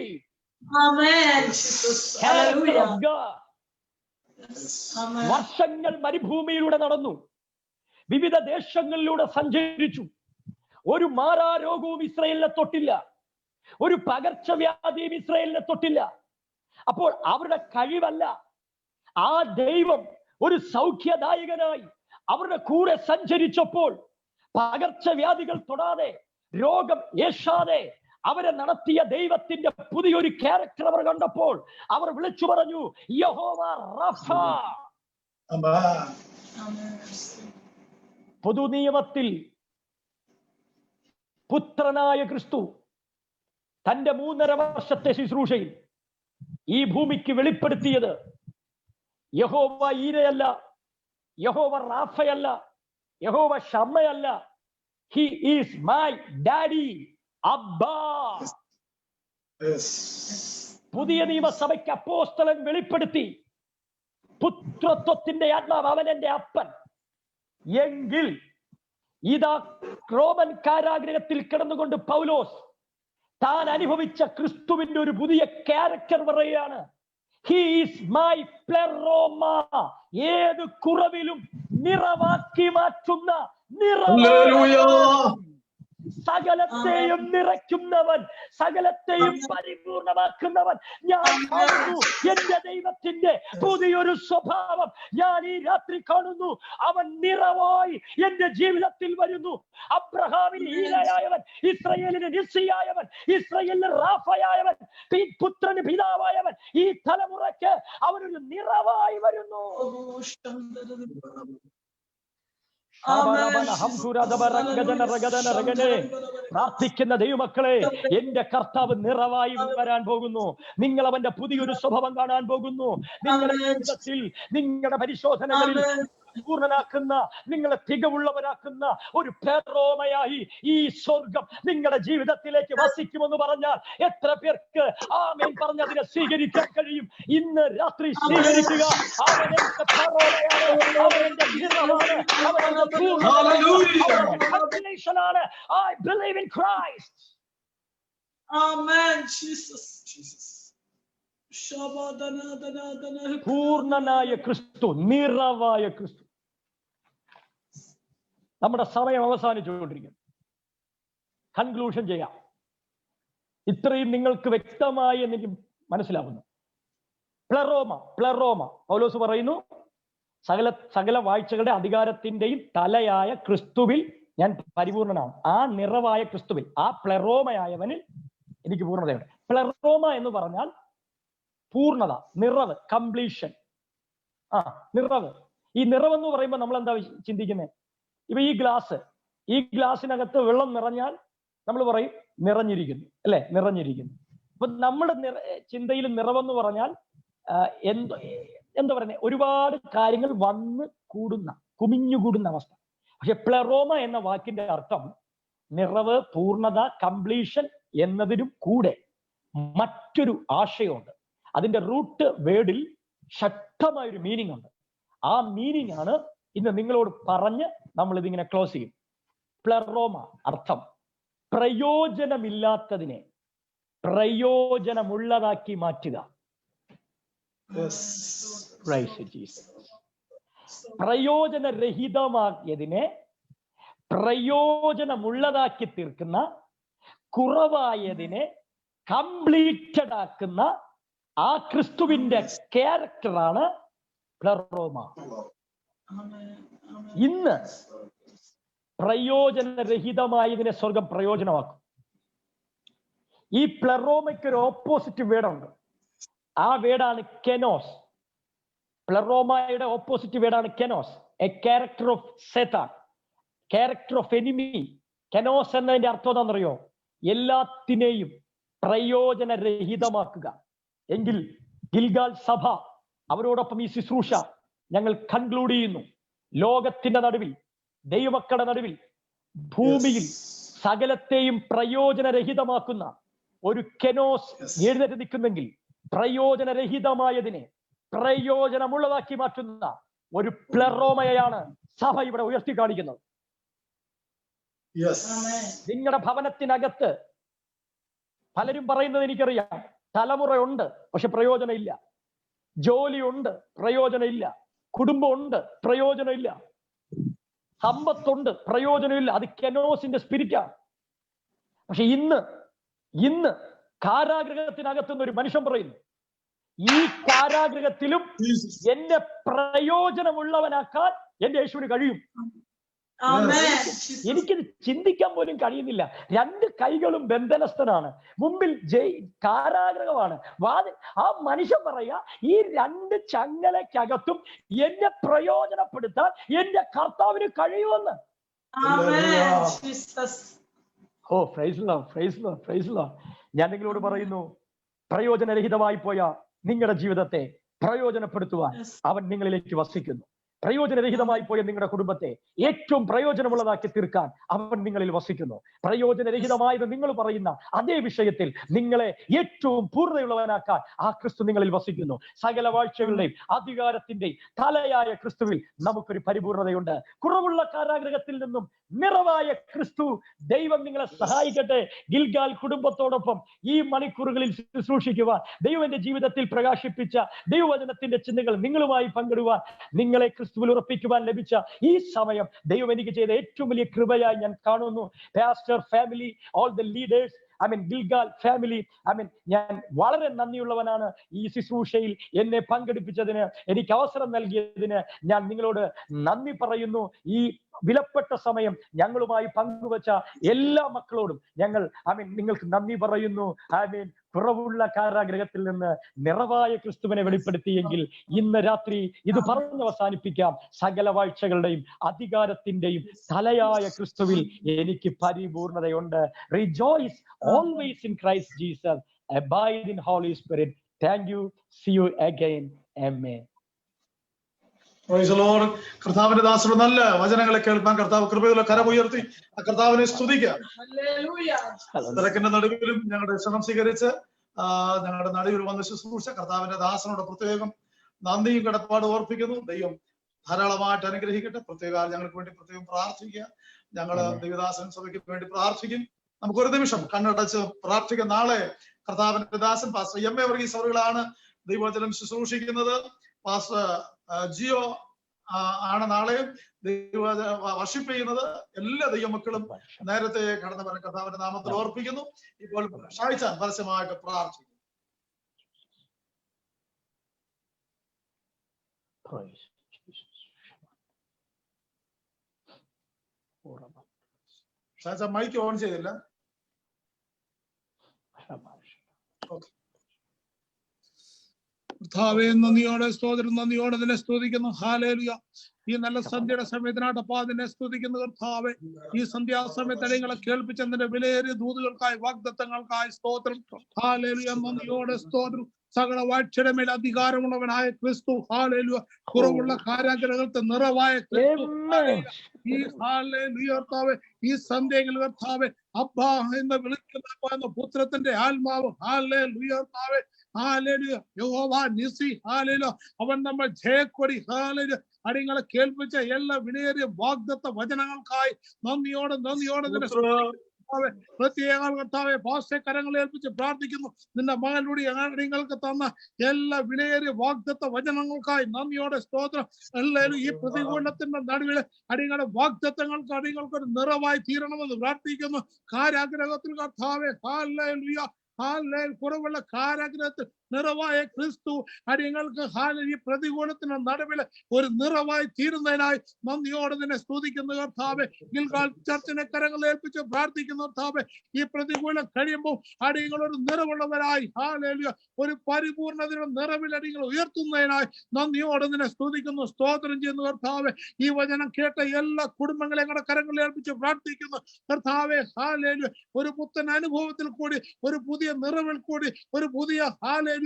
വർഷങ്ങൾ മരുഭൂമിയിലൂടെ നടന്നു, വിവിധ ദേശങ്ങളിലൂടെ സഞ്ചരിച്ചു. ഒരു മാറാരോഗവും ഇസ്രായേലിനെ തൊട്ടില്ല, ഒരു പകർച്ചവ്യാധിയും ഇസ്രായേലിനെ തൊട്ടില്ല. അപ്പോൾ അവരുടെ കഴിവല്ല, ആ ദൈവം ഒരു സൗഖ്യദായകനായി അവരുടെ കൂടെ സഞ്ചരിച്ചപ്പോൾ പകർച്ചവ്യാധികൾ തൊടാതെ, രോഗം ഏശാതെ അവരെ നടത്തിയ ദൈവത്തിന്റെ പുതിയൊരു ക്യാരക്ടർ അവർ കണ്ടപ്പോൾ അവർ വിളിച്ചു പറഞ്ഞു, യഹോവ റഫ. പുതുനിയമത്തിൽ പുത്രനായ ക്രിസ്തു തന്റെ 3.5 വർഷത്തെ ശുശ്രൂഷയിൽ ഈ ഭൂമിക്ക് വെളിപ്പെടുത്തിയത് യഹോവ ഈരയല്ല, യഹോവ റാഫയല്ല, യഹോവ ഷമ്മയല്ല. ഹി ഈസ് മൈ ഡാഡി, അബ്ബാ. പുതിയ നിയമസഭയ്ക്ക് അപ്പോസ്തലൻ വെളിപ്പെടുത്തി പുത്രത്വത്തിന്റെ ആത്മാവ്, അവൻ എന്റെ അപ്പൻ. എങ്കിൽ ഇതാ റോമൻ കാരാഗ്രഹത്തിൽ കിടന്നുകൊണ്ട് പൗലോസ് താൻ അനുഭവിച്ച ക്രിസ്തുവിന്റെ ഒരു പുതിയ ക്യാരക്ടർ പറയുകയാണ്. He is my pleroma. ഏത് കുറവിലും നിറവാക്കി മാറ്റുന്ന സകലത്തെയും നിറയ്ക്കുന്നവൻ, സകലത്തെയും പരിപൂർണമാക്കുന്നവൻ. ഞാൻ കാണുന്നു എന്റെ ദൈവത്തിന്റെ പുതിയൊരു സ്വഭാവം ഞാൻ ഈ രാത്രി കാണുന്നു. അവൻ നിറവായി എന്റെ ജീവിതത്തിൽ വരുന്നു. അബ്രഹാമിന് ഈലയായവൻ, ഇസ്രയേലിന് നിസ്സിയായവൻ, ഇസ്രയേലിന് റാഫയായവൻ, പുത്രന് പിതാവായവൻ, ഈ തലമുറയ്ക്ക് അവനൊരു നിറവായി വരുന്നു. പ്രാർത്ഥിക്കുന്ന ദൈവമക്കളെ, എന്റെ കർത്താവ് നിറവായി വരാൻ പോകുന്നു. നിങ്ങൾ അവന്റെ പുതിയൊരു സ്വഭാവം കാണാൻ പോകുന്നു. നിങ്ങളുടെ ജീവിതത്തിൽ, നിങ്ങളുടെ പരിശോധനകളിൽ പൂർണ്ണനാക്കുന്ന, നിങ്ങളെ തികവുള്ളവരാക്കുന്ന ഒരു പ്ലെറോമയായി ഈ സ്വർഗം നിങ്ങളുടെ ജീവിതത്തിലേക്ക് വസിക്കുമെന്ന് പറഞ്ഞാൽ എത്ര പേർക്ക് ആമേൻ പറഞ്ഞതിനെ സ്വീകരിക്കാൻ കഴിയും? ഇന്ന് രാത്രി സ്വീകരിക്കുക. അവന്റെ പ്ലെറോമയാണ്, അവന്റെ നിറമാണ്, അവന്റെ പൂർണ്ണമാണ്. I believe in Christ. Amen. Jesus. പൂർണ്ണനായ ക്രിസ്തു, നിറവായ ക്രിസ്തു. നമ്മുടെ സമയം അവസാനിച്ചുകൊണ്ടിരിക്കുന്നു. കൺക്ലൂഷൻ ചെയ്യാം. ഇത്രയും നിങ്ങൾക്ക് വ്യക്തമായി എനിക്ക് മനസ്സിലാവുന്നു. പ്ലെറോമ പൗലോസ് പറയുന്നു, സകല വാഴ്ചകളുടെ അധികാരത്തിന്റെയും തലയായ ക്രിസ്തുവിൽ ഞാൻ പരിപൂർണനാണ്. ആ നിറവായ ക്രിസ്തുവിൽ, ആ പ്ലെറോമയായവനിൽ എനിക്ക് പൂർണ്ണതയുണ്ട്. പ്ലെറോമ എന്ന് പറഞ്ഞാൽ പൂർണ്ണത, നിറവ്, കംപ്ലീഷൻ. നിറവ്. ഈ നിറവെന്ന് പറയുമ്പോൾ നമ്മൾ എന്താ ചിന്തിക്കുന്നത്? ഇപ്പൊ ഈ ഗ്ലാസിനകത്ത് വെള്ളം നിറഞ്ഞാൽ നമ്മൾ പറയും നിറഞ്ഞിരിക്കുന്നു, അല്ലെ? നിറഞ്ഞിരിക്കുന്നു. അപ്പൊ നമ്മുടെ ചിന്തയിൽ നിറവെന്ന് പറഞ്ഞാൽ എന്താ പറയുന്നത്? ഒരുപാട് കാര്യങ്ങൾ വന്ന് കൂടുന്ന, കുമിഞ്ഞുകൂടുന്ന അവസ്ഥ. പക്ഷെ പ്ലെറോമ എന്ന വാക്കിന്റെ അർത്ഥം നിറവ്, പൂർണ്ണത, കംപ്ലീഷൻ എന്നതിനും കൂടെ മറ്റൊരു ആശയമുണ്ട്. അതിന്റെ റൂട്ട് വേർഡിൽ ശക്തമായൊരു മീനിങ് ഉണ്ട്. ആ മീനിങ് ആണ് ഇന്ന് നിങ്ങളോട് പറഞ്ഞ് നമ്മൾ ഇതിങ്ങനെ ക്ലോസ് ചെയ്യും. പ്ലെറോമ അർത്ഥം പ്രയോജനമില്ലാത്തതിനെ പ്രയോജനമുള്ളതാക്കി മാറ്റുക. പ്രയോജനരഹിതമാക്കിയതിനെ പ്രയോജനമുള്ളതാക്കി തീർക്കുന്ന, കുറവായതിനെ കംപ്ലീറ്റഡ് ആക്കുന്ന ആ ക്രിസ്തുവിന്റെ ക്യാരക്ടറാണ് പ്ലെറോമ. ഇന്ന് പ്രയോജനരഹിതമായതിനെ സ്വർഗം പ്രയോജനമാക്കും. ഈ പ്ലെറോമയ്ക്ക് ഒരു ഓപ്പോസിറ്റ് വേർഡുണ്ട്. ആ വേർഡാണ് കെനോസ്. പ്ലെറോമയുടെ ഓപ്പോസിറ്റ് വേർഡാണ് കെനോസ്, a character of Satan, character of enemy. കെനോസ് എന്നതിന്റെ അർത്ഥം എന്താണെന്നറിയോ? എല്ലാത്തിനെയും പ്രയോജനരഹിതമാക്കുക. എങ്കിൽ ഗിൽഗാൽ സഭ അവരോടൊപ്പം ഈ ശുശ്രൂഷ ഞങ്ങൾ കൺക്ലൂഡ് ചെയ്യുന്നു. ലോകത്തിന്റെ നടുവിൽ, ദൈവമക്കളുടെ നടുവിൽ, ഭൂമിയിൽ സകലത്തെയും പ്രയോജനരഹിതമാക്കുന്ന ഒരു കെനോസ് എഴുന്നേറ്റ് നിൽക്കുന്നെങ്കിൽ, പ്രയോജനരഹിതമായതിനെ പ്രയോജനമുള്ളതാക്കി മാറ്റുന്ന ഒരു പ്ലെറോമയാണ് സഭ ഇവിടെ ഉയർത്തി കാണിക്കുന്നത്. നിങ്ങളുടെ ഭവനത്തിനകത്ത് പലരും പറയുന്നത് എനിക്കറിയാം, തലമുറയുണ്ട് പക്ഷെ പ്രയോജനമില്ല, ജോലിയുണ്ട് പ്രയോജനമില്ല, കുടുംബമുണ്ട് പ്രയോജനമില്ല, സമ്പത്തുണ്ട് പ്രയോജനമില്ല. അത് കെനോസിന്റെ സ്പിരിറ്റാണ്. പക്ഷെ ഇന്ന് കാരാഗ്രഹത്തിനകത്തുനിന്ന് ഒരു മനുഷ്യൻ പറയുന്നു, ഈ കാരാഗ്രഹത്തിലും എന്നെ പ്രയോജനമുള്ളവനാക്കാൻ എന്റെ യേശുവിന് കഴിയും. എനിക്കിത് ചിന്തിക്കാൻ പോലും കഴിയുന്നില്ല. 2 കൈകളും ബന്ധനസ്ഥനാണ്, മുമ്പിൽ കാരാഗ്രഹമാണ്. ആ മനുഷ്യൻ പറയാ, ഈ 2 ചങ്ങലക്കകത്തും എന്നെ പ്രയോജനപ്പെടുത്താൻ എന്റെ കർത്താവിന് കഴിയുമെന്ന്. Oh praise lord, praise lord, praise lord. ഞാൻ നിങ്ങളോട് പറയുന്നു, പ്രയോജനരഹിതമായി പോയ നിങ്ങളുടെ ജീവിതത്തെ പ്രയോജനപ്പെടുത്തുവാൻ അവൻ നിങ്ങളിലേക്ക് വസിക്കുന്നു. പ്രയോജനരഹിതമായി പോയ നിങ്ങളുടെ കുടുംബത്തെ ഏറ്റവും പ്രയോജനമുള്ളതാക്കി തീർക്കാൻ അവൻ നിങ്ങളിൽ വസിക്കുന്നു. പ്രയോജനരഹിതമായത് നിങ്ങൾ പറയുന്ന അതേ വിഷയത്തിൽ നിങ്ങളെ ഏറ്റവും പൂർണ്ണതയുള്ളവനാക്കാൻ ആ ക്രിസ്തു നിങ്ങളിൽ വസിക്കുന്നു. സകല വാഴ്ചകളുടെയും അധികാരത്തിന്റെയും തലയായ ക്രിസ്തുവിൽ നമുക്കൊരു പരിപൂർണതയുണ്ട്. കുറവുള്ള കാരാഗ്രഹത്തിൽ നിന്നും നിറവായ ക്രിസ്തു ദൈവം നിങ്ങളെ സഹായിക്കട്ടെ. ഗിൽഗാൽ കുടുംബത്തോടൊപ്പം ഈ മണിക്കൂറുകളിൽ ശുശ്രൂഷിക്കുവാൻ, ദൈവന്റെ ജീവിതത്തിൽ പ്രകാശിപ്പിച്ച ദൈവവചനത്തിന്റെ ചിന്തകൾ നിങ്ങളുമായി പങ്കിടുവാൻ, നിങ്ങളെ ക്രിസ്തുവിൽ ഉറപ്പിക്കുവാൻ ലഭിച്ച ഈ സമയം ദൈവം എനിക്ക് ചെയ്ത ഏറ്റവും വലിയ കൃപയായി ഞാൻ കാണുന്നു. Pastor family, all the leaders, Gilgal family, ഞാൻ വളരെ നന്ദിയുള്ളവനാണ്. ഈ ശുശ്രൂഷയിൽ എന്നെ പങ്കെടുപ്പിച്ചതിന്, എനിക്ക് അവസരം നൽകിയതിന് ഞാൻ നിങ്ങളോട് നന്ദി പറയുന്നു. ഈ വിലപ്പെട്ട സമയം ഞങ്ങളുമായി പങ്കുവച്ച എല്ലാ മക്കളോടും ഞങ്ങൾ നിങ്ങൾക്ക് നന്ദി പറയുന്നു. കുറവുള്ള കാരാഗ്രഹത്തിൽ നിന്ന് നിറവായ ക്രിസ്തുവിനെ വെളിപ്പെടുത്തിയെങ്കിൽ ഇന്ന് രാത്രി ഇത് പറഞ്ഞ് അവസാനിപ്പിക്കാം. സകല വാഴ്ചകളുടെയും അധികാരത്തിന്റെയും തലയായ ക്രിസ്തുവിൽ എനിക്ക് പരിപൂർണതയുണ്ട്. Rejoice always in Christ Jesus. Abide in Holy Spirit. Thank you. See you again. Amen. Praise the Lord. കർത്താവിന്റെ ദാസരുടെ നല്ല വചനങ്ങളെ കേൾക്കാൻ കർത്താവ് കൃപയുള്ള കരമുയർത്തി ആ കർത്താവിനെ സ്തുതിക്കുക. തിരക്കിന്റെ നടുവിലും ഞങ്ങളുടെ ക്ഷണം സ്വീകരിച്ച് ഞങ്ങളുടെ നടുവിൽ വന്ന ശുശ്രൂഷ കർത്താവിന്റെ ദാസനോട് പ്രത്യേകം നന്ദിയും കടപ്പാട് ഓർപ്പിക്കുന്നു. ദൈവം ധാരാളമായിട്ട് അനുഗ്രഹിക്കട്ടെ. പ്രത്യേകം ഞങ്ങൾക്ക് വേണ്ടി പ്രത്യേകം പ്രാർത്ഥിക്കുക. ഞങ്ങള് ദൈവദാസൻ സഭയ്ക്ക് വേണ്ടി പ്രാർത്ഥിക്കും. നമുക്കൊരു നിമിഷം കണ്ണടച്ച് പ്രാർത്ഥിക്കാം. നാളെ കർത്താവിന്റെ ദാസൻ പാസ്റ്റർ എം എ വർഗീസ് അവറുകളാണ് ദൈവവചനം ശുശ്രൂഷിക്കുന്നത്. പാസ്റ്റർ ജിയോ ആണ് നാളെ വർഷിപ്പ് ചെയ്യുന്നത്. എല്ലാ ദൈവമക്കളും നേരത്തെ കടന്നു പറഞ്ഞ കർത്താവിന്റെ നാമത്തിൽ ഓർപ്പിക്കുന്നു. ഇപ്പോൾ ഷായിച്ചാൻ പരസ്യമായിട്ട് പ്രാർത്ഥിക്കും. ഷായിച്ചാൻ മൈക്ക് ഓൺ ചെയ്തില്ല. കർത്താവേ, നന്ദിയോടെ സ്തോത്രം, നന്ദിയോടെ നിന്നെ സ്തുതിക്കുന്നു. ഹല്ലേലൂയ. ഈ നല്ല സന്ധ്യയുടെ സമയത്തിനാട്ടപ്പാ നിന്നെ സ്തുതിക്കുന്നു കർത്താവേ. ഈ സന്ധ്യാസമയത്ത് നിങ്ങളെ കേൾപ്പിച്ചതിന്റെ വിലയേറിയ ദൂതുകൾക്കായി, വാഗ്ദത്തങ്ങൾക്കായി സ്തോത്രം. ഹല്ലേലൂയ. നന്ദിയോടെ സ്തോത്രം. സകല വാഴ്ചയുടെ മേൽ അധികാരമുള്ളവനായ ക്രിസ്തു, ഹല്ലേലൂയ. കുറവുള്ള കാരാഗ്രഹത്തെ നിറവായ ക്രിസ്തു, ഈ ഹല്ലേലൂയ കർത്താവേ, ഈ സന്ധ്യയിൽ കർത്താവേ അബ്ബാ എന്ന് വിളിക്കുന്ന പുത്രത്തിന്റെ ആത്മാവ്, ഹല്ലേലൂയ കർത്താവേ, ഹല്ലേലൂയ. യഹോവ നിസി, ഹല്ലേലൂയ. അവൻ നമ്മൾ ജയക്കൊടി, ഹല്ലേലൂയ. അടിങ്ങളെ കേൾപ്പിച്ച എല്ലാ വിലയേറിയ വാഗ്ദത്ത വചനങ്ങൾക്കായി നന്ദിയോടെ പ്രത്യേക കർത്താവെ പാസ്റ്റർ കരങ്ങളെ ഏൽപ്പിച്ച് പ്രാർത്ഥിക്കുന്നു. നിന്റെ മകനിലൂടെ അടിങ്ങൾക്ക് തന്ന എല്ലാ വിലയേറിയ വാഗ്ദത്ത വചനങ്ങൾക്കായി നന്ദിയോടെ സ്തോത്രം. എല്ലാവരും ഈ പ്രതികൂലത്തിന്റെ നടുവിൽ അടിങ്ങളുടെ വാഗ്ദത്തങ്ങൾക്ക് അടികൾക്ക് ഒരു നിറവായി തീരണമെന്ന് പ്രാർത്ഥിക്കുന്നു. കാരാഗ്രഹത്തിൽ കർത്താവെ, ഹല്ലേലൂയ, ഹല്ലേലൂയ. കുറവുള്ള കാരാഗ്രഹത്തിൽ നിറവായ ക്രിസ്തു അടിയങ്ങൾക്ക് ഈ പ്രതികൂലത്തിന് നടുവിൽ ഒരു നിറവായി തീരുന്നതിനായി നന്ദിയോടെ നിന്നെ സ്തുതിക്കുന്നു കർത്താവെ. ഗിൽഗാൽ ചർച്ചിനെ കരങ്ങൾ ഏൽപ്പിച്ച് പ്രാർത്ഥിക്കുന്നു കർത്താവെ. ഈ പ്രതികൂലം കഴിയുമ്പോൾ അടിയങ്ങൾ ഒരു നിറവുള്ളവരായി, ഹല്ലേലൂയ, ഒരു പരിപൂർണതയുടെ നിറവിൽ അടിയങ്ങൾ ഉയർത്തുന്നതിനായി നന്ദിയോടെ നിന്നെ സ്തുതിക്കുന്നു, സ്തോത്രം ചെയ്യുന്നു കർത്താവെ. ഈ വചനം കേട്ട എല്ലാ കുടുംബങ്ങളെ ഞങ്ങളുടെ കരങ്ങളിൽ ഏൽപ്പിച്ച് പ്രാർത്ഥിക്കുന്നു കർത്താവെ. ഹല്ലേലൂയ. ഒരു പുത്തൻ അനുഭവത്തിൽ കൂടി, ഒരു പുതിയ നിറവിൽ കൂടി, ഒരു പുതിയ ഹല്ലേലൂയ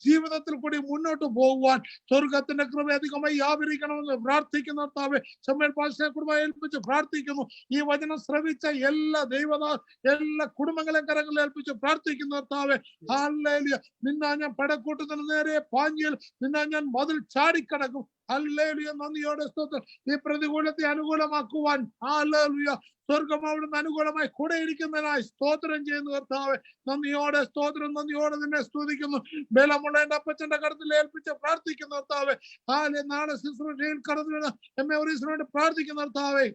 ജീവിതത്തിൽ കൂടി മുന്നോട്ട് പോകുവാൻ സ്വർഗത്തിന്റെ കൃപ അധികമായി വ്യാപരിക്കണമെന്ന് പ്രാർത്ഥിക്കുന്ന കർത്താവെ. ശമൂവേൽ പാസ്റ്ററെ കുടുംബം ഏൽപ്പിച്ച് പ്രാർത്ഥിക്കുന്നു. ഈ വചനം ശ്രവിച്ച എല്ലാ എല്ലാ കുടുംബങ്ങളെ കരങ്ങളിൽ ഏൽപ്പിച്ച് പ്രാർത്ഥിക്കുന്ന കർത്താവെ. ഹല്ലേലൂയ. നിന്നാ ഞാൻ പടക്കൂട്ടത്തിന് നേരെ പാഞ്ഞിൽ, നിന്നാ ഞാൻ മതിൽ ചാടിക്കടക്കും. ഹല്ലേലൂയ. നന്ദിയോടെ സ്തോത്രം. ഈ പ്രതികൂലത്തെ അനുകൂലമാക്കുവാൻ, ഹല്ലേലൂയ, സ്വർഗം അവിടുന്ന് അനുകൂലമായി കൂടെ ഇരിക്കുന്നതിനായി സ്തോത്രം ചെയ്യുന്നു കർത്താവെ. നന്ദിയോടെ സ്തോത്രം, നന്ദിയോടെ നിന്നെ സ്തുതിക്കുന്നു. ബലമുള്ള എന്റെ അപ്പച്ചന്റെ കടത്തിൽ ഏൽപ്പിച്ച് പ്രാർത്ഥിക്കുന്ന കർത്താവെ. നാളെ ശുശ്രൂഷയിൽ കടന്നു എം എ വർഗീസിന് വേണ്ടി പ്രാർത്ഥിക്കുന്ന കർത്താവെ.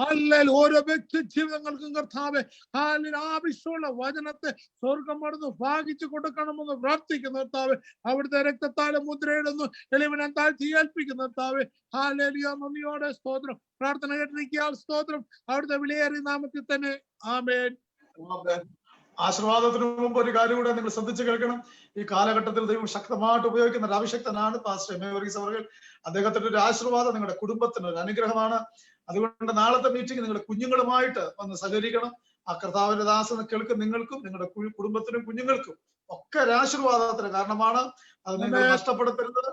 അല്ലെങ്കിൽ ഓരോ വ്യക്തി ജീവിതങ്ങൾക്കും കർത്താവെ ഹാലിൽ ആവശ്യമുള്ള വചനത്തെ സ്വർഗം അവിടുന്ന് ഭാഗിച്ചു കൊടുക്കണമെന്ന് പ്രാർത്ഥിക്കുന്ന കർത്താവെ. അവിടുത്തെ രക്തത്താലെ മുദ്രയിടുന്നു, എളിവനെ താഴ്ത്തി ഏൽപ്പിക്കുന്ന കർത്താവെ. ഹാലേലുയ, നന്ദിയോടെ സ്തോത്രം. പ്രാർത്ഥന കേട്ടിരിക്കുക, സ്തോത്രം. അവിടുത്തെ വിലയേറിയ നാമത്തിൽ തന്നെ ആമേൻ. ആശീർവാദത്തിന് മുമ്പ് ഒരു കാര്യം കൂടെ നിങ്ങൾ ശ്രദ്ധിച്ചു കേൾക്കണം. ഈ കാലഘട്ടത്തിൽ ദൈവം ശക്തമായിട്ട് ഉപയോഗിക്കുന്ന ഒരു അഭിഷക്തനാണ് പാസ്റ്റർ മേവറീസ് അവർ. അദ്ദേഹത്തിന്റെ ഒരു ആശീർവാദം നിങ്ങളുടെ കുടുംബത്തിന് ഒരു അനുഗ്രഹമാണ്. അതുകൊണ്ട് നാളത്തെ മീറ്റിംഗ് നിങ്ങളുടെ കുഞ്ഞുങ്ങളുമായിട്ട് വന്ന് സഹകരിക്കണം. ആ കർത്താവിന്റെ ദാസനെ കേൾക്കും നിങ്ങൾക്കും നിങ്ങളുടെ കുടുംബത്തിനും കുഞ്ഞുങ്ങൾക്കും ഒക്കെ ഒരു ആശീർവാദത്തിന് കാരണമാണ്. അത് നിങ്ങൾ നഷ്ടപ്പെടുത്തരുത്.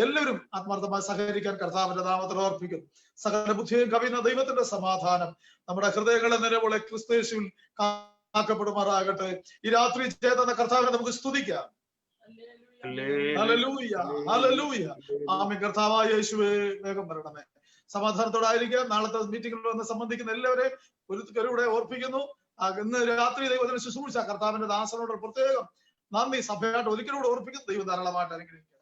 എല്ലാവരും ആത്മാർത്ഥമായി സഹകരിക്കാൻ കർത്താവിന്റെ നാമത്തിൽ ഓർപ്പിക്കും. സകല ബുദ്ധിയും കവിയുന്ന ദൈവത്തിന്റെ സമാധാനം നമ്മുടെ ഹൃദയങ്ങളെ നിലവിളെ ക്രിസ്തുയേശുവിൽ കാക്കപ്പെടുമാറാകട്ടെ. ഈ രാത്രി ചേതന കർത്താവിനെ നമുക്ക് സ്തുതിക്കാം. ഹല്ലേലൂയ, ഹല്ലേലൂയ. ആമേൻ. കർത്താവായ യേശുവേ, വേഗം വരണമേ. സമാധാനത്തോടായിരിക്കുക. നാളത്തെ മീറ്റിംഗിൽ വന്ന് സംബന്ധിക്കുന്ന എല്ലാവരെയും ഒരു ഓർപ്പിക്കുന്നു. ഇന്ന് രാത്രി ദൈവത്തിന് ശുശ്രൂഷ കർത്താവിന്റെ ദാസനോട് പ്രത്യേകം നന്ദി സഭയായിട്ട് ഒരിക്കലൂടെ ഓർപ്പിക്കുന്നു. ദൈവം ധാരാളമായിട്ട് അനുഗ്രഹിക്കുക.